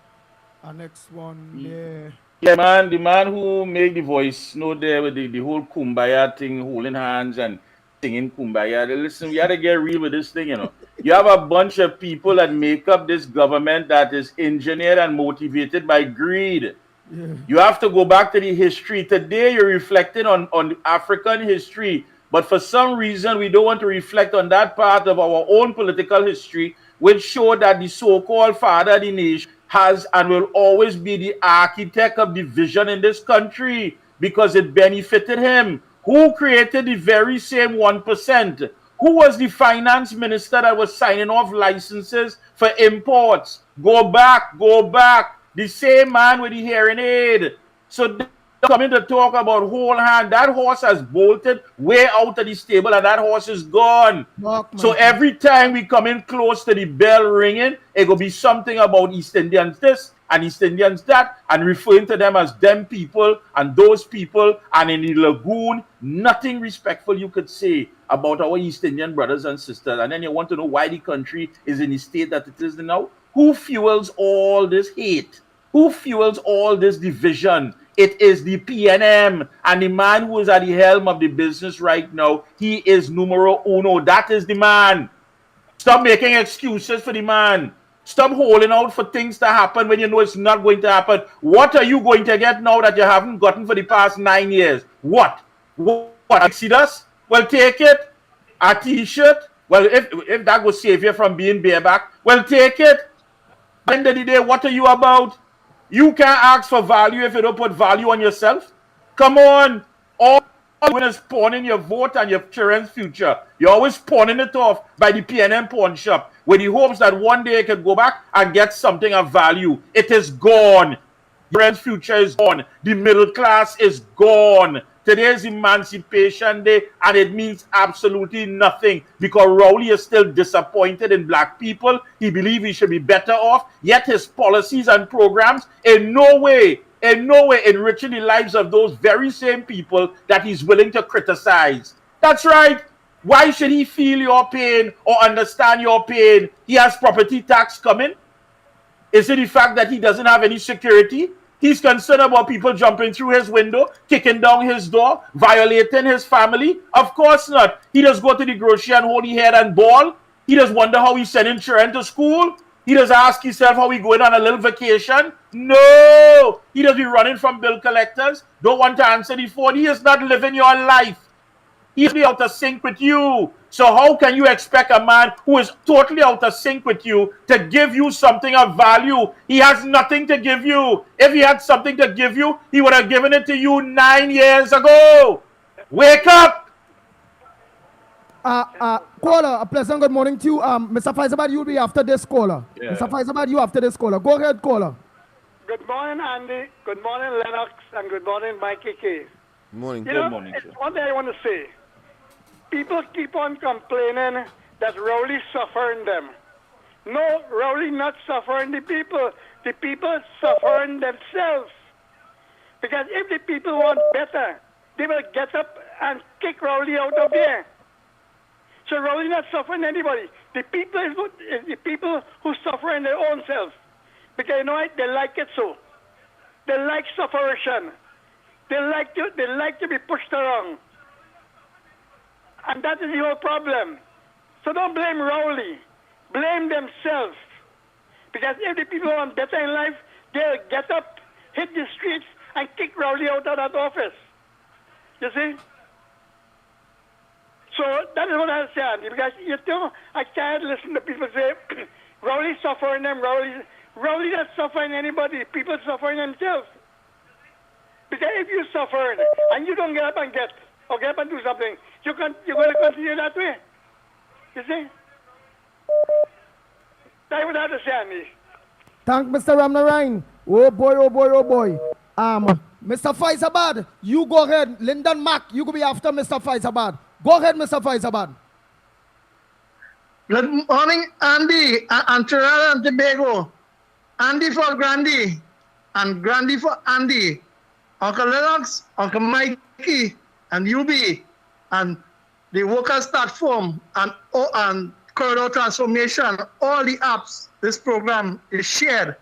our next one there.
Yeah, man, the man who made the voice note there with the whole kumbaya thing, holding hands and singing kumbaya. Listen, we got to get real with this thing, you know. You have a bunch of people that make up this government that is engineered and motivated by greed.
Yeah.
You have to go back to the history. Today, you're reflecting on African history, but for some reason, we don't want to reflect on that part of our own political history, which showed that the so-called father of the nation has and will always be the architect of the vision in this country because it benefited him. Who created the very same 1%? Who was the finance minister that was signing off licenses for imports? Go back. The same man with the hearing aid. So they're coming to talk about whole hand. That horse has bolted way out of the stable and that horse is gone. So every time we come in close to the bell ringing, it will be something about East Indians this and East Indians that, and referring to them as them people and those people, and in the lagoon, nothing respectful you could say about our East Indian brothers and sisters. And then you want to know why the country is in the state that it is now? Who fuels all this hate? Who fuels all this division? It is the PNM, and the man who is at the helm of the business right now, he is numero uno. That is the man. Stop making excuses for the man. Stop holding out for things to happen when you know it's not going to happen. What are you going to get now that you haven't gotten for the past 9 years? What? Exodus? Well, take it. A t-shirt? Well, if that will save you from being bareback, well, take it. At the end of the day, what are you about? You can't ask for value if you don't put value on yourself. Come on. All you're doing is pawning your vote and your children's future. You're always pawning it off by the PNM pawn shop with the hopes that one day you can go back and get something of value. It is gone. Your children's future is gone. The middle class is gone. Today is Emancipation Day, and it means absolutely nothing because Rowley is still disappointed in black people. He believes he should be better off, yet his policies and programs in no way enriching the lives of those very same people that he's willing to criticize. That's right. Why should he feel your pain or understand your pain? He has property tax coming. Is it the fact that he doesn't have any security? He's concerned about people jumping through his window, kicking down his door, violating his family? Of course not. He just go to the grocery and hold his head and bawl. He just wonder how he sending children to school. He just ask himself how he going on a little vacation. No, he just be running from bill collectors. Don't want to answer the phone. He is not living your life. He is out of sync with you. So how can you expect a man who is totally out of sync with you to give you something of value? He has nothing to give you. If he had something to give you, he would have given it to you 9 years ago. Wake up!
Caller, a pleasant good morning to you. Mr. Faisabad, you'll be after this caller.
Yeah.
Mr. Faisabad, you after this caller. Go ahead, caller.
Good morning, Andy. Good morning, Lennox. And good morning, Mikey K.
Morning.
Good morning, sir. One thing I want to say. People keep on complaining that Rowley suffering them. No, Rowley not suffering the people. The people suffering themselves. Because if the people want better, they will get up and kick Rowley out of there. So Rowley not suffering anybody. The people is the people who suffer in their own selves. Because you know what? They like it so. They like sufferation. They like to be pushed around. And that is the whole problem. So don't blame Rowley. Blame themselves. Because if the people want better in life, they'll get up, hit the streets, and kick Rowley out of that office. You see? So that is what I say, Andy, because you know, I can't listen to people say, Rowley suffering them, Rowley not suffering anybody, people suffering themselves. Because if you suffer and you don't get up and get up and do something, you're going to continue that way. You see? That's what I have to say, Andy.
Thank Mr. Ramnarine. Oh boy, oh boy, oh boy. Mr. Faisabad, you go ahead. Lyndon Mack, you go be after Mr. Faisabad. Go ahead, Mr. Faisabad.
Good morning, Andy, and Trinidad and Tobago. Andy for Grandy, and Grandy for Andy. Uncle Lennox, Uncle Mikey, and UB, and the Workers' Platform, and Corridor Transformation, all the apps, this program is shared.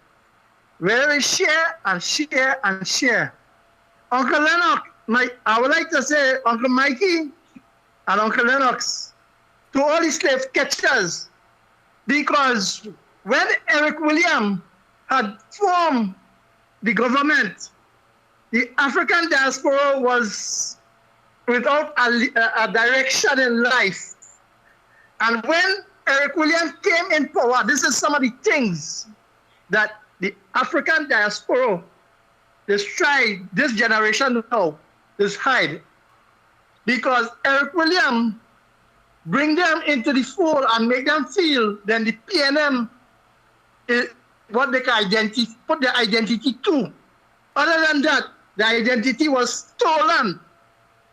Very share and share and share. Uncle Lennox, I would like to say, Uncle Mikey and Uncle Lennox, to all the slave catchers, because when Eric William had formed the government, the African diaspora was without a direction in life. And when Eric Williams came in power, this is some of the things that the African diaspora, this generation now, is hide. Because Eric Williams bring them into the fold and make them feel then the PNM is what they can put their identity to. Other than that, the identity was stolen.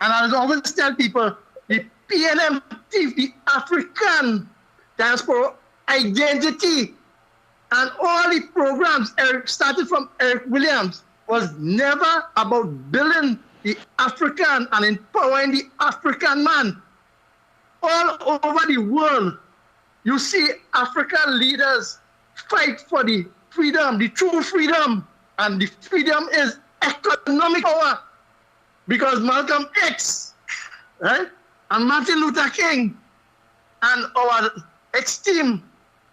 And I always tell people, the PNM thief the African diaspora identity. And all the programs started from Eric Williams was never about building the African and empowering the African man. All over the world, you see African leaders fight for the freedom, the true freedom. And the freedom is economic power. Because Malcolm X, right? And Martin Luther King, and our esteemed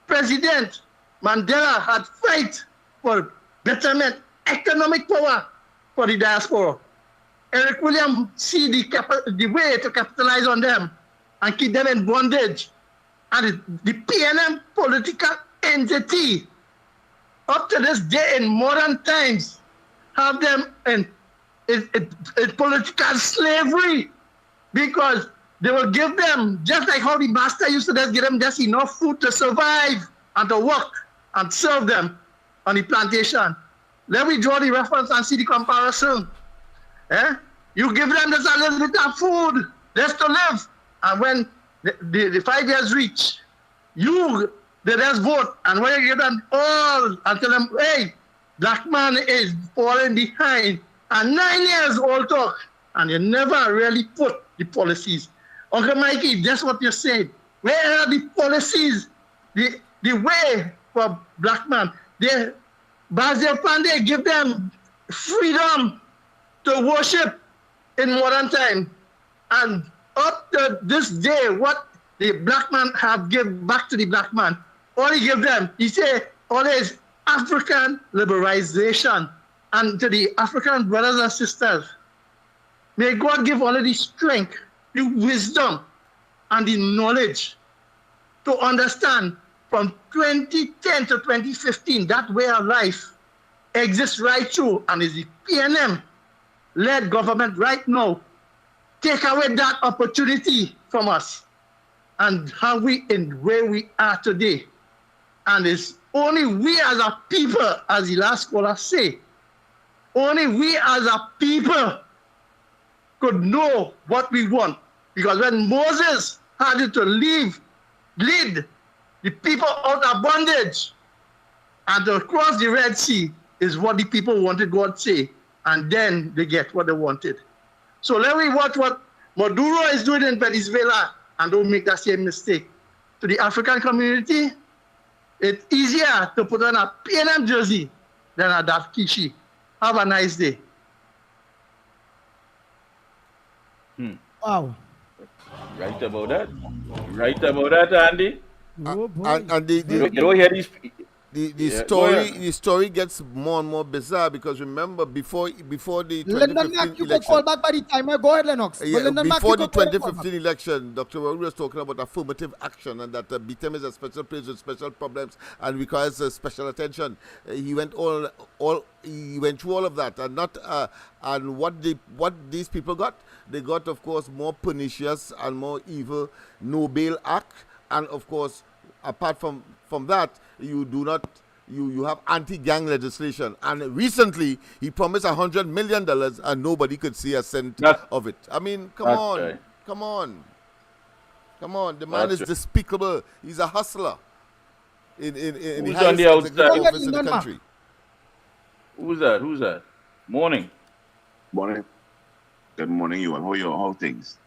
President Mandela had fight for betterment, economic power for the diaspora. Eric Williams see the way to capitalize on them and keep them in bondage. And the PNM political entity, up to this day in modern times, have them in political slavery, because they will give them, just like how the master used to just give them just enough food to survive and to work and serve them on the plantation. Let me draw the reference and see the comparison. You give them just a little bit of food just to live, and when the 5 years reach, they just vote, and when you give them all and tell them, hey, black man is falling behind, and 9 years old talk, and you never really put the policies. Uncle Mikey, that's what you said. Where are the policies, the way for black man? Basil Pandey give them freedom to worship in modern time. And up to this day, what the black man have give back to the black man. All he give them, he say, all is African liberalization. And to the African brothers and sisters, may God give all of the strength, the wisdom, and the knowledge to understand from 2010 to 2015, that way of life exists right through, and is the PNM-led government right now take away that opportunity from us and how we in where we are today. And it's only we as a people, as the last caller say, only we as a people could know what we want. Because when Moses had to lead the people out of bondage and to cross the Red Sea is what the people wanted God to say. And then they get what they wanted. So let me watch what Maduro is doing in Venezuela and don't make that same mistake. To the African community, it's easier to put on a PNM jersey than a Daf Kishi. Have a nice day.
Wow.
Right about that. Right about that, Andy.
Oh boy.
And
You don't hear these.
the story gets more and more bizarre because remember before the
Lyndon
2015
Mack, you could
election.
call back by the timer. Go ahead, Lennox.
Yeah,
Mack,
before
you
the
could call back.
2015 election, Dr. Raoul was talking about affirmative action and that BTM is a special place with special problems and requires special attention. He went through all of that, and not and what these people got. They got, of course, more pernicious and more evil No Bail Act, and of course, apart from that, you have anti-gang legislation. And recently, he promised $100 million, and nobody could see a cent of it. I mean, come on. The man is despicable. He's a hustler in the highest executive office in the country.
Who's that? Morning.
Good morning, you. How are you? How things?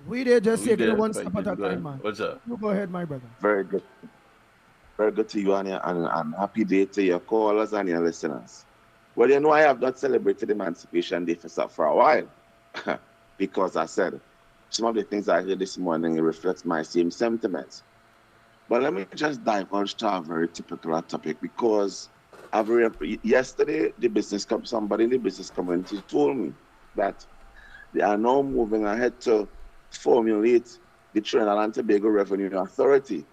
We did just take it one
Thank
step at
you.
a
Go ahead.
time, man.
What's up?
You go ahead, my brother.
Very good. Very good to you and happy day to your callers and your listeners. Well, you know, I have not celebrated Emancipation Day for a while because I said some of the things I heard this morning reflects my same sentiments. But let me just divulge to a very typical topic because yesterday somebody in the business community told me that they are now moving ahead to formulate the Trinidad and Tobago Revenue Authority.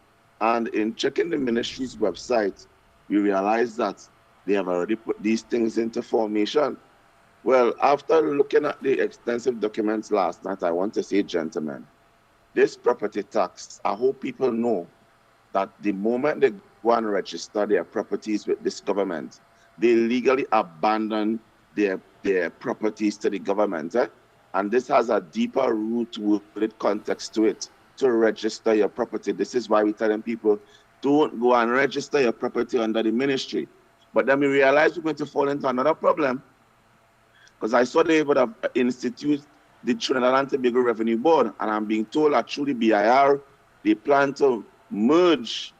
And in checking the ministry's website, we realized that they have already put these things into formation. Well, after looking at the extensive documents last night, I want to say, gentlemen, this property tax, I hope people know that the moment they go and register their properties with this government, they legally abandon their properties to the government. And this has a deeper root-worded context to it, to register your property. This is why we're telling people, don't go and register your property under the ministry. But then we realized we're going to fall into another problem, because I saw they would have instituted the Trinidad and Tobago Revenue Board, and I'm being told that through the BIR, they plan to merge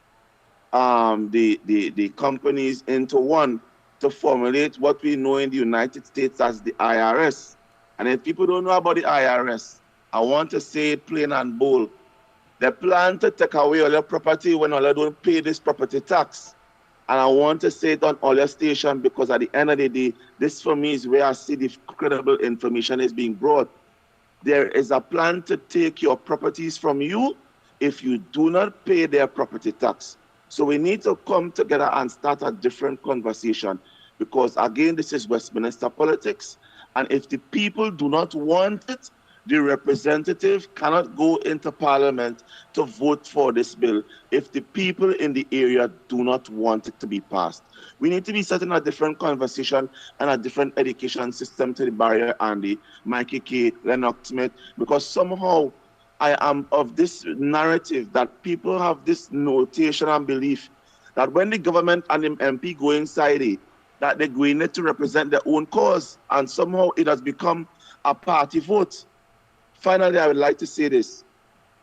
the companies into one to formulate what we know in the United States as the IRS. And if people don't know about the IRS, I want to say it plain and bold. They plan to take away all your property when all you don't pay this property tax. And I want to say it on all your station because at the end of the day, this for me is where I see the credible information is being brought. There is a plan to take your properties from you if you do not pay their property tax. So we need to come together and start a different conversation because again, this is Westminster politics. And if the people do not want it, the representative cannot go into parliament to vote for this bill if the people in the area do not want it to be passed. We need to be setting a different conversation and a different education system to the barrier, Andy, Mikey K, Lennox Smith, because somehow I am of this narrative that people have this notation and belief that when the government and the MP go inside it, that they're going there to represent their own cause, and somehow it has become a party vote. Finally, I would like to say this.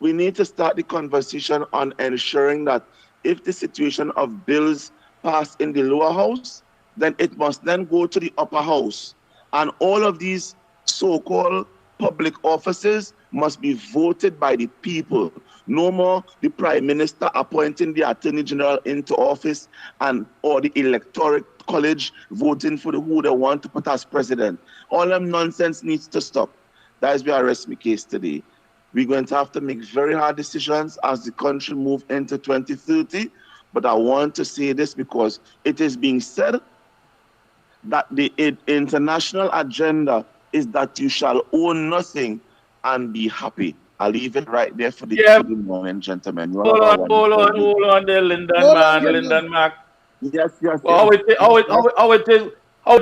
We need to start the conversation on ensuring that if the situation of bills pass in the lower house, then it must then go to the upper house. And all of these so-called public offices must be voted by the people. No more the Prime Minister appointing the Attorney General into office and or the Electoral College voting for who they want to put as president. All them nonsense needs to stop. That is where I rest my case today. We're going to have to make very hard decisions as the country move into 2030. But I want to say this because it is being said that the international agenda is that you shall own nothing and be happy. I'll leave it right there for the morning, gentlemen.
Hold on there, Lyndon Mac.
Yes.
How it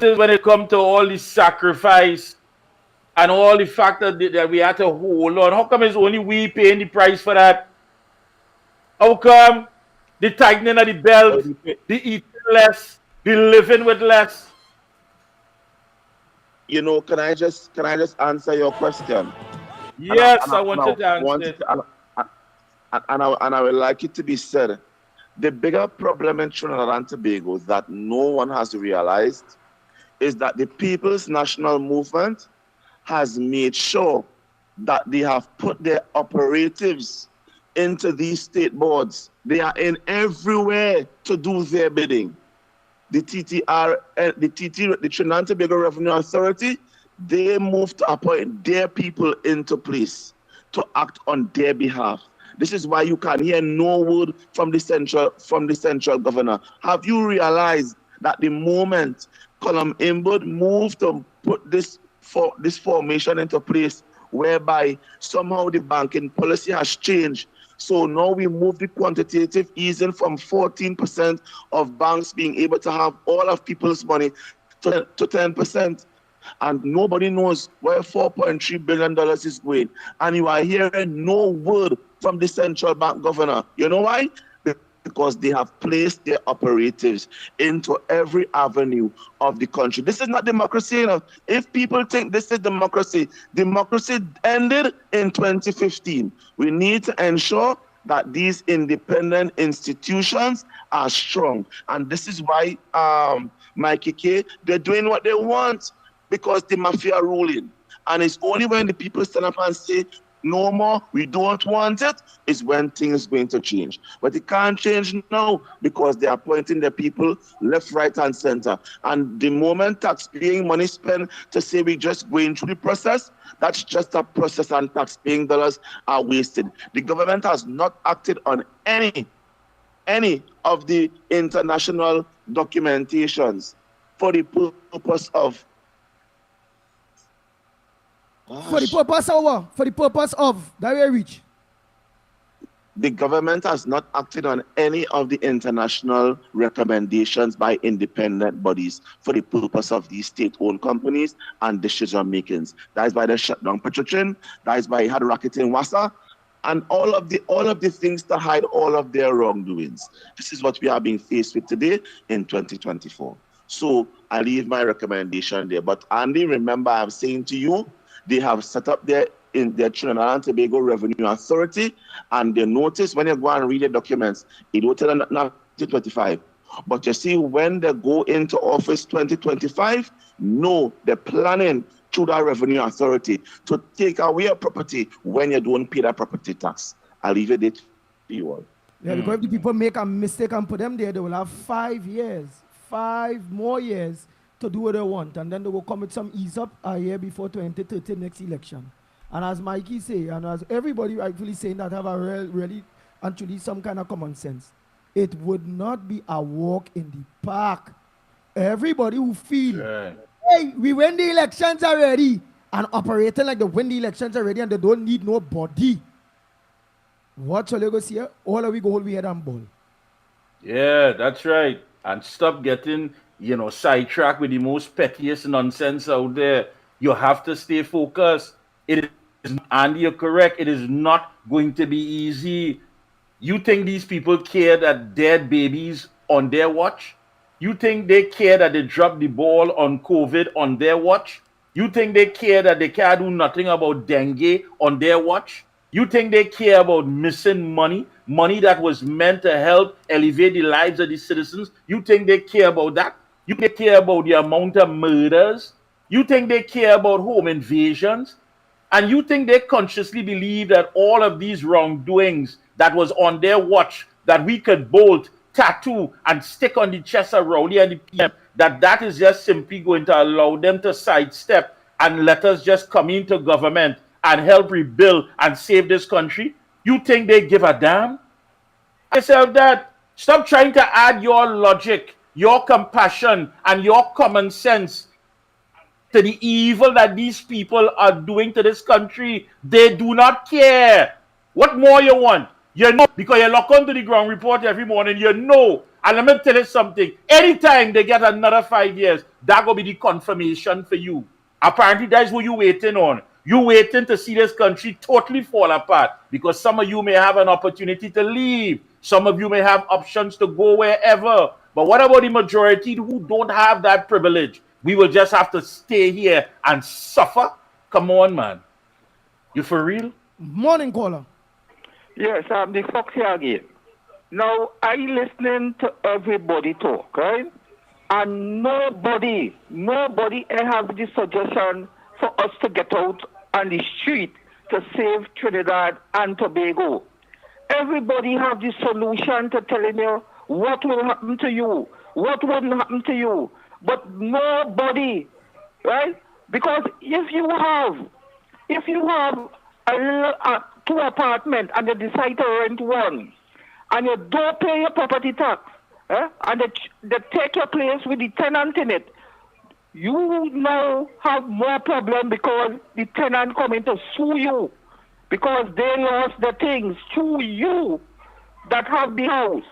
is when it comes to all the sacrifice and all the fact that we had to hold on. How come it's only we paying the price for that? How come the tightening of the belt, the eating less, the living with less?
You know, can I just answer your question?
Yes, I want to answer it.
And I would like it to be said, the bigger problem in Trinidad and Tobago that no one has realized is that the People's National Movement has made sure that they have put their operatives into these state boards. They are in everywhere to do their bidding. The TTR, the Trinidad and Tobago Revenue Authority, they moved to appoint their people into place to act on their behalf. This is why you can hear no word from the central governor. Have you realized that the moment Colum Imbud moved to put this formation into place, whereby somehow the banking policy has changed? So now we move the quantitative easing from 14% of banks being able to have all of people's money to 10%. And nobody knows where $4.3 billion is going. And you are hearing no word from the central bank governor. You know why? Because they have placed their operatives into every avenue of the country. This is not democracy. You know? If people think this is democracy, democracy ended in 2015. We need to ensure that these independent institutions are strong. And this is why, Mikey K, they're doing what they want because the mafia ruling. And it's only when the people stand up and say, no more, we don't want it, is when things are going to change. But it can't change now because they are appointing the people left, right, and center. And the moment tax-paying money spent to say we're just going through the process, that's just a process and tax-paying dollars are wasted. The government has not acted on any of the international documentations for the purpose of
For the purpose of what? For the purpose of that we reach.
The government has not acted on any of the international recommendations by independent bodies for the purpose of these state-owned companies and decision makings. That is why they shut down Petrotrin. That is why he had racket in Wassa, and all of the things to hide all of their wrongdoings. This is what we are being faced with today in 2024. So I leave my recommendation there. But Andy, remember, I'm saying to you, they have set up their Trinidad and Tobago Revenue Authority, and they notice when you go and read the documents, it will tell them not 2025. But you see, when they go into office 2025, no, they're planning through that Revenue Authority to take away a property when you don't pay that property tax. I'll leave it to you all.
Yeah, because if the people make a mistake and put them there, they will have 5 years, 5 more years to do what they want, and then they will come with some ease up a year before 2030 next election. And as Mikey say, and as everybody rightfully saying that have a really actually some kind of common sense, it would not be a walk in the park. Everybody who feel, hey, we win the elections already, and operating like they win the elections already and they don't need nobody. What shall you go see? All of we go hold we head and ball.
Yeah, that's right. And stop getting, sidetracked with the most pettiest nonsense out there. You have to stay focused. It is, Andy, you're correct. It is not going to be easy. You think these people care that dead babies on their watch? You think they care that they drop the ball on COVID on their watch? You think they care that they can't do nothing about dengue on their watch? You think they care about missing money that was meant to help elevate the lives of the citizens? You think they care about that? You think they care about the amount of murders? You think they care about home invasions? And you think they consciously believe that all of these wrongdoings that was on their watch, that we could bolt, tattoo, and stick on the chest of Rowley and the PM, that is just simply going to allow them to sidestep and let us just come into government and help rebuild and save this country? You think they give a damn? Yourself that. Stop trying to add your logic, your compassion, and your common sense to the evil that these people are doing to this country. They do not care. What more you want? You know, because you look onto the ground report every morning, you know. And let me tell you something. Anytime they get another 5 years, that will be the confirmation for you. Apparently, that's what you're waiting on. You're waiting to see this country totally fall apart because some of you may have an opportunity to leave. Some of you may have options to go wherever. But what about the majority who don't have that privilege? We will just have to stay here and suffer? Come on, man. You for real?
Morning, caller.
Yes, I'm the Fox here again. Now, I listening to everybody talk, right? And nobody have the suggestion for us to get out on the street to save Trinidad and Tobago. Everybody have the solution to telling you what will happen to you, what wouldn't happen to you. But nobody, right? Because if you have a little, 2 apartments and you decide to rent one, and you don't pay your property tax, and they take your place with the tenant in it, you now have more problem because the tenant coming to sue you because they lost the things to you that have the house.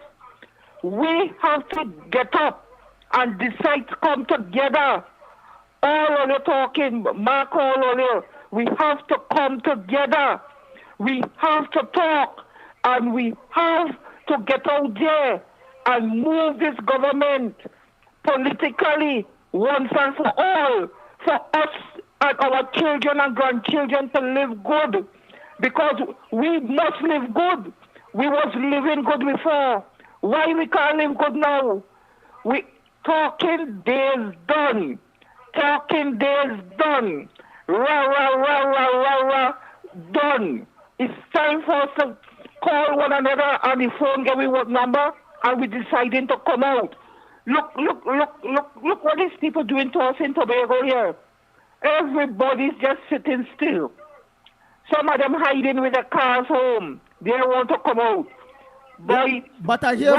We have to get up and decide to come together. All of you talking, Mark, all of you, we have to come together. We have to talk, and we have to get out there and move this government politically once and for all, for us and our children and grandchildren to live good, because we must live good. We was living good before. Why we can't live good now? We talking days done. Talking days done. Rah, rah, rah, rah, rah, rah, done. It's time for us to call one another on the phone, get me what number, and we deciding to come out. Look what these people doing to us in Tobago here. Everybody's just sitting still. Some of them hiding with their cars home. They don't want to come out.
But I hear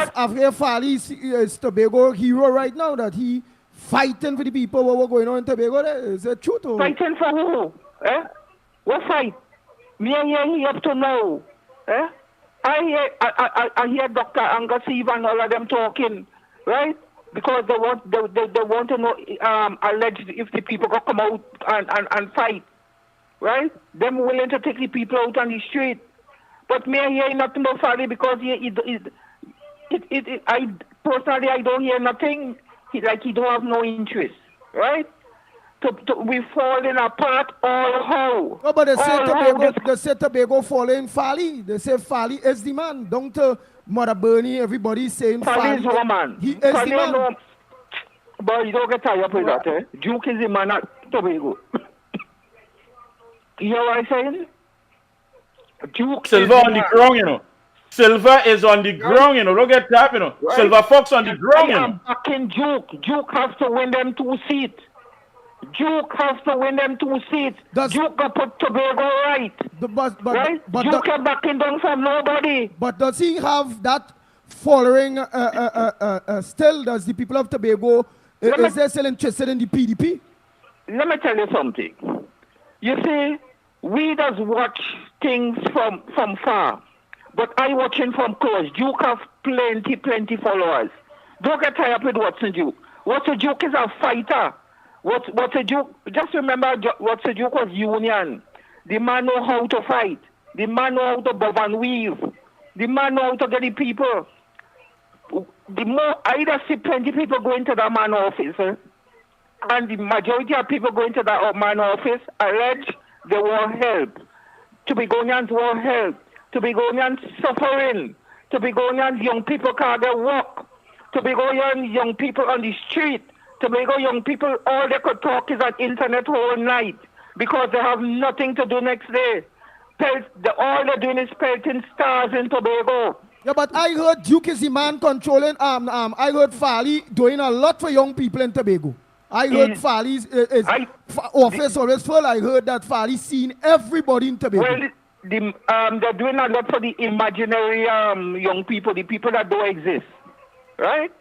Fali is Tobago hero right now, that he fighting for the people what were going on in Tobago. Is it true?
Fighting for who? What fight? Me and you have to know. I hear Dr. Angasiv and all of them talking, right? Because they want to know alleged if the people go come out and fight, right? Them willing to take the people out on the street. But me, I hear nothing about Fali because I personally I don't hear nothing. He don't have no interest, right? We falling apart all how.
No, but they say Tobago falling Fali. They say Fali is the man. Don't Mother Bernie, everybody saying
Fali is the man.
He is the man.
No, but you don't get tired with that, eh? Duke is the man at Tobago. You know what I'm saying? Duke
Silver on the ground, you know. Silver is on the ground, you know. Don't get tapped, you know. Right. Silver Fox on the ground, you know.
I'm backing Duke. Duke has to win them 2 seats. Duke has to win them 2 seats. Duke can put Tobago right. But Duke is backing down from nobody.
But does he have that following still? Does the people of Tobago, is they still interested in the PDP?
Let me tell you something. You see, we just watch things from far. But I watching from close. Duke have plenty followers. Don't get tired with Watson Duke. Watson Duke is a fighter. Watson Duke, just remember Watson Duke was union. The man know how to fight. The man know how to bob and weave. The man know how to get the people. The more I just see plenty people going to that man office, and the majority of people going to that man office allege they want help. Tobagonians want help. Tobagonians suffering. Tobagonians young people can't get work. Tobagonian young people on the street. Tobago young people, all they could talk is on internet all night. because they have nothing to do next day. All they're doing is pelting stars in Tobago.
Yeah, but I heard Duke is the man controlling. I heard Farley doing a lot for young people in Tobago. I heard Farley's office always full. I heard that Farley seen everybody in Tobago.
Well, they're doing a lot for the imaginary young people, the people that don't exist, right?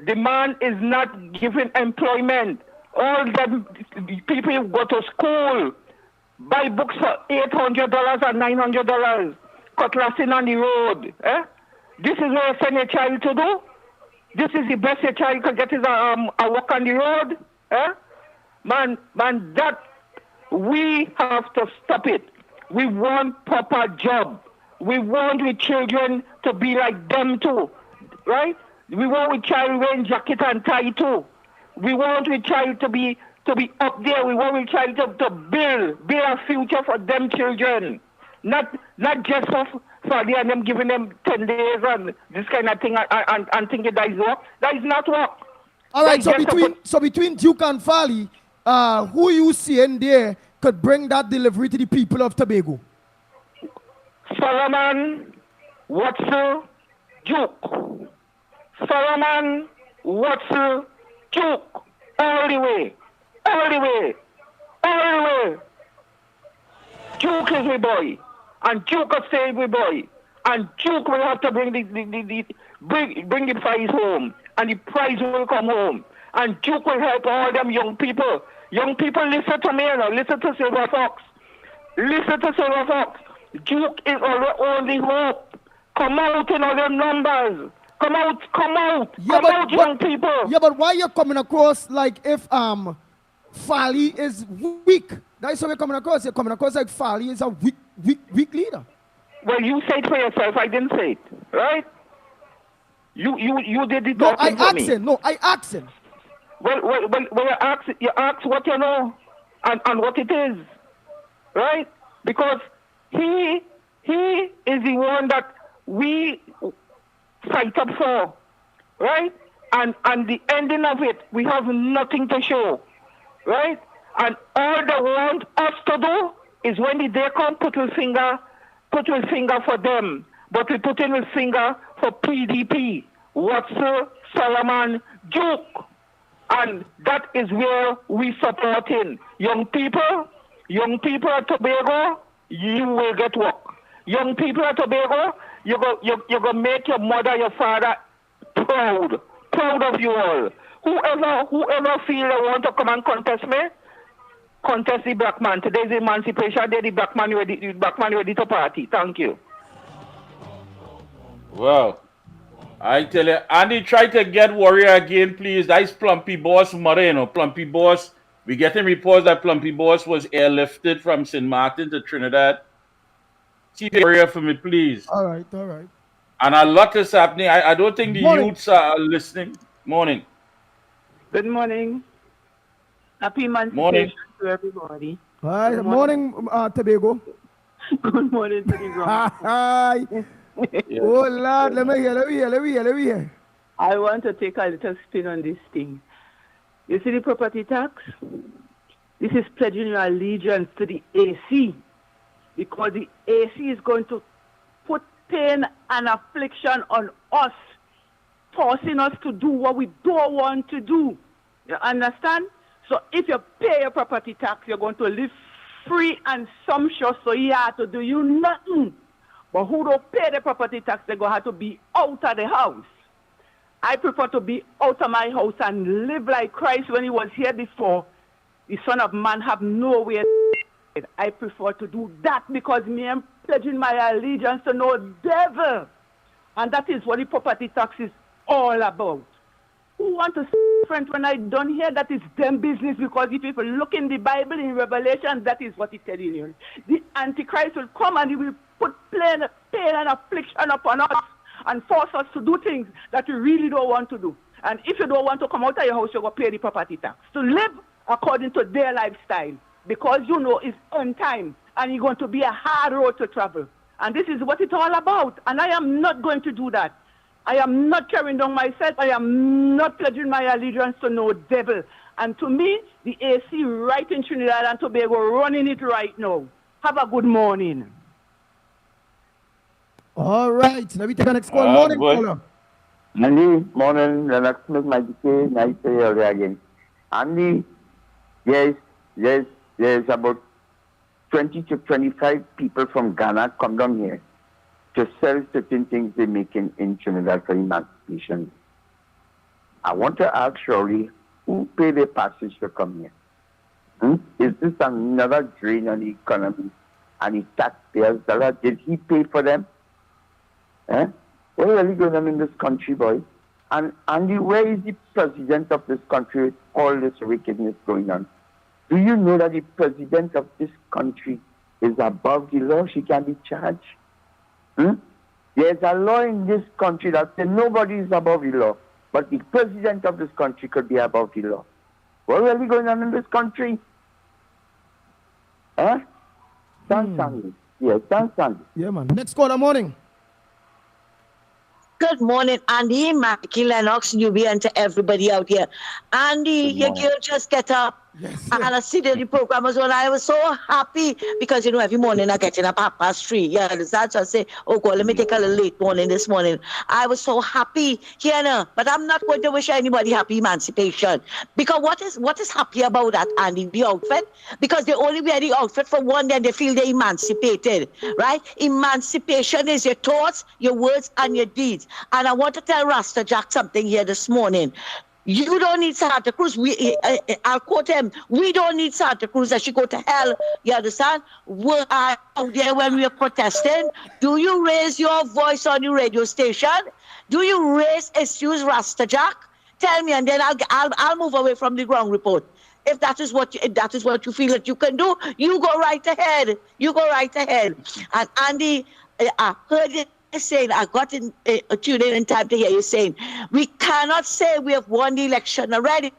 The man is not giving employment. All them people go to school, buy books for $800 or $900, cutlassing on the road. This is what you send a child to do? This is the best a child could get is a walk on the road? Man, that we have to stop it. We want proper job. We want the children to be like them too, right? We want the child wearing jacket and tie too. We want the child to be up there. We want the child to build a future for them children. Not just for them giving them 10 days and this kind of thing and thinking that is work. That is not work.
All right, so between Duke and Farley, who you seeing there could bring that delivery to the people of Tobago?
Solomon, Watson, Duke. Solomon, Watson, Duke. All the way. Duke is my boy. And Duke will stay my boy. And Duke will have to bring the prize home. And the prize will come home. And Duke will help all them young people. Young people, listen to me, listen to Silver Fox. Listen to Silver Fox. Duke is our only hope. Come out in all them numbers. Come out, young people.
Yeah, but why you coming across like if Farley is weak? That's how you're coming across. You're coming across like Farley is a weak leader.
Well, you say it for yourself. I didn't say it, right? You did it.
No, I asked him.
Well, you ask what you know and what it is, right? Because he is the one that we fight up for, right? And the ending of it, we have nothing to show, right? And all they want us to do is when the day comes, put a finger for them. But we put in a finger for PDP, Watson, Solomon, Duke. And that is where we support in. Young people at Tobago, you will get work. Young people at Tobago, you go make your mother, your father proud of you all. Whoever feel they want to come and contest me, contest the black man. Today's Emancipation Day, the black man ready to party. Thank you.
Well, I tell you, Andy, try to get Warrior again, please. That's Plumpy Boss mother, Plumpy Boss. We getting reports that Plumpy Boss was airlifted from St. Martin to Trinidad. See the Warrior for me, please.
All right.
And a lot is happening. I don't think the youths are listening. Morning.
Good morning. Happy Emancipation to everybody.
Hi. Morning, Tobago.
Good morning to the ground.
Hi. Oh, Lord, let me hear.
I want to take a little spin on this thing. You see the property tax? This is pledging your allegiance to the AC, because the AC is going to put pain and affliction on us, forcing us to do what we don't want to do. You understand? So if you pay your property tax, you're going to live free and sumptuous, so you have to do you nothing. But who don't pay the property tax, they're going to have to be out of the house. I prefer to be out of my house and live like Christ when he was here before. The Son of Man have nowhere to live. I prefer to do that because me am pledging my allegiance to no devil. And that is what the property tax is all about. Who want to see different when I done here? That is them business, because if you look in the Bible, in Revelation, that is what it's telling you. The Antichrist will come and he will put pain and affliction upon us and force us to do things that we really don't want to do. And if you don't want to come out of your house, you're going to pay the property tax. To live according to their lifestyle, because you know it's on time and it's going to be a hard road to travel. And this is what it's all about. And I am not going to do that. I am not carrying down myself. I am not pledging my allegiance to no devil. And to me, the AC right in Trinidad and Tobago running it right now. Have a good morning.
All right. Now we take the next call. Morning, caller.
Andy, morning, Lennox Smith, my DK, nice to hear you again. Andy, yes, about 20 to 25 people from Ghana come down here to sell certain things they make in Trinidad for emancipation. I want to ask Shirley, who paid their passage to come here? Is this another drain on the economy and the taxpayers' dollar? Did he pay for them? What are really going on in this country, boy? And Andy, where is the president of this country with all this wickedness going on? Do you know that the president of this country is above the law? She can be charged. There's a law in this country that says nobody is above the law, but the president of this country could be above the law. What are really going on in this country? Sandy. Yes, Sandy.
Yeah, man. Next caller, morning.
Good morning, Andy, Mikey, Lennox, Newbie, and to everybody out here. Andy, your girl just get up.
Yes,
and I see the program was on. I was so happy because, every morning I get in up 3:30. You understand? So I say, oh, God, let me take a little late morning this morning. I was so happy, but I'm not going to wish anybody happy emancipation. Because what is happy about that, Andy, the outfit? Because they only wear the outfit for one day and they feel they're emancipated, right? Emancipation is your thoughts, your words, and your deeds. And I want to tell Rasta Jack something here this morning. You don't need Santa Cruz. I'll quote him. We don't need Santa Cruz. That should go to hell. You understand? We're out there when we are protesting. Do you raise your voice on the radio station? Do you raise issues, Rasta Jack? Tell me, and then I'll move away from the ground report. If that is what you feel that you can do, you go right ahead. You go right ahead. And Andy, I heard it. Saying, I got tuned in time to hear you saying, we cannot say we have won the election already.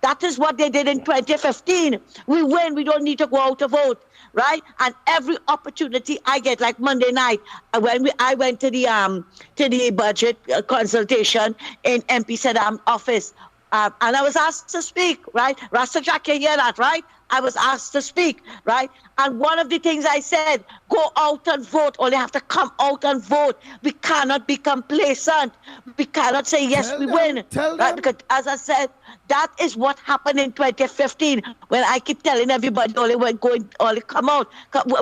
That is what they did in 2015. We win, we don't need to go out to vote, right? And every opportunity I get, like Monday night, when I went to the budget consultation in MP Saddam's office, and I was asked to speak, right? Rasta Jack, can you hear that, right? I was asked to speak, right? And one of the things I said, go out and vote, or they have to come out and vote. We cannot be complacent. We cannot say, yes, we win. Right? Because as I said, that is what happened in 2015 when I keep telling everybody, only come out.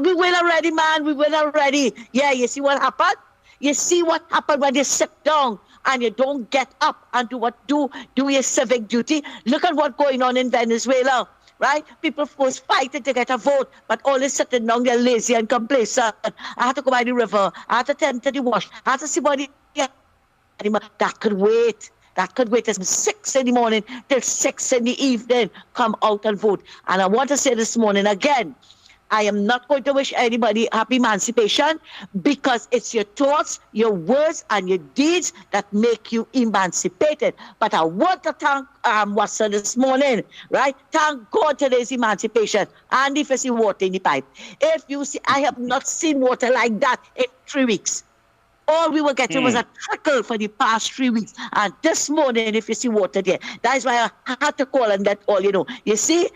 We win already, man. We win already. Yeah, you see what happened? You see what happened when you sit down and you don't get up and do your civic duty. Look at what's going on in Venezuela, right? People was fighting to get a vote, but always sitting down, they're lazy and complacent. I had to go by the river. I had to tend to the wash. I had to see what that could wait. That could wait from 6 in the morning till 6 in the evening. Come out and vote. And I want to say this morning again, I am not going to wish anybody happy emancipation because it's your thoughts, your words, and your deeds that make you emancipated. But I want to thank Watson this morning, right? Thank God today's emancipation. And if you see water in the pipe, if you see, I have not seen water like that in 3 weeks. All we were getting was a trickle for the past 3 weeks. And this morning, if you see water there, that is why I had to call and let all you know. You see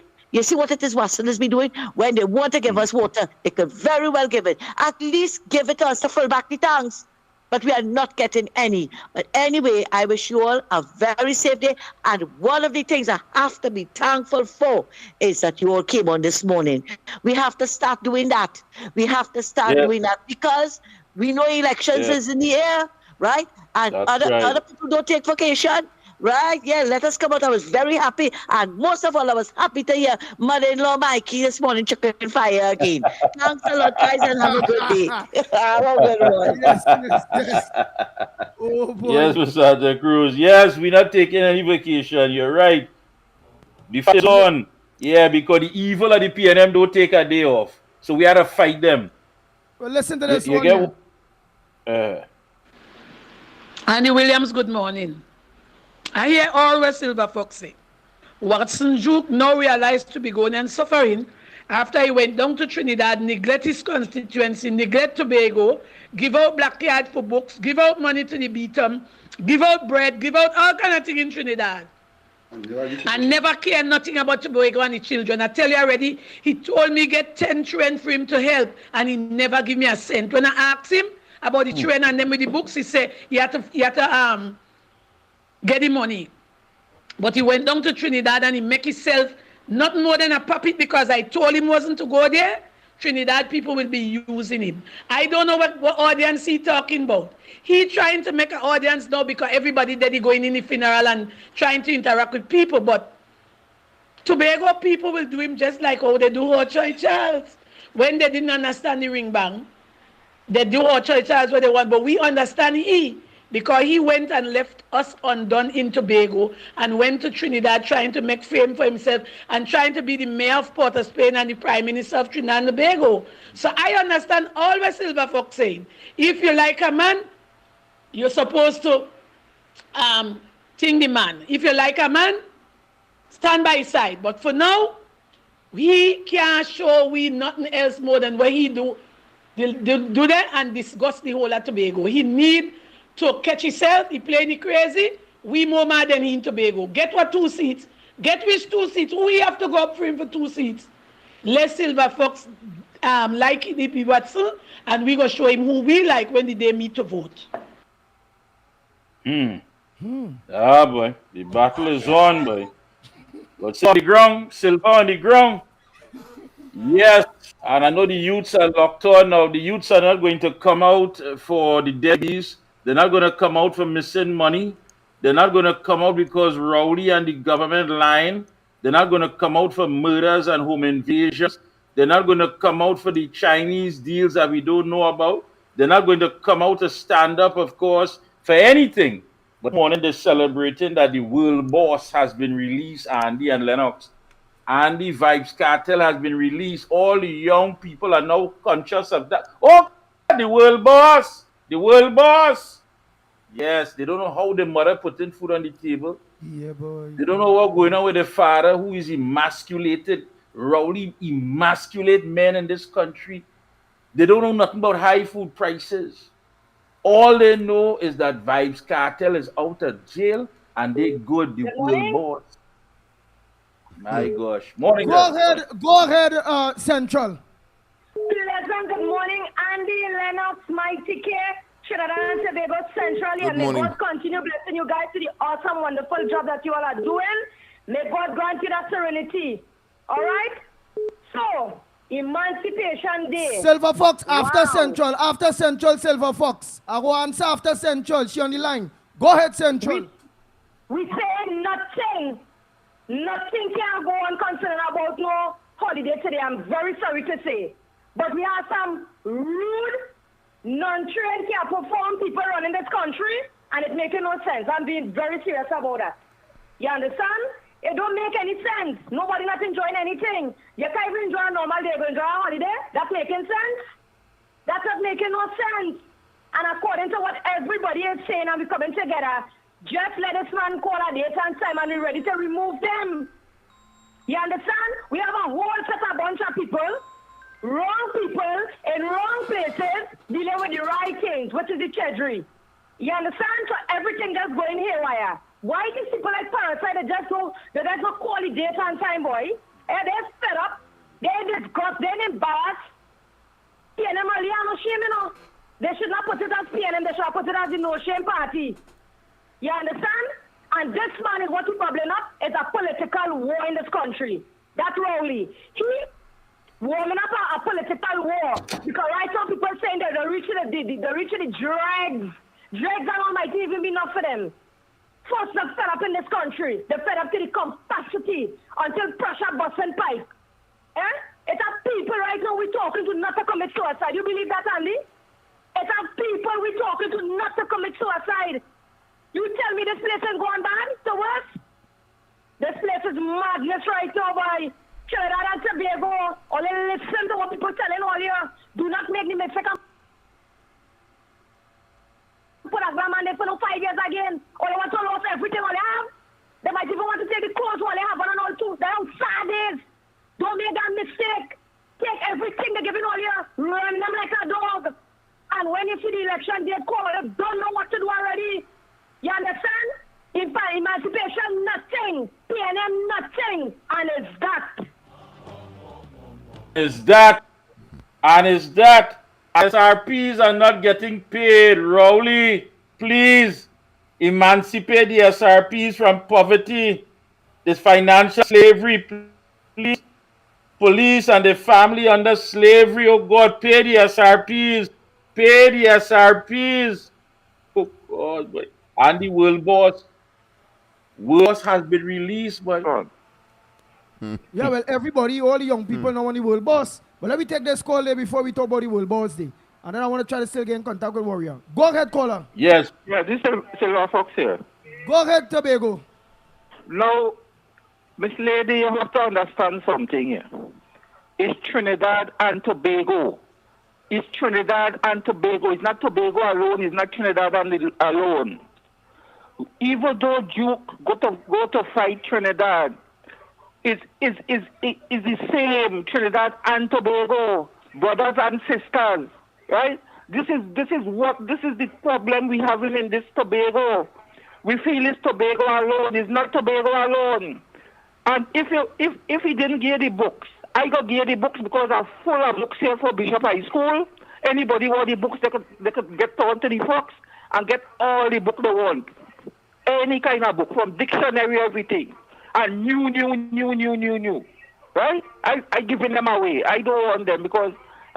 what it is Watson has been doing? When they want to give us water, they could very well give it. At least give it to us to fill back the tanks. But we are not getting any. But anyway, I wish you all a very safe day. And one of the things I have to be thankful for is that you all came on this morning. We have to start doing that. We have to start doing that because we know elections is in the air, right? And other people don't take vacation. Right? Yeah, let us come out. I was very happy. And most of all, I was happy to hear mother-in-law Mikey this morning chicken fire again. Thanks a lot, guys, and have a good day. Have a good one.
Yes. Oh, boy.
Yes, Mr. Santa Cruz. Yes, we're not taking any vacation. You're right. The fight is on. Yeah, because the evil of the PNM don't take a day off. So we had to fight them.
Well, listen to this
you
one.
Annie Williams, good morning. I hear always Silver Fox say, Watson Juke now realized to be going and suffering after he went down to Trinidad, neglect his constituency, neglect Tobago, give out black card for books, give out money to the beatum, give out bread, give out all kind of things in Trinidad. and never care nothing about Tobago and the children. I tell you already, he told me get 10 children for him to help, and he never give me a cent. When I asked him about the children and them with the books, he said he had to get the money. But he went down to Trinidad and he make himself not more than a puppet because I told him wasn't to go there. Trinidad people will be using him. I don't know what audience he talking about. He trying to make an audience now because everybody that he going in the funeral and trying to interact with people. But Tobago people will do him just like how they do Choy Charles. When they didn't understand the ring bang, they do Choy Charles what they want. But we understand because he went and left us undone in Tobago and went to Trinidad trying to make fame for himself and trying to be the mayor of Port of Spain and the prime minister of Trinidad and Tobago. So I understand all what Silver Fox saying. If you like a man, you're supposed to think the man. If you like a man, stand by his side. But for now, he can't show we nothing else more than what he do that and disgust the whole of Tobago. He need to catch himself. He playing crazy. We more mad than he in Tobago. Get what 2 seats? Get which 2 seats? Who we have to go up for him for 2 seats? Let Silver Fox like DP Watson, and we gonna show him who we like when the day meet to vote.
Ah, boy, the battle is on, boy. But on the ground, Silver on the ground. Yes, and I know the youths are locked on now. The youths are not going to come out for the deadbeats. They're not going to come out for missing money. They're not going to come out because Rowley and the government lying. They're not going to come out for murders and home invasions. They're not going to come out for the Chinese deals that we don't know about. They're not going to come out to stand up, of course, for anything. But morning they're celebrating that the world boss has been released, Andy and Lennox. And the Vibes Cartel has been released. All the young people are now conscious of that. Oh, the world boss. The world boss. Yes, they don't know how the mother putting food on the table.
Yeah, boy.
They don't know what's going on with the father who is emasculated, rowdy, emasculate men in this country. They don't know nothing about high food prices. All they know is that Vibes Cartel is out of jail and they good, the world boss. My gosh. Morning.
Go ahead, Central.
Pleasant good morning, Andy, Lennox, Mighty K, Trinidad and Tobago Central.
Good
May
morning.
God continue blessing you guys to the awesome, wonderful job that you all are doing. May God grant you that serenity. All right? So, Emancipation Day.
Silver Fox after Central, Silver Fox. I will answer after Central. She on the line. Go ahead, Central.
We say nothing. Nothing can go on concerning about no holiday today. I'm very sorry to say. But we have some rude, non-trained, can't perform people running this country, and it's making no sense. I'm being very serious about that. You understand? It don't make any sense. Nobody not enjoying anything. You can't even enjoy a normal day, but enjoy a holiday. That's making sense? That's not making no sense. And according to what everybody is saying, and we're coming together, just let this man call a date and time and we're ready to remove them. You understand? We have a whole set of bunch of people in wrong places dealing with the right things, which is the treasury. You understand? So everything just going haywire. Why these people like Parasite, they just don't call the date and time, boy? They're fed up. They're disgusted. They're embarrassed. PNM really have no shame, you know. They should not put it as PNM. They should have put it as the no shame party. You understand? And this man is what we're bubbling up is a political war in this country. That's Rowley. He warming up a political war. Because right now people are saying that they're reaching the dregs. Dregs are not might even be enough for them. Folks are fed up in this country. They're fed up to the capacity until pressure busts and pipe. It's a people right now we're talking to not to commit suicide. You believe that, Andy? It's a people we're talking to not to commit suicide. You tell me this place is going bad? The worst? This place is madness right now, boy. Trinidad and Tobago. Only listen to what people telling all you. Do not make the mistake of put a grandma for 5 years again. Or they want to lose everything all they have. They might even want to take the clothes all they have and all too. They're on Saturdays. Don't make that mistake. Take everything they're giving all you. Run them like a dog. And when you see the election date call, you don't know what to do already. You understand? In fact, emancipation, nothing. thing, and it's that.
Is that, and is that SRPs are not getting paid. Rowley, please emancipate the SRPs from poverty, this financial slavery, please. Police and the family under slavery, oh God, pay the SRPs, pay the SRPs. Oh God, boy. And the world boss has been released, but
Yeah, well, everybody, all the young people now on the World Boss. But let me take this call there before we talk about the World Boss Day. And then I want to try to still get in contact with Warrior. Go ahead, caller.
Yes.
Yeah, this is Silver Fox here.
Go ahead, Tobago.
Now, Miss Lady, you have to understand something here. It's Trinidad and Tobago. It's Trinidad and Tobago. It's not Tobago alone. It's not Trinidad alone. Even though Duke go to fight Trinidad, it's the same Trinidad and Tobago, brothers and sisters, right? This is the problem we have in this Tobago. We feel it's Tobago alone. It's not Tobago alone. And if he didn't get the books, I got get the books because I'm full of books here for Bishop High School. Anybody want the books, they could get on to the Fox and get all the books they want. Any kind of book, from dictionary, everything. And new. Right? I giving them away. I don't want them because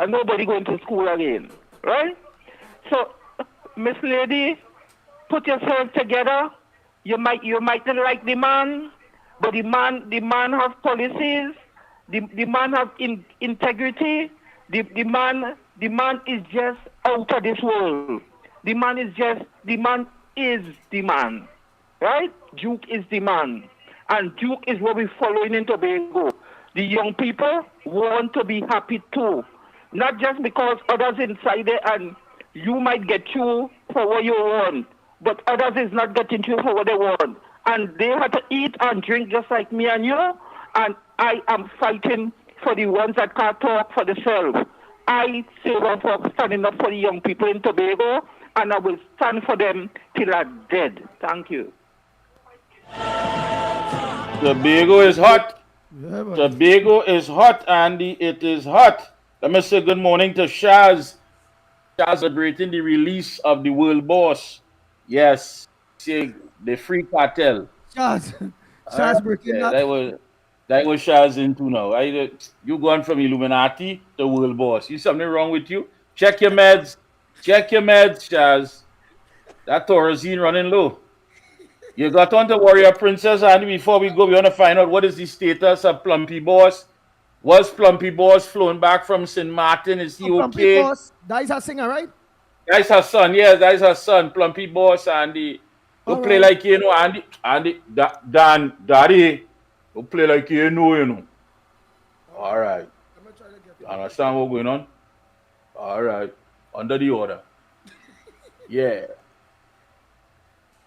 nobody going to school again. Right? So, Miss Lady, put yourself together. You might not like the man, but the man have policies. The man have integrity. The man is just out of this world. The man is the man. Right? Duke is the man. And Duke is what we're following in Tobago. The young people want to be happy too. Not just because others inside there and you might get you for what you want, but others is not getting you for what they want. And they have to eat and drink just like me and you. And I am fighting for the ones that can't talk for themselves. I say one for standing up for the young people in Tobago, and I will stand for them till I'm dead. Thank you.
Tobago is hot. Tobago is hot, Andy. It is hot. Let me say good morning to Shaz. Shaz celebrating the release of the world boss. Yes. See, the free cartel.
Shaz breaking that.
That was Shaz into now. You gone from Illuminati to world boss. You something wrong with you? Check your meds. Check your meds, Shaz. That Thorazine running low. You got on to Warrior Princess, and before we go, we want to find out what is the status of Plumpy Boss. Was Plumpy Boss flown back from St. Martin? Is he
Plumpy
okay?
Boss, that is her singer, right?
That's her son, yes, that is her son, Plumpy Boss, Andy. Don't play like you know, Andy, Daddy. Don't play like you know. All right. You understand what's going on? All right. Under the order. Yeah.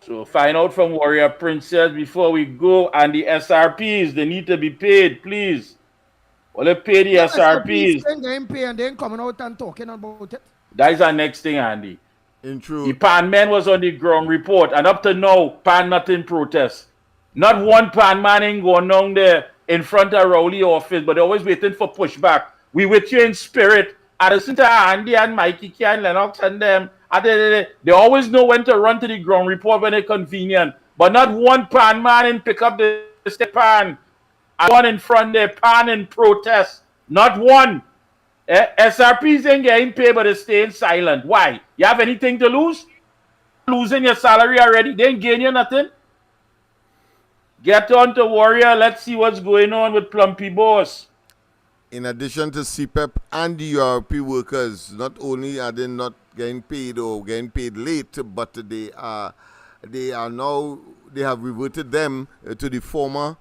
So find out from Warrior Princess before we go. And the SRPs, they need to be paid, please. Well, they pay the SRPs.
They pay and then coming out and talking about it.
That is our next thing, Andy.
In truth.
The Pan man was on the ground report, and up to now, Pan not in protest. Not one Pan man ain't going down there in front of Rowley office, but they're always waiting for pushback. We with you in spirit. At the center, Andy and Mikey and Lennox and them. They always know when to run to the ground report when it's convenient. But not one Pan man in pick up the step Pan. And one in front there, Pan in protest. Not one. SRPs ain't getting paid, but they're staying silent. Why? You have anything to lose? Losing your salary already? They ain't gain you nothing? Get on to Warrior. Let's see what's going on with Plumpy Boss.
In addition to CPEP and the URP workers, not only are they not getting paid or getting paid late, but they have reverted them to the former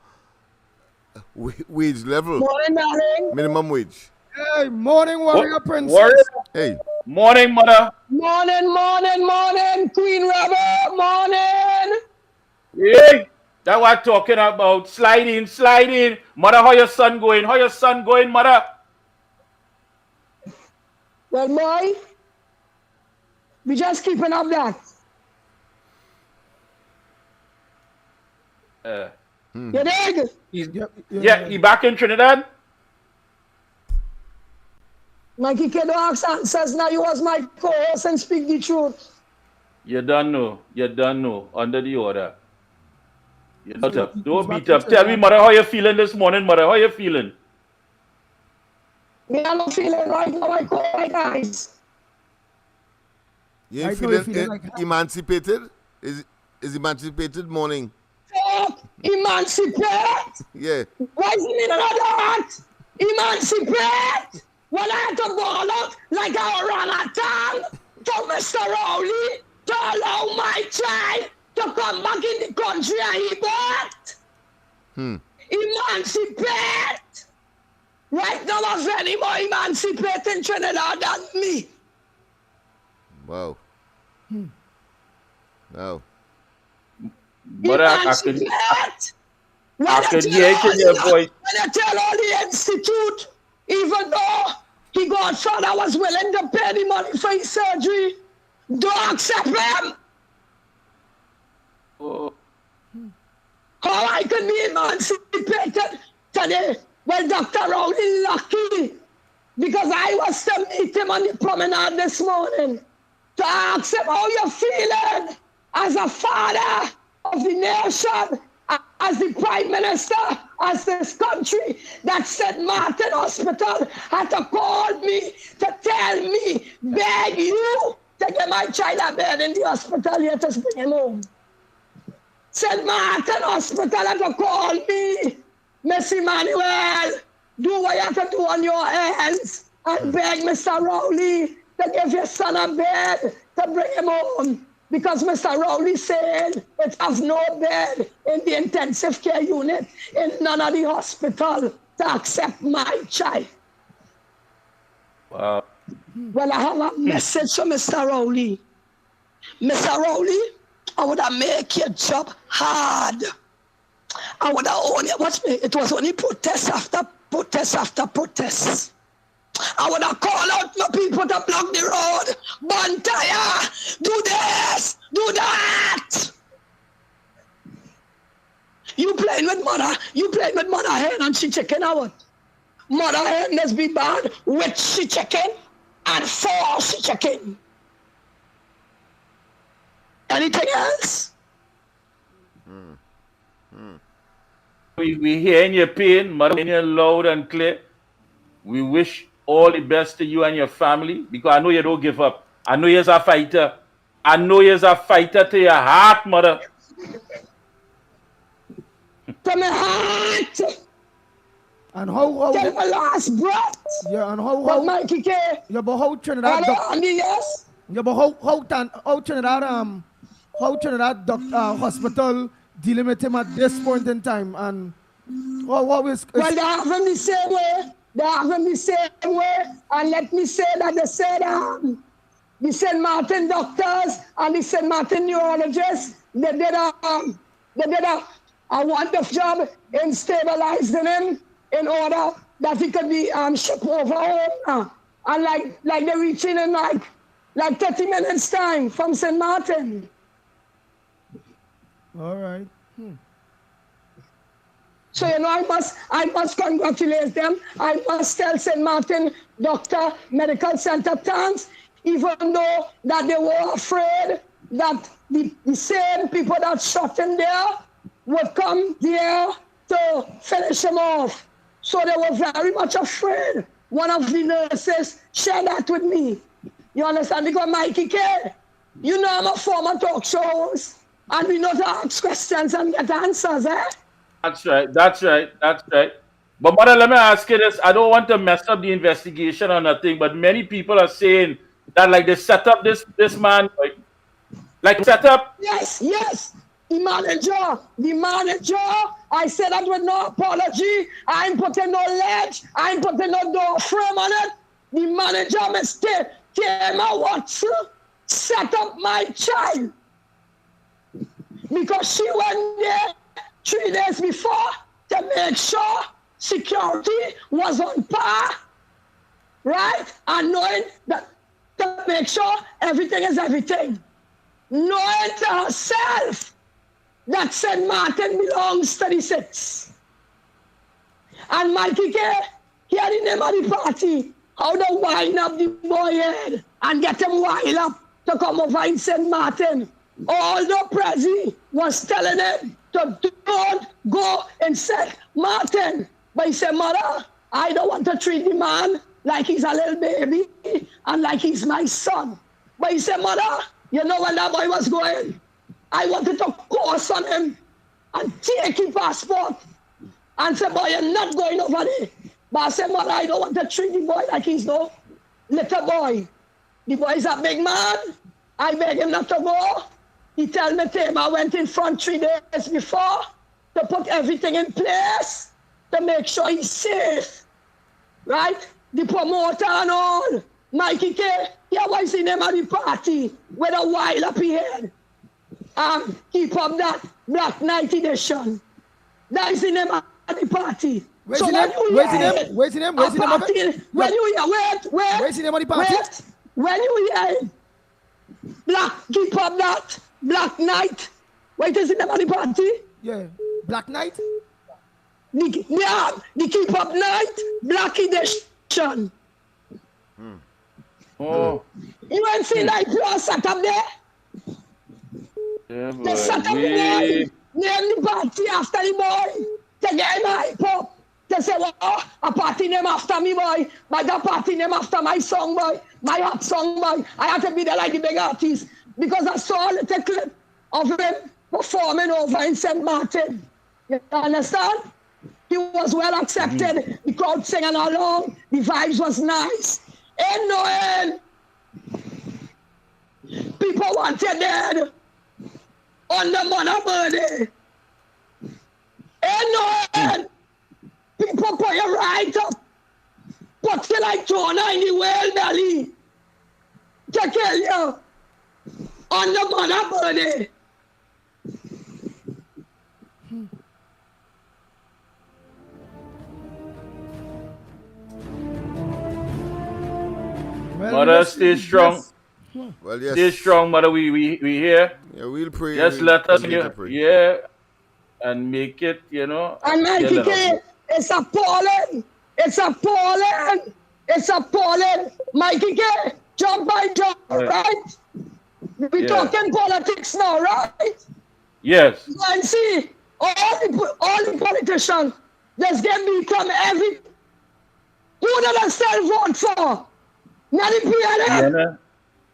wage level.
Morning, darling.
Minimum wage.
Hey, morning, Warrior Princess.
Warrior.
Hey.
Morning, mother.
Morning, Queen Robert. Morning.
Hey, that's what I'm talking about. Slide in. Mother, how your son going? Mother?
Well, boy, we just keeping up that.
You dig?
Yeah, he back in Trinidad?
Mikey K, don't ask answers now. You was my co-host and speak the truth.
You don't know. You don't know. Under the order. You don't up. Don't
back
beat
in
up. Tell me,
Trinidad.
mother, how you feeling this morning, mother? How you feeling?
Me, I'm not feeling right now. I call my guys.
You ain't
Right now, you're
feeling
feeling like
emancipated? Is emancipated morning?
Emancipate?
Yeah.
Why is it in that? Emancipate? When I had to ball out like a orangutan to Mr. Rowley to allow my child to come back in the country and he birthed. Emancipate? Right now, there's any more emancipate in Trinidad than me.
Wow. Wow.
But I could hear it in your voice.
When I tell all the institute, even though he godfather was willing to pay the money for his surgery, don't accept him. How I can be emancipated today? Well, Dr. Rowley lucky because I was to meet him on the promenade this morning to ask him how you're feeling as a father of the nation, as the Prime Minister, as this country, that St. Martin Hospital had to call me to tell me, beg you to get my child a bed in the hospital here to bring him home. St. Martin Hospital had to call me, Miss Emmanuel, do what you have to do on your hands and beg Mr. Rowley to give your son a bed to bring him home. Because Mr. Rowley said it has no bed in the intensive care unit in none of the hospital to accept my child.
Wow.
Well, I have a message for Mr. Rowley. Mr. Rowley, I would have made your job hard. I would have only, watch me, it was only protest after protest after protest. I would have called out my people to block the road. Bantaya, do this, do that. You playing with mother hen and she chicken or what? Mother hen must be bad with she chicken and for she chicken. Anything else?
We hearing your pain, mother, hearing you loud and clear. We wish all the best to you and your family because I know you don't give up. I know you're a fighter. I know you're a fighter to your heart, mother.
To my heart.
And how
till my last breath.
Yeah, and how
Mikey K.
Yeah, but how Trinidad
yes.
Yeah, but how Trinidad hospital dealing with him at this point in time, and what is
well, they have him the same way. They have him the same way, and let me say that they said the St. Martin doctors and the St. Martin neurologists, they did a wonderful job in stabilizing him in order that he could be shipped over home. And like they're reaching in like 30 minutes time from St. Martin.
All right.
So, you know, I must congratulate them. I must tell St. Martin Doctor Medical Center thanks, even though that they were afraid that the same people that shot him there would come there to finish him off. So they were very much afraid. One of the nurses shared that with me. You understand? Because Mikey K, you know I'm a former talk show host, and we know to ask questions and get answers, eh?
That's right. But mother, let me ask you this. I don't want to mess up the investigation or nothing, but many people are saying that like they set up this man, like set up.
Yes. The manager, I said that with no apology. I ain't putting no ledge. I ain't putting no door frame on it. The manager mistake came out what set up my child. Because she went there 3 days before to make sure security was on par, right? And knowing that to make sure everything is everything. Knowing to herself
that St. Martin belongs to the six. And Mikey K, here the name of the party, how to wind up the boy head and get him wild up to come over in St. Martin. Although Prezi was telling him to don't go in St. Martin. But he said, mother, I don't want to treat the man like he's a little baby and like he's my son. But he said, mother, you know when that boy was going, I wanted to course on him and take his passport and say, boy, you're not going over there. But I said, mother, I don't want to treat the boy like he's no little boy. The boy is a big man. I beg him not to go. He tell me, Tim, I went in front 3 days before to put everything in place to make sure he's safe. Right? The promoter and all. Mikey K, here was the name of the party with a wild up head. Keep up that Black Night edition. That is the name of the party.
Where's the name? Where's the name? Where's the name? Where's the name of it?
When you hear, wait.
Where's the name of the party?
Wait. When you hear keep up that Black Night. What is the name of the party?
Yeah, Black Night?
The Keep Up Night Black Edition.
Oh.
You ain't seen that plus sat up there?
Yeah, boy.
They sat up there, name the party after the boy. They get him hype up. They say, well, a party name after me, boy. But that party name after my song, boy. My hot song, boy. I had to be there like the big artist. Because I saw a little clip of him performing over in St. Martin. You understand? He was well accepted. The crowd singing along. The vibes was nice. Ain't no end. People wanted dead on the mother birthday. Ain't no end. People put you right up. Put you like Jonah in the whale belly. To kill you on the mother birthday.
Mother, stay strong.
Well, yes.
Stay strong, mother. We here.
Yeah, we'll pray.
Just let us and make it,
And Mikey K, it's appalling. It's appalling. It's appalling. Mikey K, job by job, right? We're talking politics now, right?
Yes.
And see, all the politicians just get become every. Who did I still vote for? Not the PLM.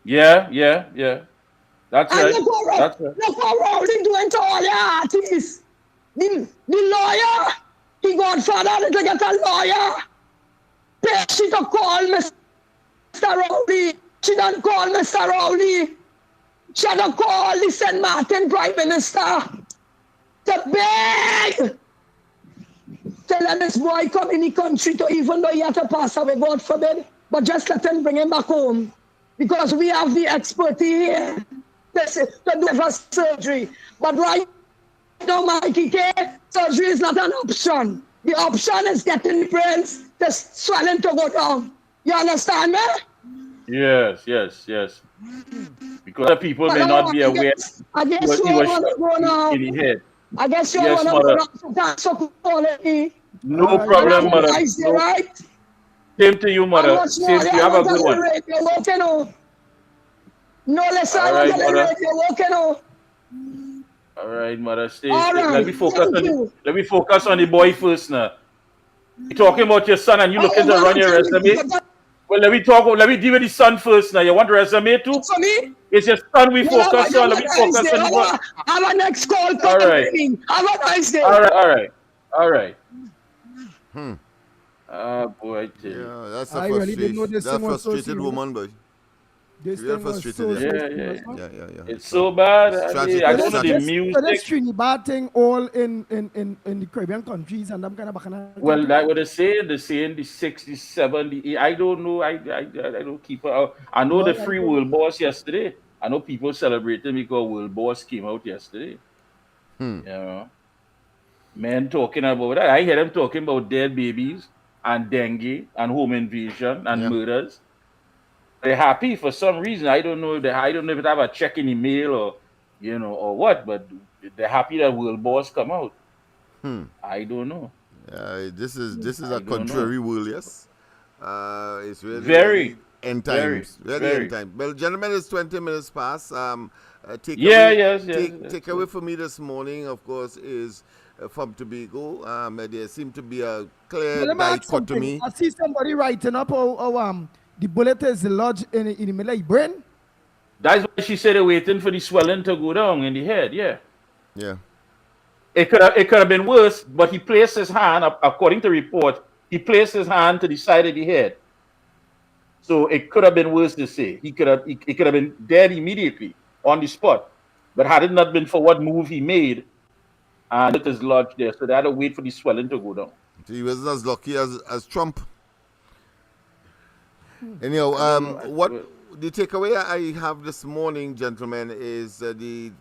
Yeah. That's right.
Look what Rowling doing to all the artists. The lawyer, he godfather to get a lawyer. Pay she to call Mr. Rowley. She don't call Mr. Rowley. She don't call the St. Martin Prime Minister to beg. Tell this boy come in the country to, even though he had to pass away, God forbid, but just let him bring him back home. Because we have the expertise here to do for surgery. But right now, Mikey K, surgery is not an option. The option is getting the brains, the swelling to go down. You understand me?
Yes. Because the people may not be aware
I guess you want to go now.
in the head.
I guess you
Yes,
want
mother.
to go now. So quality.
No problem, mother.
Right?
Same to you, mother. Same to you. Have a good one.
No, let's
All right, mother.
radio.
All right, mother. Stay.
All right,
Let me focus on the boy first now. You talking about your son and you looking to run your resume? Well, let me deal with the son first now. You want resume too?
For me?
It's your son we focus on. Let me focus on the boy.
Have a next call.
All right.
Have a nice day.
All right. Oh boy,
yeah, that's a
I really didn't know this thing was so
frustrated
serious.
woman, boy.
This
Real
thing was
frustrated.
so
Yeah.
It's so bad. I don't know the
So
music.
this Trinidad thing all in the Caribbean countries and them kind of bacchanal.
Well, like what they're saying the 60, 70, I don't know. I don't keep up. I know the free World Boss yesterday. I know people celebrating because World Boss came out yesterday. You know, men talking about that. I hear them talking about dead babies and dengue and home invasion and murders. They're happy for some reason. I don't know if they have a check in the mail or or what, but they're happy that world boss come out.
Hmm.
I don't know.
This is
I
a
don't know.
contrary world, yes. It's really, really
Very,
end
very,
times. Really end
very.
time. Well, gentlemen, it's 20 minutes past.
Yeah, yes, yes.
Take away for me this morning, of course, is from Tobago. There seems to be a clear
Let me ask something.
dichotomy.
I see somebody writing up how the bullet is lodged in the middle of the brain.
That's why she said they're waiting for the swelling to go down in the head. Yeah.
Yeah.
It could have been worse, but he placed his hand, according to report, he placed his hand to the side of the head. So it could have been worse to say. He could have been dead immediately on the spot. But had it not been for what move he made, and it is lodged there, so they had to wait for the swelling to go down.
So he wasn't as lucky as Trump. Anyhow, what the takeaway I have this morning, gentlemen, is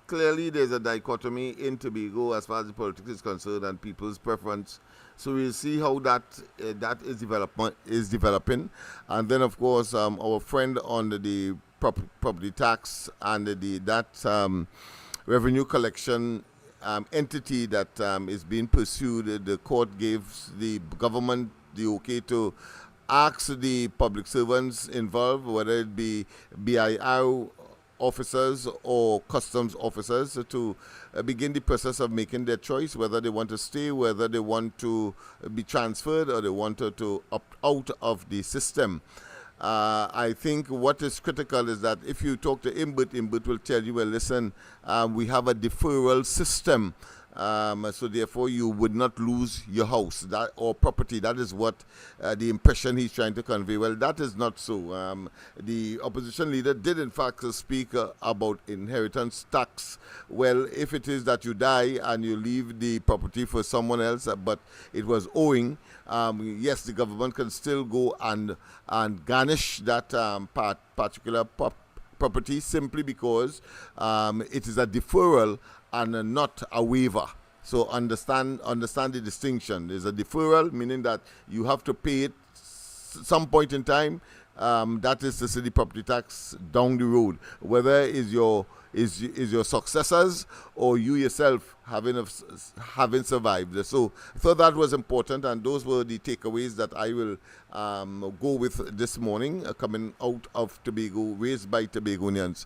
clearly there's a dichotomy in Tobago as far as the politics is concerned and people's preference. So we'll see how that is developing, and then of course our friend on the property tax and that revenue collection entity that is being pursued. The court gave the government the okay to ask the public servants involved, whether it be BIR officers or customs officers, to begin the process of making their choice, whether they want to stay, whether they want to be transferred, or they want to opt out of the system. I think what is critical is that if you talk to Imbert will tell you, well, listen, we have a deferral system. So therefore you would not lose your house or property. That is what the impression he's trying to convey. Well, that is not so. The opposition leader did in fact speak about inheritance tax. Well, if it is that you die and you leave the property for someone else, but it was owing, yes, the government can still go and garnish that particular property simply because it is a deferral and not a waiver. So understand the distinction. There's a deferral, meaning that you have to pay it some point in time. That is the city property tax down the road. Whether is your successors or you yourself having survived. So I thought that was important, and those were the takeaways that I will go with this morning, coming out of Tobago, raised by Tobagonians.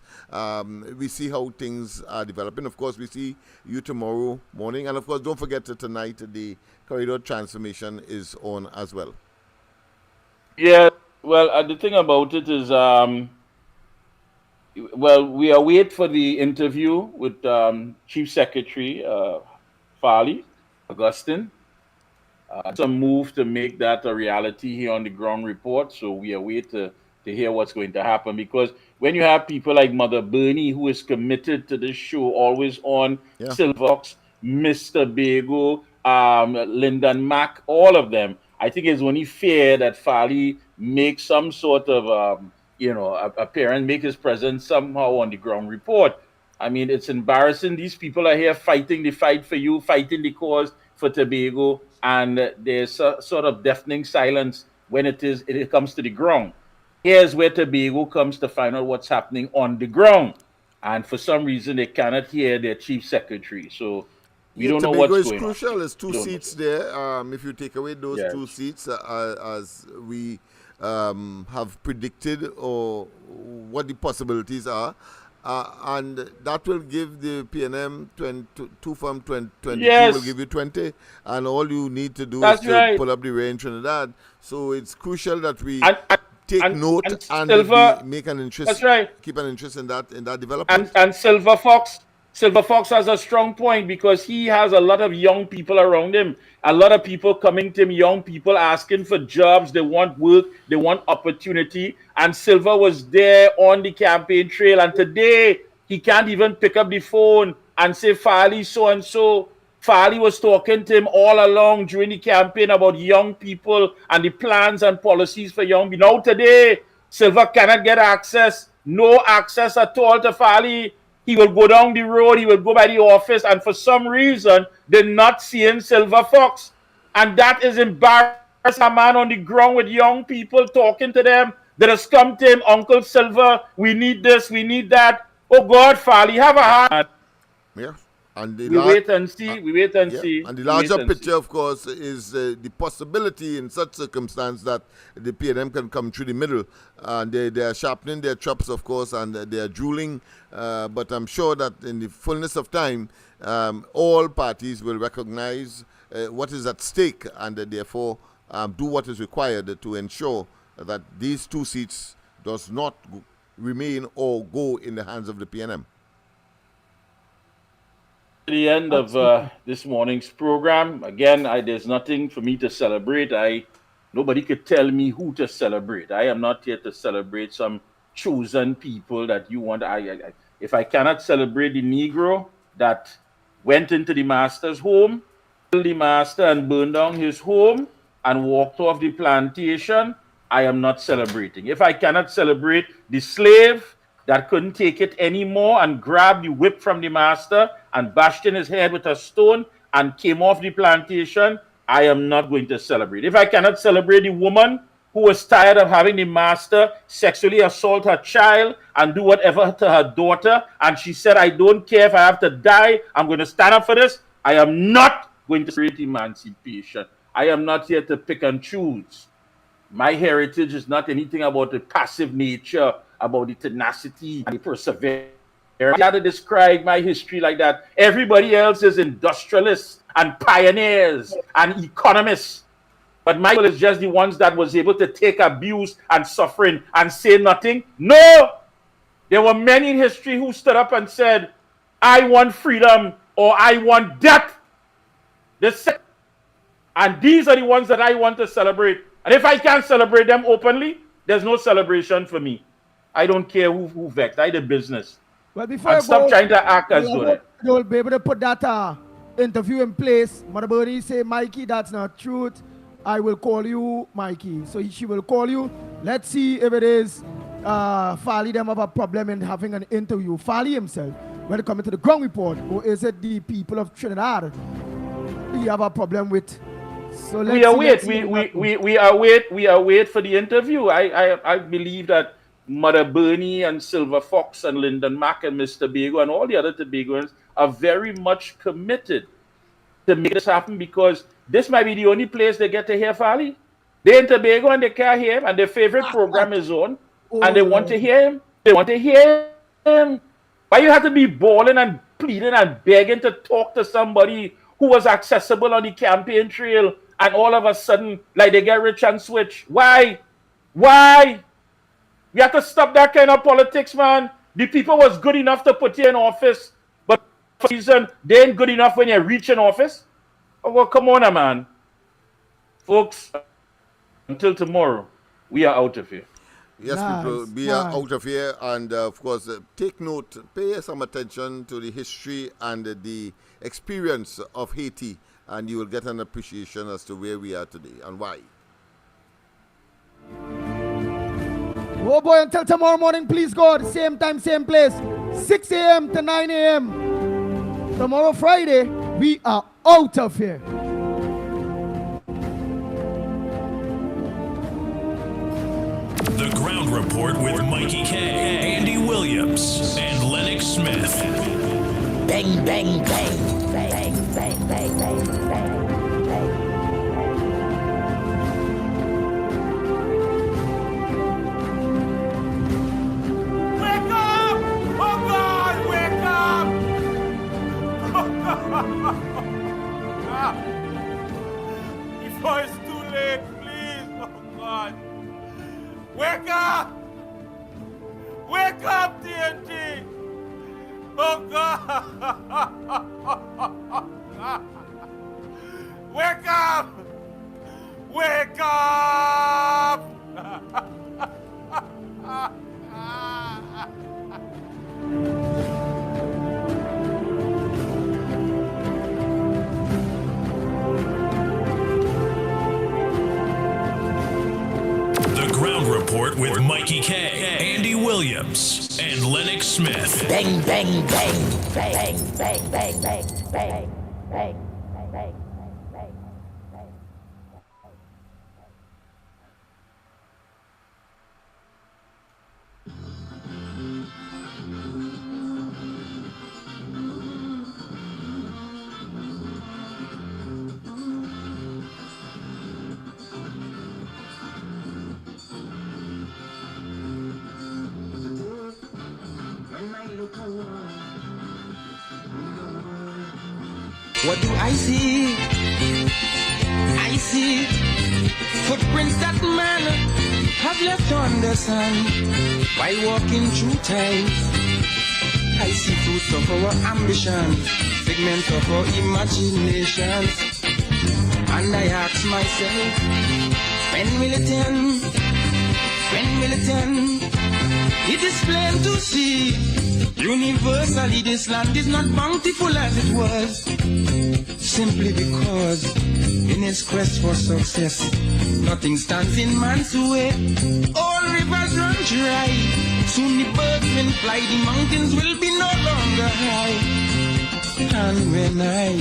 We see how things are developing. Of course, we see you tomorrow morning, and of course, don't forget that tonight the corridor transformation is on as well.
Yeah, well, the thing about it is, well, we await for the interview with Chief Secretary Farley, Augustine. Some move to make that a reality here on the ground report. So we await to hear what's going to happen. Because when you have people like Mother Bernie, who is committed to this show, always on, Silvox, Mr. Bago, Lyndon Mack, all of them, I think it's only fair that Farley make some sort of appearance, make his presence somehow on the ground report. I mean, it's embarrassing. These people are here fighting the fight for you, fighting the cause for Tobago, and there's a sort of deafening silence when it comes to the ground. Here's where Tobago comes to find out what's happening on the ground. And for some reason, they cannot hear their chief secretary. So we don't know what's going on.
Tobago is crucial. There's two seats there. If you take away those two seats, as we have predicted, or what the possibilities are, and that will give the PNM 2 from 22 will give you 20, and all you need to do is to pull up the rear in Trinidad. So it's crucial that we take note and make an interest. Keep an interest in that development.
And Silver Fox has a strong point because he has a lot of young people around him. A lot of people coming to him, young people asking for jobs. They want work. They want opportunity. And Silver was there on the campaign trail. And today, he can't even pick up the phone and say, Farley so-and-so. Farley was talking to him all along during the campaign about young people and the plans and policies for young people. Now today, Silver cannot get access. No access at all to Farley. He will go down the road, he will go by the office, and for some reason, they're not seeing Silver Fox. And that is embarrassing. A man on the ground with young people talking to them. They just come to him, Uncle Silver, we need this, we need that. Oh God, Farley, have a heart.
Yeah. And
we wait and see. We wait and
yeah.
see.
And the
We wait
larger
and
picture,
see.
of course, is the possibility in such circumstance that the PNM can come through the middle. And they are sharpening their chops, of course, and they are drooling. But I'm sure that in the fullness of time, all parties will recognize what is at stake and therefore do what is required to ensure that these 2 seats does not remain or go in the hands of the PNM.
The end of this morning's program. Again, there's nothing for me to celebrate. Nobody could tell me who to celebrate. I am not here to celebrate some chosen people that you want. If I cannot celebrate the Negro that went into the master's home, killed the master and burned down his home and walked off the plantation, I am not celebrating. If I cannot celebrate the slave that couldn't take it anymore and grabbed the whip from the master and bashed in his head with a stone and came off the plantation, I am not going to celebrate. If I cannot celebrate the woman who was tired of having the master sexually assault her child and do whatever to her daughter, and she said, I don't care if I have to die, I'm going to stand up for this, I am not going to celebrate emancipation. I am not here to pick and choose. My heritage is not anything about the passive nature, about the tenacity and the perseverance. I got to describe my history like that. Everybody else is industrialists and pioneers and economists. But my people is just the ones that was able to take abuse and suffering and say nothing. No! There were many in history who stood up and said, I want freedom or I want death. And these are the ones that I want to celebrate. And if I can't celebrate them openly, there's no celebration for me. I don't care who vexed. I did business.
Well, before
and stop trying to act as good.
You'll be able to put that interview in place. Mother Bernie say, Mikey, that's not truth. I will call you, Mikey. So she will call you. Let's see if it is Farley them have a problem in having an interview. Farley himself, when it comes to the ground report, or is it the people of Trinidad he have a problem with? So
we await for the interview. I believe that Mother Bernie and Silver Fox and Lyndon Mack and Mr. Tobago and all the other Tobagoans are very much committed to make this happen, because this might be the only place they get to hear Farley. They're in Tobago and they can't hear him, and their favorite program is on, and they want to hear him. They want to hear him. Why you have to be bawling and pleading and begging to talk to somebody who was accessible on the campaign trail, and all of a sudden, like, they get rich and switch? Why? Why? We have to stop that kind of politics, man. The people was good enough to put you in office, but for some reason, they ain't good enough when you reach in office. Oh, well, come on, man. Folks, until tomorrow, we are out of here.
Yes, people, we are out of here. And, of course, take note, pay some attention to the history and the experience of Haiti, and you will get an appreciation as to where we are today and why.
Oh boy, until tomorrow morning, please God, same time, same place, 6 a.m. to 9 a.m. Tomorrow, Friday, we are out of here.
The Ground Report with Mikey K, Andy Williams, and Lennox Smith.
Bang, bang, bang, bang, bang, bang, bang, bang.
Before it's too late, please, oh God. Wake up! Wake up, TNT! Oh God! Wake up! Wake up!
Ground Report with Mikey K, Andy Williams, and Lennox Smith.
Bang, bang, bang, bang, bang, bang, bang, bang, bang, bang.
What do I see? I see footprints that man have left on the sand by walking through time. I see fruits of our ambition, figment of our imagination. And I ask myself, when will it end? When will it end? It is plain to see, universally this land is not bountiful as it was, simply because in his quest for success, nothing stands in man's way. All rivers run dry, soon the birds will fly, the mountains will be no longer high. And when I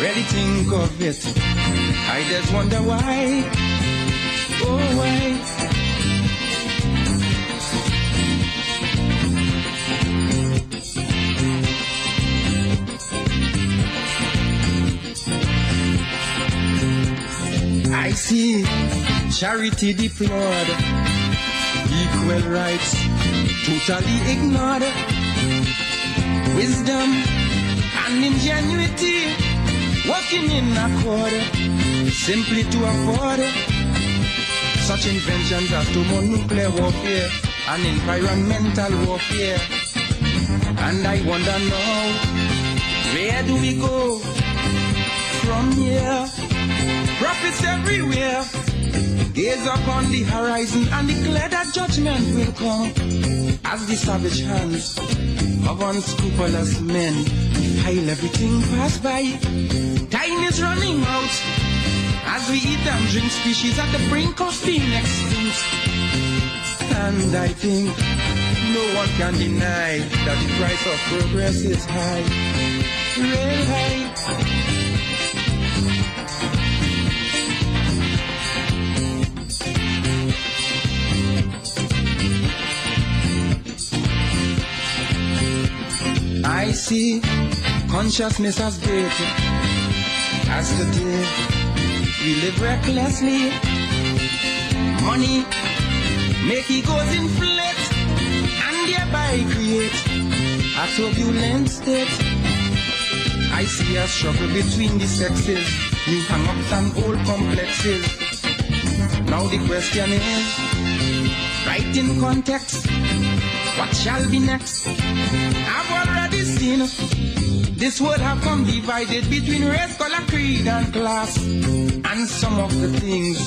really think of it, I just wonder why, oh why. I see charity deplored, equal rights totally ignored, wisdom and ingenuity working in accord, simply to afford such inventions as thermonuclear warfare and environmental warfare. And I wonder now, where do we go from here? Prophets everywhere gaze upon the horizon and declare that judgment will come as the savage hands of unscrupulous men defile everything pass by. Time is running out as we eat and drink, species at the brink of being extinct. And I think no one can deny that the price of progress is high, real high. I see consciousness as great as today we live recklessly. Money make egos inflate and thereby create a turbulent state. I see a struggle between the sexes, new hang-ups and old complexes. Now the question is, right in context, what shall be next? I've already seen this world have come divided between race, color, creed, and class. And some of the things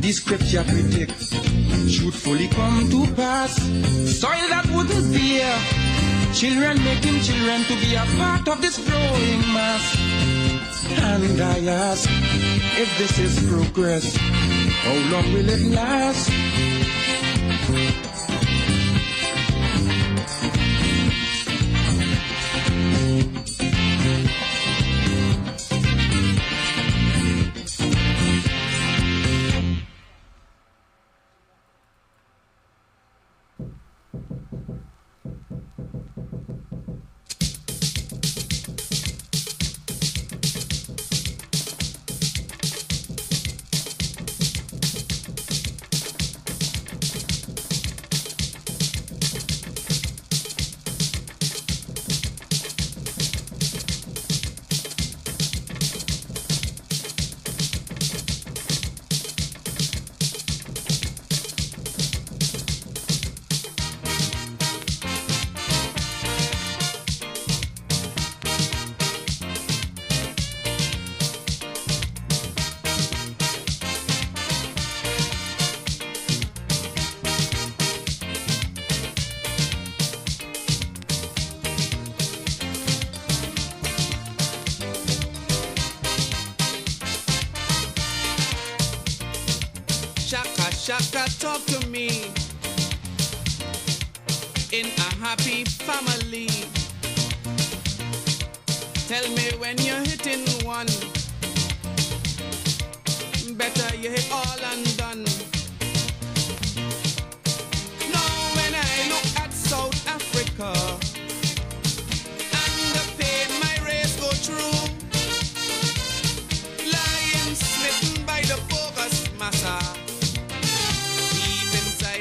the scripture predict truthfully come to pass. Soil that wouldn't bear children, making children to be a part of this growing mass. And I ask, if this is progress, how long will it last?
Shaka, talk to me. In a happy family, tell me when you're hitting one, better you hit all and done. Now when I look at South Africa and the pain my race go through, lying smitten by the bogus massa.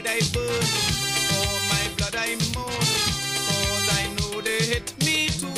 I burn, oh my blood I mourn, cause I know they hit me too.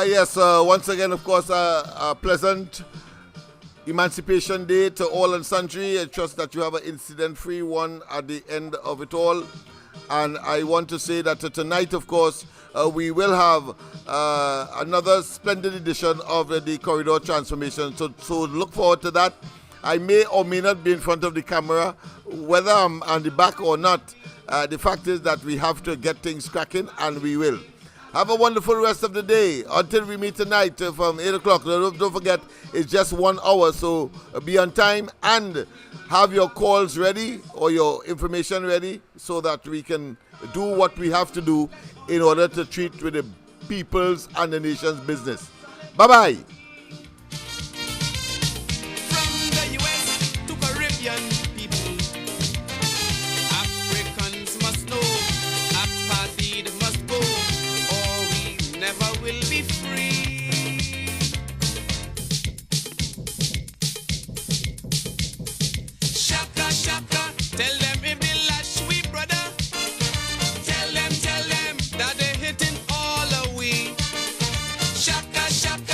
Yes, once again, of course, a pleasant Emancipation Day to all and sundry. I trust that you have an incident-free one at the end of it all. And I want to say that tonight, of course, we will have another splendid edition of the Corridor Transformation. So look forward to that. I may or may not be in front of the camera, whether I'm on the back or not. The fact is that we have to get things cracking, and we will. Have a wonderful rest of the day. Until we meet tonight from 8 o'clock. Don't forget, it's just 1 hour, so be on time and have your calls ready or your information ready so that we can do what we have to do in order to treat with the people's and the nation's business. Bye-bye.
From the US to Caribbean people, Africans must know apartheid must go, or we never will be free. Shaka, shaka, tell them if they lash we brother. Tell them that they're hitting all away. Shaka, shaka.